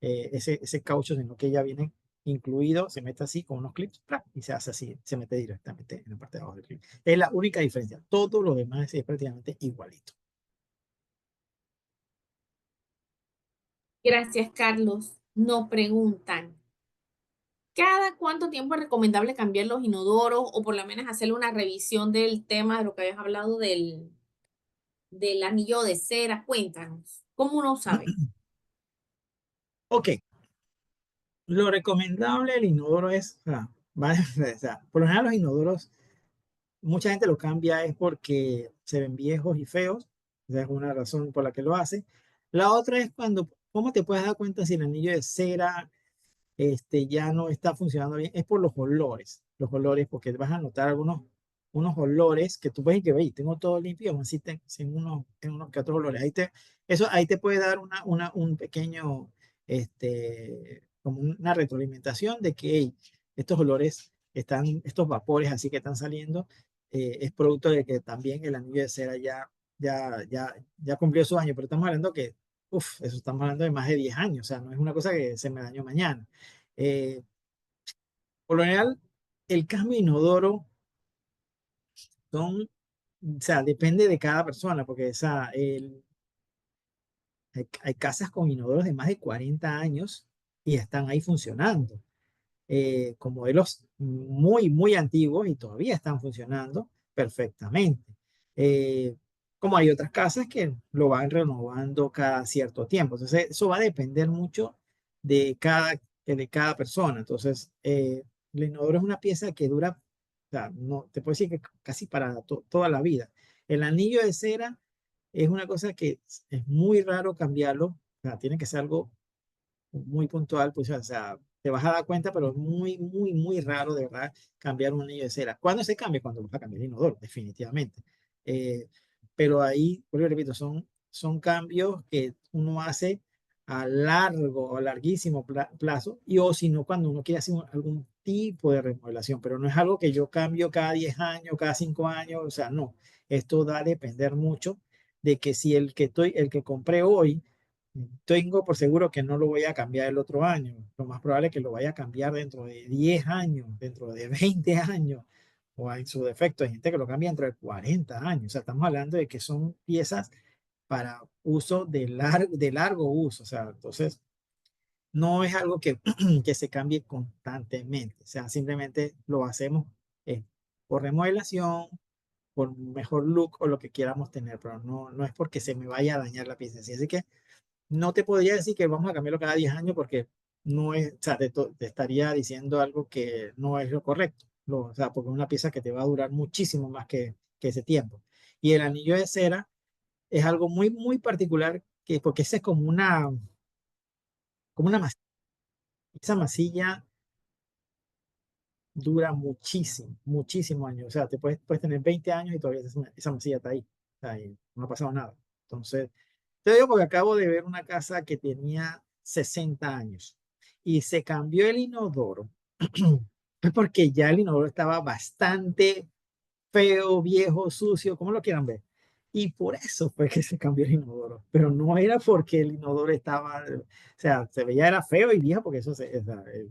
ese caucho, sino que ya viene incluido, se mete así con unos clips ¡pra! Y se hace así, se mete directamente en la parte de abajo del clip. Es la única diferencia. Todo lo demás es prácticamente igualito. Gracias, Carlos. Nos preguntan, ¿cada cuánto tiempo es recomendable cambiar los inodoros o por lo menos hacerle una revisión del tema de lo que habías hablado del anillo de cera? Cuéntanos, ¿cómo uno sabe? Ok, lo recomendable del inodoro es, o sea, por lo general los inodoros, mucha gente lo cambia es porque se ven viejos y feos, esa es una razón por la que lo hace. La otra es ¿cómo te puedes dar cuenta si el anillo de cera ya no está funcionando bien? Es por los olores, porque vas a notar unos olores que tú ves y que veis, tengo todo limpio, aún así en unos que otros olores. Ahí te puede dar un pequeño, como una retroalimentación de que hey, estos olores estos vapores así que están saliendo, es producto de que también el anillo de cera ya cumplió su año, pero estamos hablando que, eso estamos hablando de más de 10 años, o sea, no es una cosa que se me dañó mañana. Eh, por lo general, el cambio de inodoro o sea, depende de cada persona, porque hay casas con inodoros de más de 40 años y están ahí funcionando, con modelos muy, muy antiguos y todavía están funcionando perfectamente. Eh, Como hay otras casas que lo van renovando cada cierto tiempo. Entonces, eso va a depender mucho de cada persona. Entonces, el inodoro es una pieza que dura, o sea, no, te puedo decir que casi para toda la vida. El anillo de cera es una cosa que es muy raro cambiarlo. O sea, tiene que ser algo muy puntual, pues, o sea, te vas a dar cuenta, pero es muy, muy, muy raro, de verdad, cambiar un anillo de cera. ¿Cuándo se cambia? Cuando vas a cambiar el inodoro, definitivamente. Eh, pero ahí, por repito, son cambios que uno hace a largo o larguísimo plazo, y o si no, cuando uno quiere hacer algún tipo de remodelación, pero no es algo que yo cambio cada 10 años, cada 5 años, o sea, no. Esto da a depender mucho de que si el que compré hoy tengo por seguro que no lo voy a cambiar el otro año. Lo más probable es que lo vaya a cambiar dentro de 10 años, dentro de 20 años, o en su defecto, hay gente que lo cambia dentro de 40 años. O sea, estamos hablando de que son piezas para uso de largo uso. O sea, entonces no es algo que, que se cambie constantemente. O sea, simplemente lo hacemos eh, por remodelación, por mejor look o lo que queramos tener, pero no es porque se me vaya a dañar la pieza. Así que no te podría decir que vamos a cambiarlo cada 10 años porque no es, o sea, te estaría diciendo algo que no es lo correcto. O sea, porque es una pieza que te va a durar muchísimo más que ese tiempo. Y el anillo de cera es algo muy, muy particular porque ese es como una masilla. Esa masilla dura muchísimo, muchísimos años. O sea, puedes tener 20 años y todavía esa masilla está ahí. O sea, y no ha pasado nada. Entonces, te digo porque acabo de ver una casa que tenía 60 años y se cambió el inodoro. Es porque ya el inodoro estaba bastante feo, viejo, sucio, como lo quieran ver. Y por eso fue que se cambió el inodoro. Pero no era porque el inodoro estaba, o sea, se veía era feo y viejo porque o sea,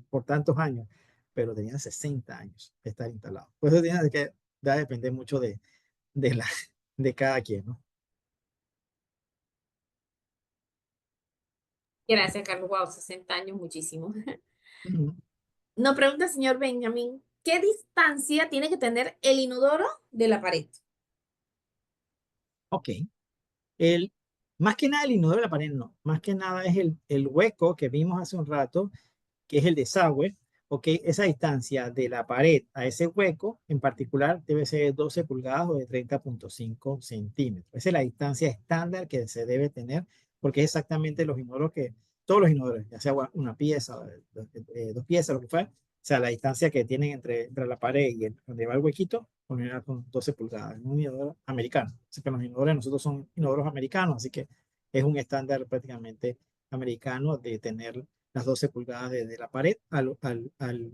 por tantos años, pero tenía 60 años de estar instalado. Por eso tiene que va a depender mucho de, la, de cada quien, ¿no? Gracias, Carlos. Wow, 60 años, muchísimo. Ujú. Nos pregunta el señor Benjamín, ¿qué distancia tiene que tener el inodoro de la pared? Ok. El, más que nada el inodoro de la pared, no. Más que nada es el hueco que vimos hace un rato, que es el desagüe, ok, esa distancia de la pared a ese hueco en particular debe ser de 12 pulgadas o de 30,5 centímetros. Esa es la distancia estándar que se debe tener, porque es exactamente los inodoros todos los inodoros, ya sea una pieza, dos piezas, lo que fue, o sea, la distancia que tienen entre la pared y donde va el huequito, con 12 pulgadas, un inodoro americano. Así que los inodoros de nosotros son inodoros americanos, así que es un estándar prácticamente americano de tener las 12 pulgadas de la pared al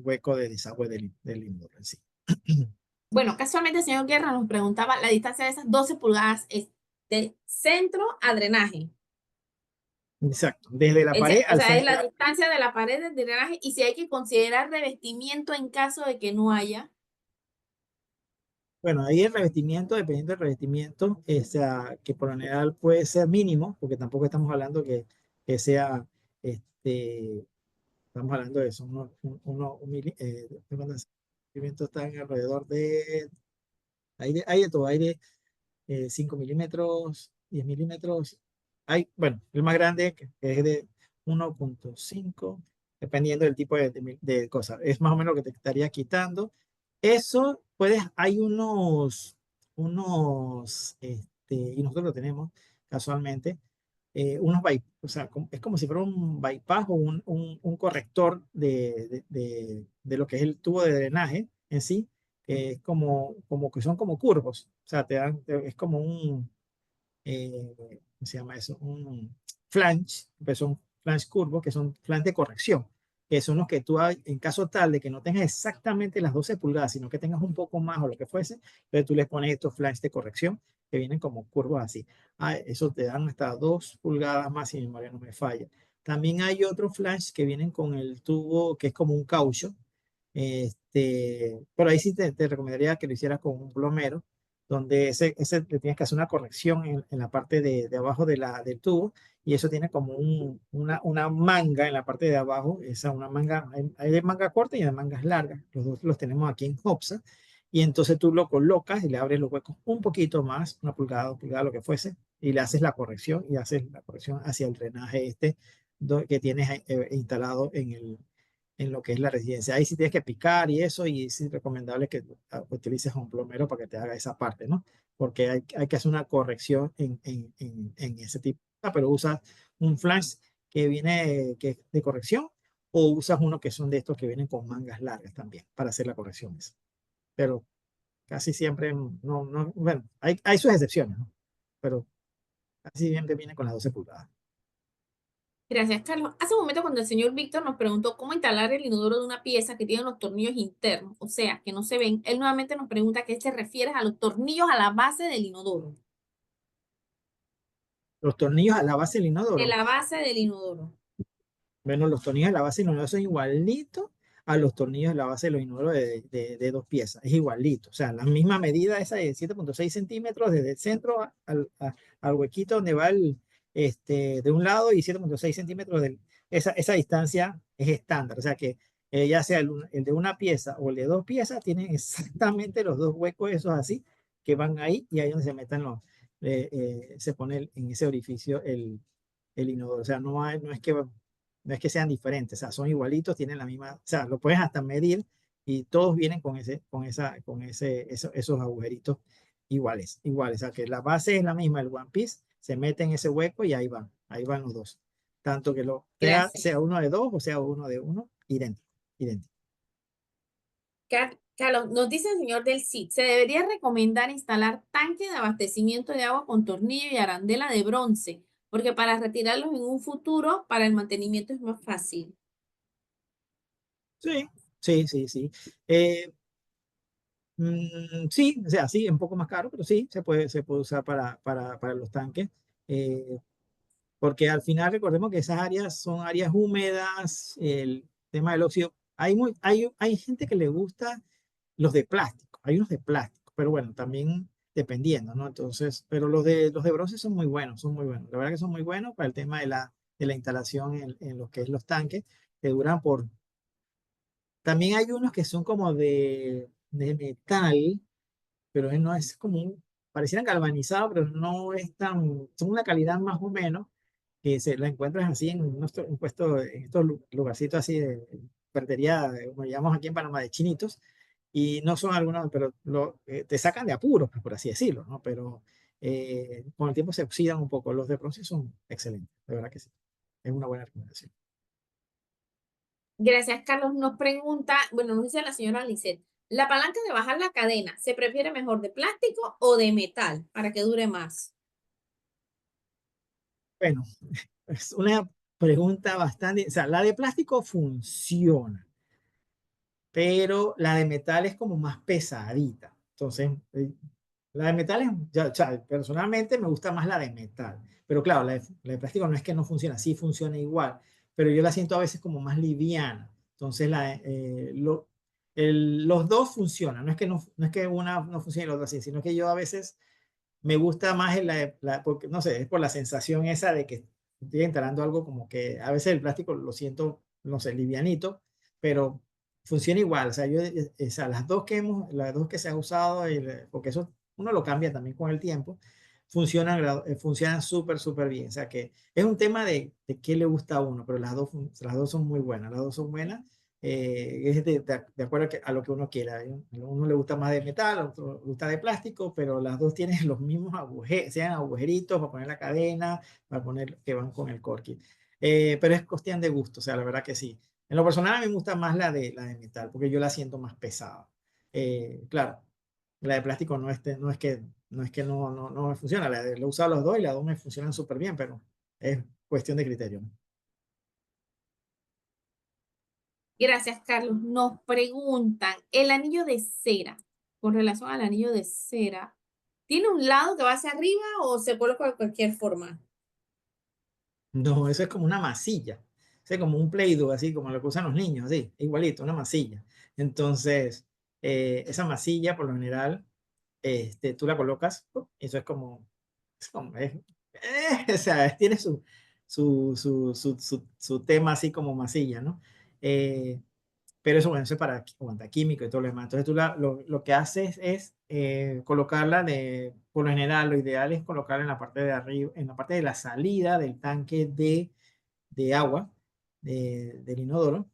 hueco de desagüe del inodoro en sí. Bueno, casualmente el señor Guerra nos preguntaba, la distancia de esas 12 pulgadas es de centro a drenaje. Exacto, desde la pared O al sea, es centro. la distancia de la pared del drenaje y si hay que considerar revestimiento en caso de que no haya. Bueno, ahí el revestimiento, dependiendo del revestimiento, o sea, que por lo general puede ser mínimo, porque tampoco estamos hablando que sea, estamos hablando de eso, los revestimientos están alrededor hay de todo, hay de 5 milímetros, 10 milímetros. Hay, bueno, el más grande que es de 1,5, dependiendo del tipo de cosa. Es más o menos lo que te estaría quitando. Eso hay y nosotros lo tenemos casualmente, o sea, es como si fuera un bypass o un corrector de lo que es el tubo de drenaje en sí, que es como que son como curvos, o sea, es como ¿cómo se llama eso? Un flange, que son flange curvos, que son flange de corrección, que son los que tú, en caso tal de que no tengas exactamente las 12 pulgadas, sino que tengas un poco más o lo que fuese, entonces tú les pones estos flanges de corrección que vienen como curvos así. Eso te dan hasta 2 pulgadas más, si mi memoria no me falla. También hay otros flanges que vienen con el tubo que es como un caucho. Pero ahí sí te recomendaría que lo hicieras con un plomero, donde ese le tienes que hacer una corrección en la parte de abajo del tubo, y eso tiene como una manga en la parte de abajo, una manga, hay de manga corta y de mangas largas, los dos los tenemos aquí en Hopsa, y entonces tú lo colocas y le abres los huecos un poquito más, 1 pulgada, 2 pulgadas, lo que fuese, y le haces la corrección, y haces la corrección hacia el drenaje que tienes instalado en lo que es la residencia. Ahí sí tienes que picar y eso, y es recomendable que utilices a un plomero para que te haga esa parte, ¿no? Porque hay que hacer una corrección en ese tipo. Pero usas un flash que es de corrección, o usas uno que son de estos que vienen con mangas largas también para hacer la corrección. Pero casi siempre, bueno, hay sus excepciones, ¿no? Pero casi siempre viene con las 12 pulgadas. Gracias, Carlos. Hace un momento cuando el señor Víctor nos preguntó cómo instalar el inodoro de una pieza que tiene los tornillos internos, o sea, que no se ven, él nuevamente nos pregunta a qué se refiere a los tornillos a la base del inodoro. Los tornillos a la base del de inodoro. la base del inodoro. Bueno, los tornillos a la base del inodoro son igualitos a los tornillos a la base de los inodoros de 2 piezas. Es igualito. O sea, la misma medida esa de 7,6 centímetros desde el centro al huequito donde va de un lado y 7,6 centímetros esa distancia es estándar. O sea que ya sea el de una pieza o el de 2 piezas, tienen exactamente los dos huecos esos así que van ahí y ahí donde se metan se pone en ese orificio el inodoro. O sea, no es que sean diferentes, o sea, son igualitos, tienen la misma, o sea, lo puedes hasta medir y todos vienen esos agujeritos iguales. O sea, que la base es la misma, el One Piece se mete en ese hueco y ahí van los dos. Tanto que Gracias. sea uno de dos o sea uno de uno, idéntico, idéntico. Carlos, nos dice el señor del CID, se debería recomendar instalar tanque de abastecimiento de agua con tornillo y arandela de bronce, porque para retirarlos en un futuro, para el mantenimiento es más fácil. Sí, sí, sí, sí. Eh, sí, o sea, sí, es un poco más caro, pero sí, se puede usar para los tanques. Eh, Porque al final recordemos que esas áreas son áreas húmedas, el tema del óxido. Hay gente que le gusta los de plástico, hay unos de plástico, pero bueno, también dependiendo, ¿no? Entonces, pero los de bronce son muy buenos, son muy buenos. La verdad que son muy buenos para el tema de la instalación en lo que es los tanques, que duran por. También hay unos que son como de metal, pero no es como parecieran galvanizados, pero no es son una calidad más o menos que se la encuentras así un puesto, en estos lugarcitos así de ferretería, como llamamos aquí en Panamá, de chinitos, y no son algunos, pero te sacan de apuros, pues, por así decirlo, ¿no? Pero con el tiempo se oxidan un poco. Los de bronce son excelentes, de verdad que sí. Es una buena recomendación. Gracias, Carlos. Nos pregunta, bueno, nos dice la señora Lisset, ¿la palanca de bajar la cadena se prefiere mejor de plástico o de metal para que dure más? Bueno, es una pregunta bastante, o sea, la de plástico funciona, pero la de metal es como más pesadita. Entonces, la de metal o sea, personalmente me gusta más la de metal, pero claro, la de plástico no es que no funciona, sí funciona igual, pero yo la siento a veces como más liviana. Entonces, los dos funcionan, no es que una no funcione y la otra sí, sino que yo a veces me gusta más porque, no sé, es por la sensación esa de que estoy instalando algo como que a veces el plástico lo siento, no sé, livianito, pero funciona igual. O sea, o sea, las dos que se ha usado, porque eso uno lo cambia también con el tiempo, funcionan súper, súper bien. O sea, que es un tema de qué le gusta a uno, pero las dos son muy buenas. Las dos son buenas. Es de acuerdo a lo que uno quiera. A uno le gusta más de metal, a otro le gusta de plástico, pero las dos tienen los mismos agujeros, sean agujeritos para poner la cadena, para poner que van con el corky. Pero es cuestión de gusto, o sea, la verdad que sí. En lo personal a mí me gusta más la de metal, porque yo la siento más pesada. Claro, la de plástico no es que no me funciona. Lo he usado los dos y las dos me funcionan súper bien, pero es cuestión de criterio, ¿no? Gracias, Carlos. Nos preguntan, el anillo de cera, con relación al anillo de cera, ¿tiene un lado que va hacia arriba o se coloca de cualquier forma? No, eso es como una masilla. Eso es como un Play-Doh, así como lo que usan los niños, así, igualito, una masilla. Entonces, esa masilla, por lo general, tú la colocas, ¡pum! Eso o sea, tiene su tema así como masilla, ¿no? Eh, pero eso, bueno, eso es para aguantar químico y todo lo demás. Entonces tú lo que haces es colocarla por lo general, lo ideal es colocarla en la parte de arriba, en la parte de la salida del tanque de agua del inodoro,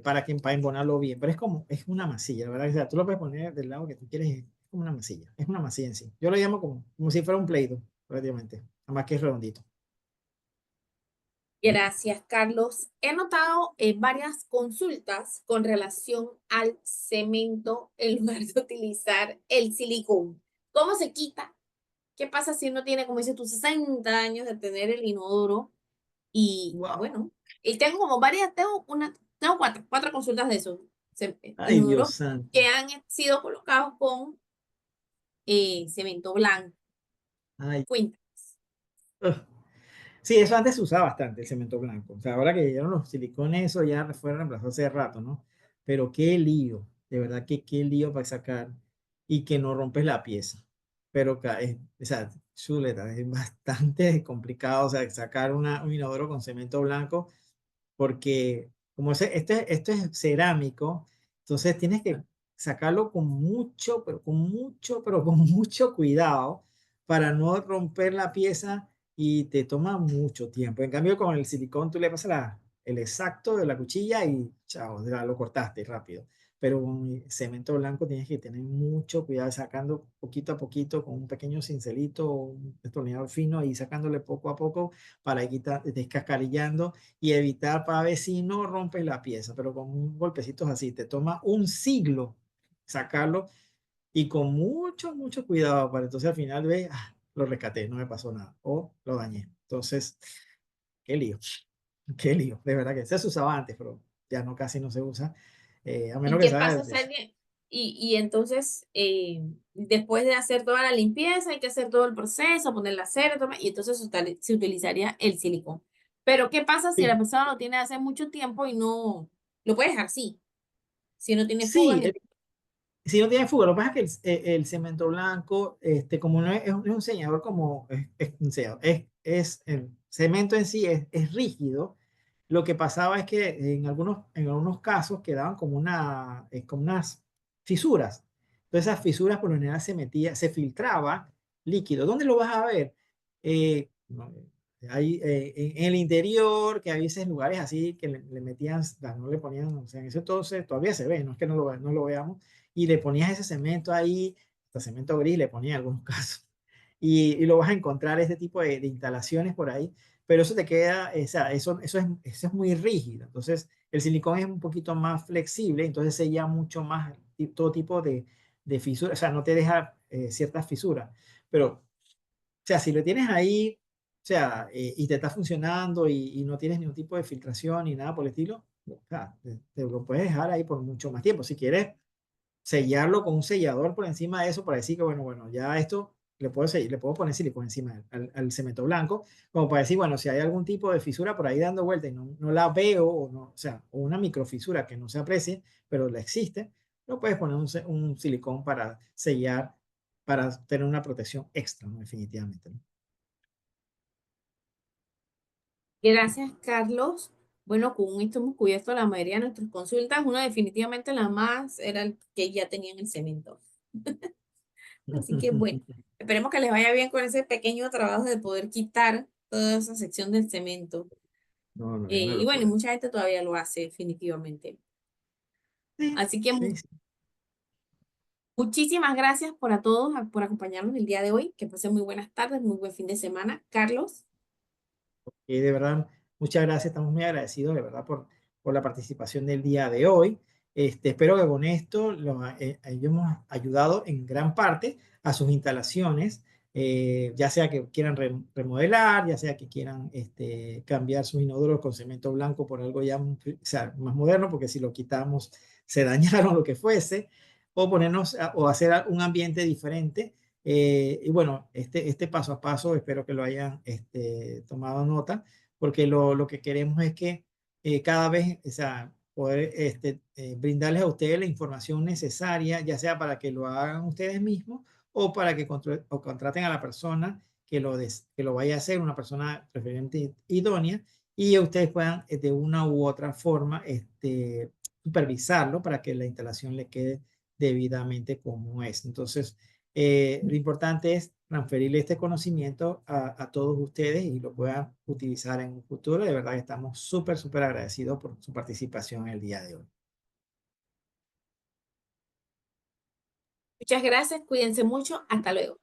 para embonarlo bien. Pero es una masilla, ¿verdad? O sea, tú lo puedes poner del lado que tú quieres, es como una masilla, es una masilla en sí. Yo lo llamo como si fuera un Play-Doh, prácticamente, nada más que es redondito. Gracias, Carlos. He notado varias consultas con relación al cemento en lugar de utilizar el silicón. ¿Cómo se quita? ¿Qué pasa si uno tiene, como dices tú, 60 años de tener el inodoro? Y Wow. bueno, y tengo como tengo cuatro consultas de esos Ay, Dios inodoros santo. que han sido colocados con cemento blanco. Ay, Cuenta. Sí, eso antes se usaba bastante, el cemento blanco. O sea, ahora que llegaron los silicones, eso ya fue reemplazado hace rato, ¿no? Pero qué lío, de verdad que qué lío para sacar y que no rompes la pieza. Pero, o sea, chuleta, es bastante complicado, o sea, sacar un inodoro con cemento blanco porque como esto es cerámico, entonces tienes que sacarlo con mucho, pero con mucho cuidado para no romper la pieza y te toma mucho tiempo. En cambio, con el silicón tú le pasas el exacto de la cuchilla y chao, ya lo cortaste rápido. Pero con el cemento blanco tienes que tener mucho cuidado sacando poquito a poquito con un pequeño cincelito o un destornillador fino y sacándole poco a poco para quitar, descascarillando y evitar para ver si no rompes la pieza, pero con golpecitos así, te toma un siglo sacarlo y con mucho cuidado para entonces al final ves, lo rescaté, no me pasó nada o lo dañé. Entonces, qué lío, qué lío, de verdad que se usaba antes, pero ya no casi no se usa, a ¿Y menos que qué pasa, sabes. Sally? Y entonces, después de hacer toda la limpieza, hay que hacer todo el proceso, poner la cera, y entonces se utilizaría el silicón. Pero, ¿qué pasa si la Sí, persona lo tiene hace mucho tiempo y no lo puede dejar así? Si no tiene fugas sí, ni... si no tiene fuga, lo que pasa es que el cemento blanco, como no es un sellador como es un sellador, el cemento en sí es rígido. Lo que pasaba es que en algunos casos quedaban como unas fisuras. Entonces esas fisuras por lo general se filtraba líquido. ¿Dónde lo vas a ver? No, hay, en el interior, que hay veces lugares así que le metían, no le ponían, o sea, en ese entonces todavía se ve, no es que no lo veamos, y le ponías ese cemento ahí, hasta cemento gris le ponía en algunos casos. Y lo vas a encontrar este tipo de instalaciones por ahí, pero eso te queda, o sea, eso es muy rígido. Entonces, el silicón es un poquito más flexible, entonces sella mucho más todo tipo de fisuras, o sea, no te deja ciertas fisuras. Pero, o sea, si lo tienes ahí, o sea, y te está funcionando y no tienes ningún tipo de filtración ni nada por el estilo, o sea, te lo puedes dejar ahí por mucho más tiempo. Si quieres sellarlo con un sellador por encima de eso para decir que, bueno, ya esto le puedo poner silicón encima al cemento blanco, como para decir, bueno, si hay algún tipo de fisura por ahí dando vuelta y no la veo, o, no, o sea, o una microfisura que no se aprecie, pero la existe, no puedes poner un silicón para sellar, para tener una protección extra, ¿no? Definitivamente, ¿no? Gracias, Carlos. Bueno, con esto hemos cubierto la mayoría de nuestras consultas. Una definitivamente la más era el que ya tenían el cemento. Así que bueno, esperemos que les vaya bien con ese pequeño trabajo de poder quitar toda esa sección del cemento. No, es una Y bueno, y locura. mucha gente todavía lo hace definitivamente. Sí, Así que sí, sí. muchísimas gracias por a todos por acompañarnos el día de hoy. Que pasen muy buenas tardes, muy buen fin de semana. Carlos, Y de verdad, muchas gracias, estamos muy agradecidos de verdad por la participación del día de hoy. Espero que con esto hayamos ayudado en gran parte a sus instalaciones, ya sea que quieran remodelar, ya sea que quieran cambiar sus inodoros con cemento blanco por algo ya o sea, más moderno, porque si lo quitamos se dañaron lo que fuese, o o hacer un ambiente diferente. Y bueno, este paso a paso espero que lo hayan tomado nota, porque lo que queremos es que cada vez, o sea, poder brindarles a ustedes la información necesaria, ya sea para que lo hagan ustedes mismos o para que o contraten a la persona que lo vaya a hacer, una persona referente idónea, y ustedes puedan de una u otra forma supervisarlo para que la instalación le quede debidamente como es. Entonces, lo importante es transferirle este conocimiento a todos ustedes y lo puedan utilizar en un futuro. De verdad que estamos súper agradecidos por su participación el día de hoy. muchas gracias. Cuídense mucho. Hasta luego.